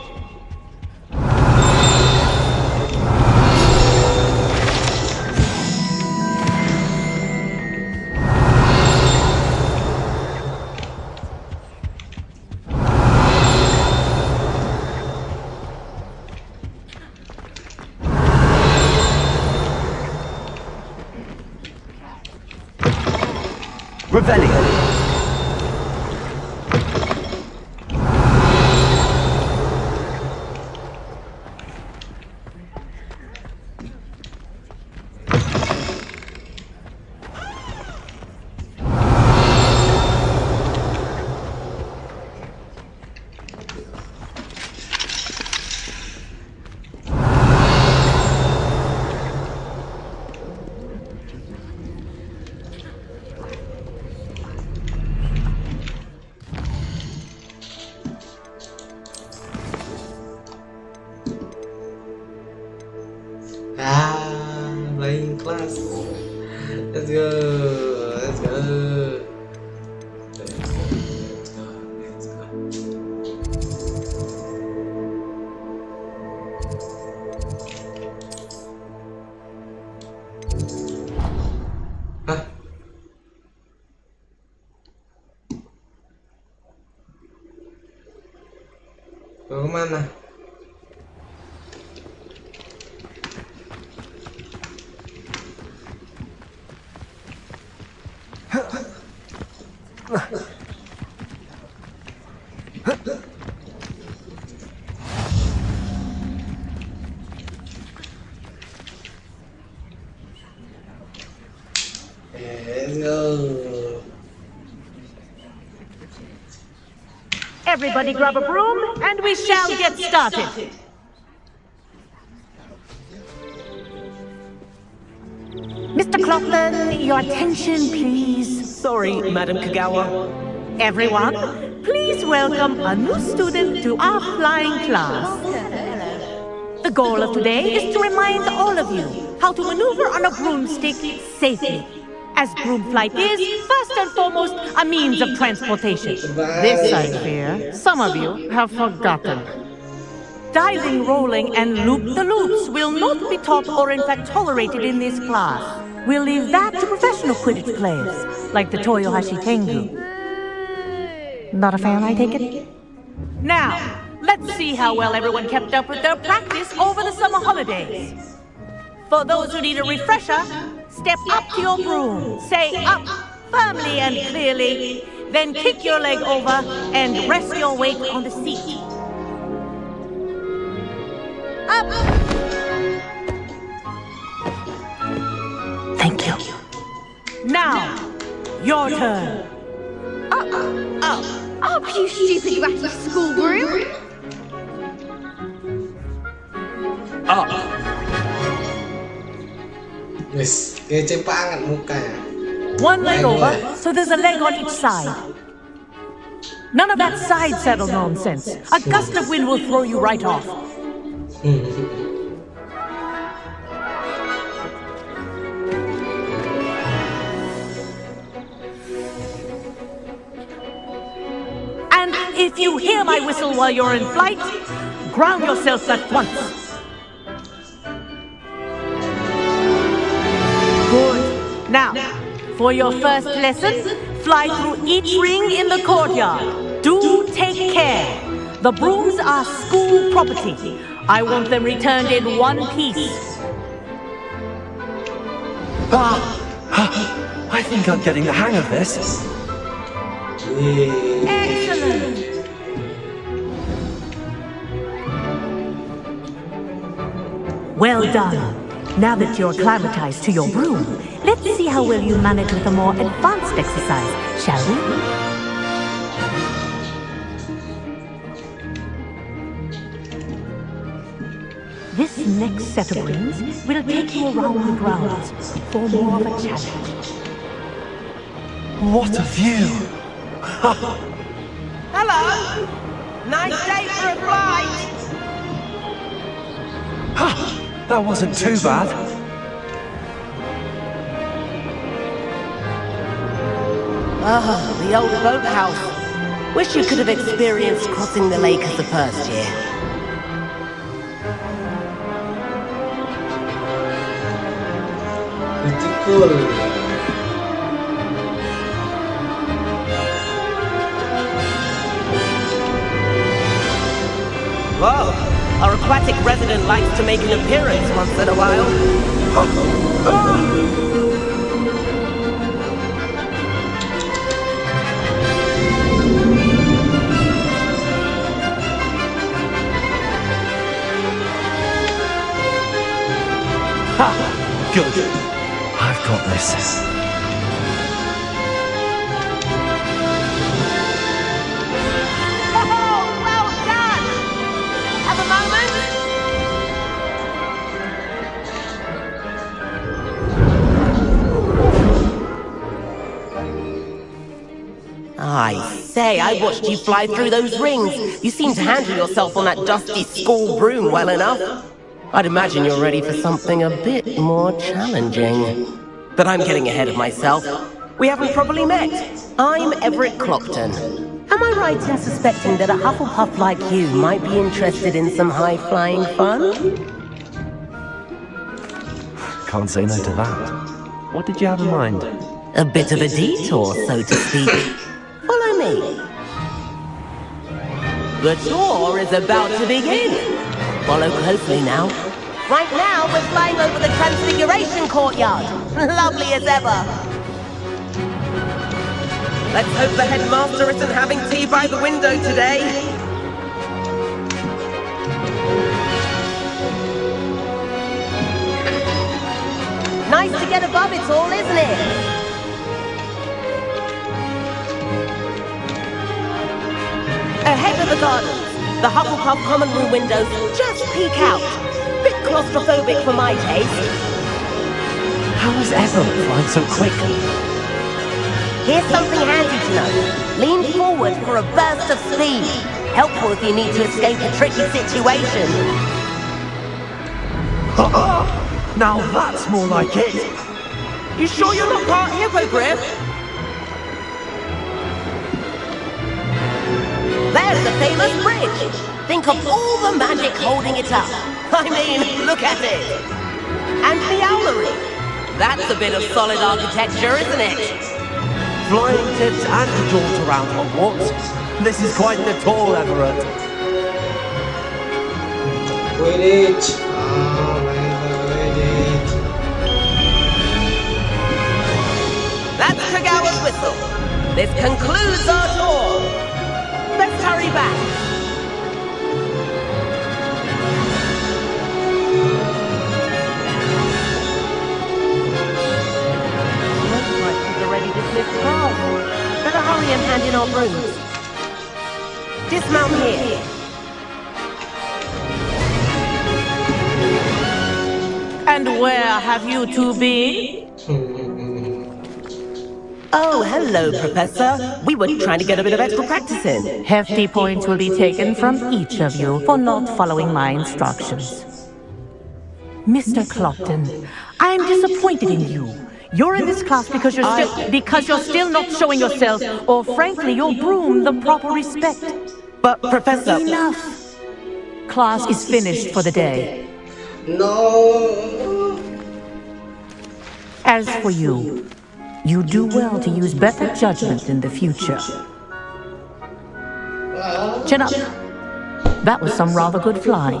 Revelio. Playing class. Let's go. Hah? Mau kemana? Everybody grab a broom, and we shall get started. Mr. Clockman, your attention, please. Sorry, Madam Kagawa. Everyone, please welcome a new student to our flying class. The goal of today is to remind all of you how to maneuver on a broomstick safely, as broom flight is, first and foremost, a means of transportation. This, I fear, some of you have forgotten. Diving, rolling, and loop-the-loops will not be taught or in fact tolerated in this class. We'll leave that to professional Quidditch players, like the Toyohashi Tengu. Not a fan, I take it? Now, let's see how well everyone kept up with their practice over the summer holidays. For those who need a refresher, step up to your broom, say up firmly and clearly, then kick your leg over and rest your weight on the seat. Up! Thank you. Now, your turn. Up, you stupid ratty school broom! Up. Wis, kece banget mukanya. One leg over, so there's a leg on each side. None of that side saddle nonsense. A gust of wind will throw you right off. And if you hear my whistle while you're in flight, ground yourself at once. Good. Now, for your first lesson, fly through each ring in the courtyard. Do take care. The brooms are school property. I want them returned in one piece. I think I'm getting the hang of this. Excellent. Well done. Now that you're acclimatized to your broom, let's see how well you manage with a more advanced exercise, shall we? This next set of rings will take you around the grounds for more of a challenge. What a view! Hello! Nice day for a flight! That wasn't too bad. Ah, the old boathouse. Wish you could have experienced crossing the lake as the first year. Whoa! Our aquatic resident likes to make an appearance once in a while. Good. I've got this. I say, I watched you fly through those rings. You seem to handle yourself on that dusty school broom well enough. I'd imagine you're ready for something a bit more challenging. But I'm getting ahead of myself. We haven't properly met. I'm Everett Clockton. Am I right in suspecting that a Hufflepuff like you might be interested in some high-flying fun? Can't say no to that. What did you have in mind? A bit of a detour, so to speak. Follow me. The tour is about to begin. Follow closely now. Right now, we're flying over the Transfiguration Courtyard. Lovely as ever. Let's hope the headmaster isn't having tea by the window today. Nice to get above it all, isn't it? Ahead of the gardens, the Hufflepuff common room windows just peek out. Bit claustrophobic for my taste. How is Evan flying so quickly? Here's something handy to know. Lean forward for a burst of speed. Helpful if you need to escape a tricky situation. Now that's more like it. You sure you're not part hippogriff? There's the famous bridge. Think of all the magic holding it up. I mean, look at it. And the owlery. That's a bit of solid architecture, isn't it? Flying tips and jaws around Hogwarts. This is quite the tour, Everett. Quidditch. That's Kagawa's whistle. This concludes our tour. Let's hurry back. Looks like we've already dismissed class. Better hurry and hand in our brooms. Dismount here. And where have you two been? Oh, hello, Professor. We were trying to get a bit of extra practice in. Hefty points will be taken from each of you for not following my instructions. Mr. Clopton, I'm disappointed in you. You're in this class because you're still not showing yourself, or frankly, your broom the proper respect. But, Professor... Enough! Class is finished for the day. No. As for you, you do well to use better judgment in the future. Chin up. That was some rather good flying.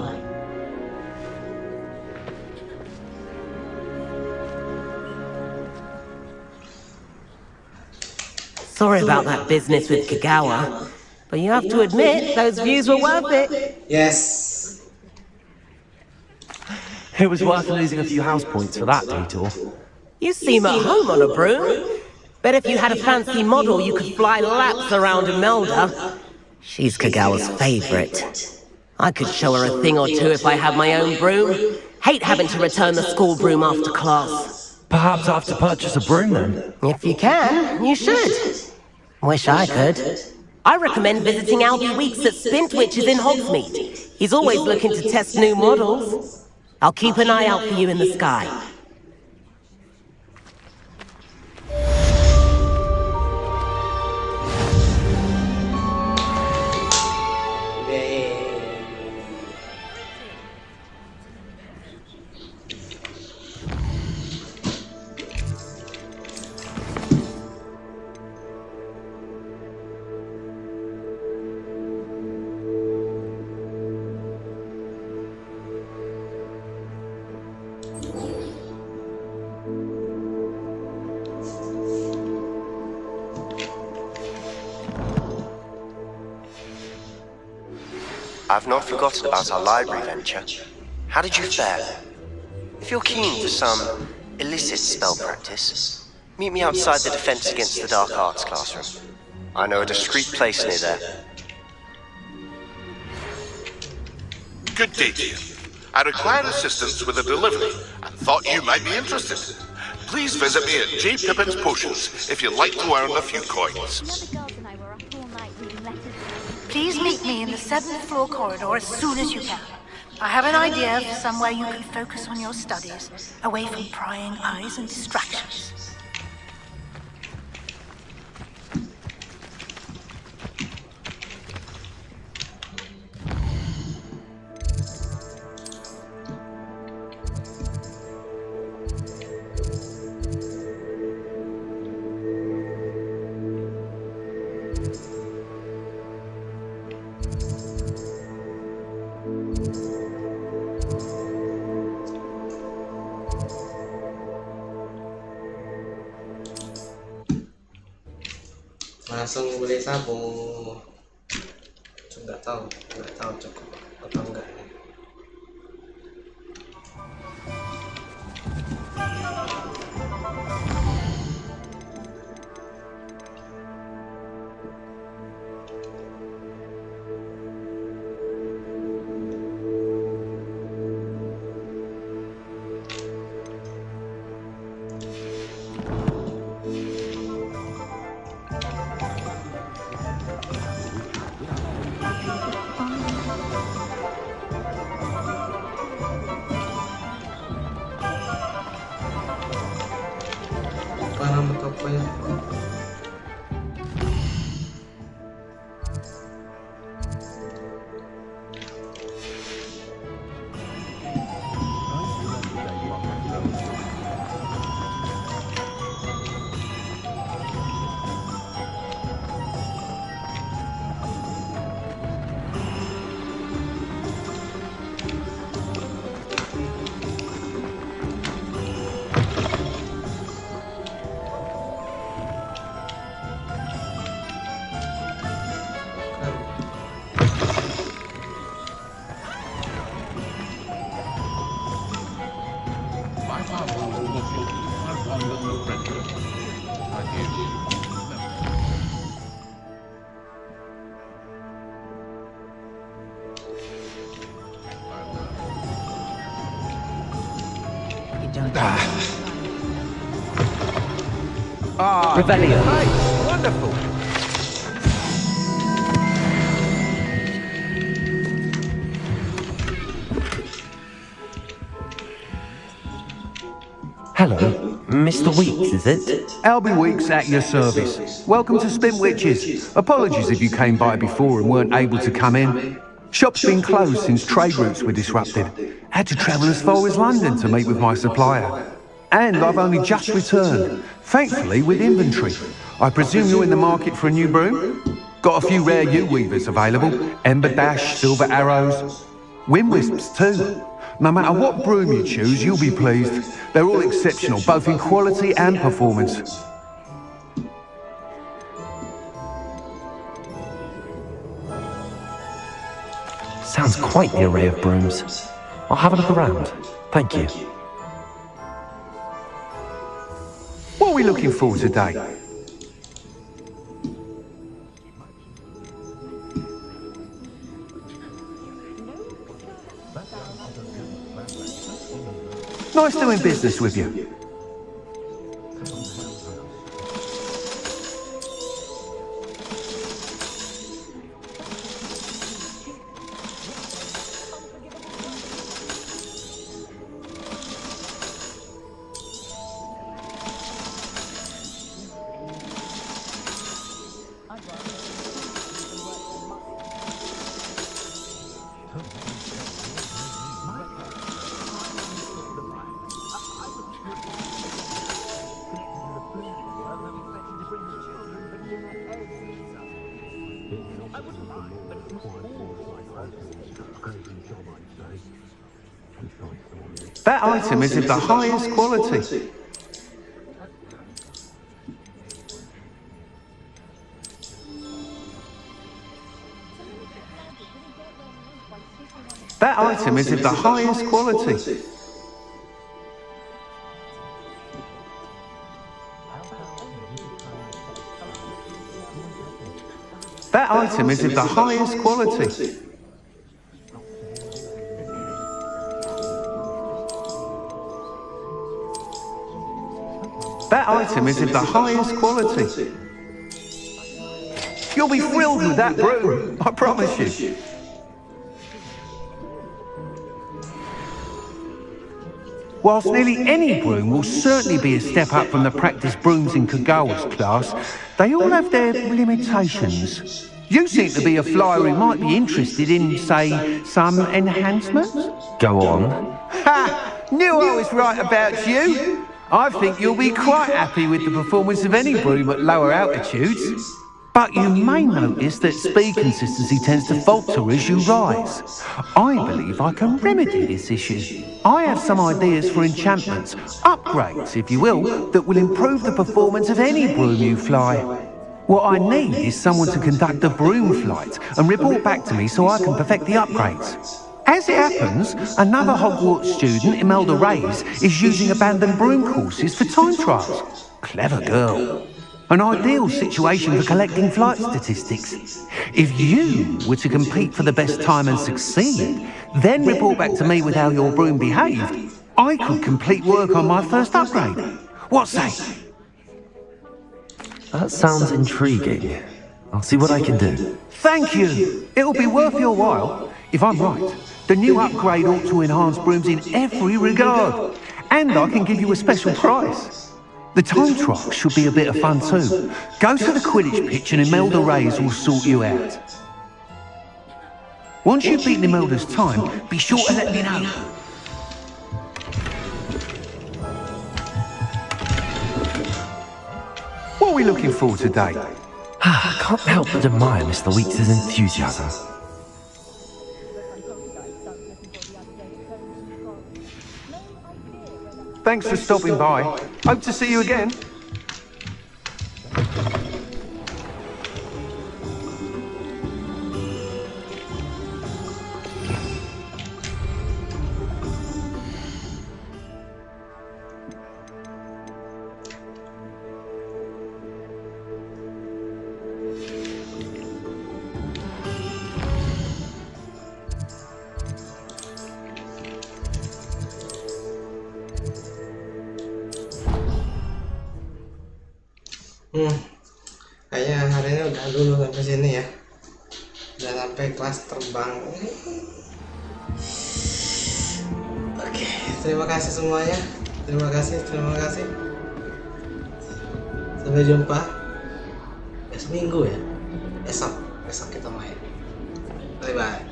Sorry about that business with Kagawa, but you have to admit, those views were worth it. Yes. It was worth losing a few house points for that detour. You seem at home on a broom. Bet if you had a fancy model, you could fly laps around Imelda. She's Kagawa's favorite. I could show her a thing or two if I had my own broom. Hate having to return the school broom after class. Perhaps I have to purchase a broom then? If you can, you should. Wish I could. I recommend visiting Albie Weeks at Spintwitches in Hogsmeade. He's always looking to test new models. I'll keep an eye out for you in the sky. I've not forgotten about our library venture. How did you fare? If you're keen for some illicit spell practice, meet me outside the Defense Against the Dark Arts classroom. I know a discreet place near there. Good day to you. I require assistance with a delivery and thought you might be interested. Please visit me at J. Pippin's Potions if you'd like to earn a few coins. Please meet me in the 7th floor corridor as soon as you can. I have an idea for somewhere you can focus on your studies, away from prying eyes and distractions. langsung beli sabun. Nggak tahu cukup atau enggak. Revelio. Hey, wonderful. Hello, Mr. Weeks, is it? Albie Weeks at your service. Welcome to Spin Witches. Apologies if you came by before and weren't able to come in. Shop's been closed since trade routes were disrupted. Had to travel as far as London to meet with my supplier. And I've only just returned, thankfully with inventory. I presume you're in the market for a new broom? Got a few rare U-weavers available. Ember Dash, Silver Arrows, Wind Wisps too. No matter what broom you choose, you'll be pleased. They're all exceptional, both in quality and performance. Sounds quite the array of brooms. I'll have a look around. Thank you. What are we looking for today? Nice doing business with you. That item is of the highest quality. That item is of the highest quality. That item is of the highest quality. That item is of the highest quality. You'll be thrilled with that broom, I promise you. Whilst nearly any broom will certainly be a step up from the practice brooms in Kagawa's class, they all have their limitations. You seem to be a flyer who might be interested in, say, some enhancements? Go on. Ha! Knew I was right about you. I think you'll be quite happy with the performance of any broom at lower altitudes. But you may notice that speed consistency tends to falter as you rise. I believe I can remedy this issue. I have some ideas for enchantments, upgrades if you will, that will improve the performance of any broom you fly. What I need is someone to conduct the broom flight and report back to me so I can perfect the upgrades. As it happens, another Hogwarts student, Imelda Reyes, is using abandoned broom courses for time trials. Clever girl. An ideal situation for collecting flight statistics. If you were to compete for the best time and succeed, then report back to me with how your broom behaved, I could complete work on my first upgrade. What say? That sounds intriguing. I'll see what I can do. Thank you. It'll be worth your while. If I'm right, the new upgrade ought to enhance brooms in every regard. And I can give you a special price. The time trial should be a bit of fun too. Go to the Quidditch pitch and Imelda Reyes will sort you out. Once you've beaten Imelda's time, be sure to let me know. What are we looking for today? I can't help but admire Mr. Weeks' enthusiasm. Thanks for stopping by. Hope to see you again. Kayaknya hari ini udah dulu sampai sini ya. Udah sampai kelas terbang. Oke, terima kasih semuanya. Terima kasih. Sampai jumpa. Seminggu ya. Besok kita main. Bye bye.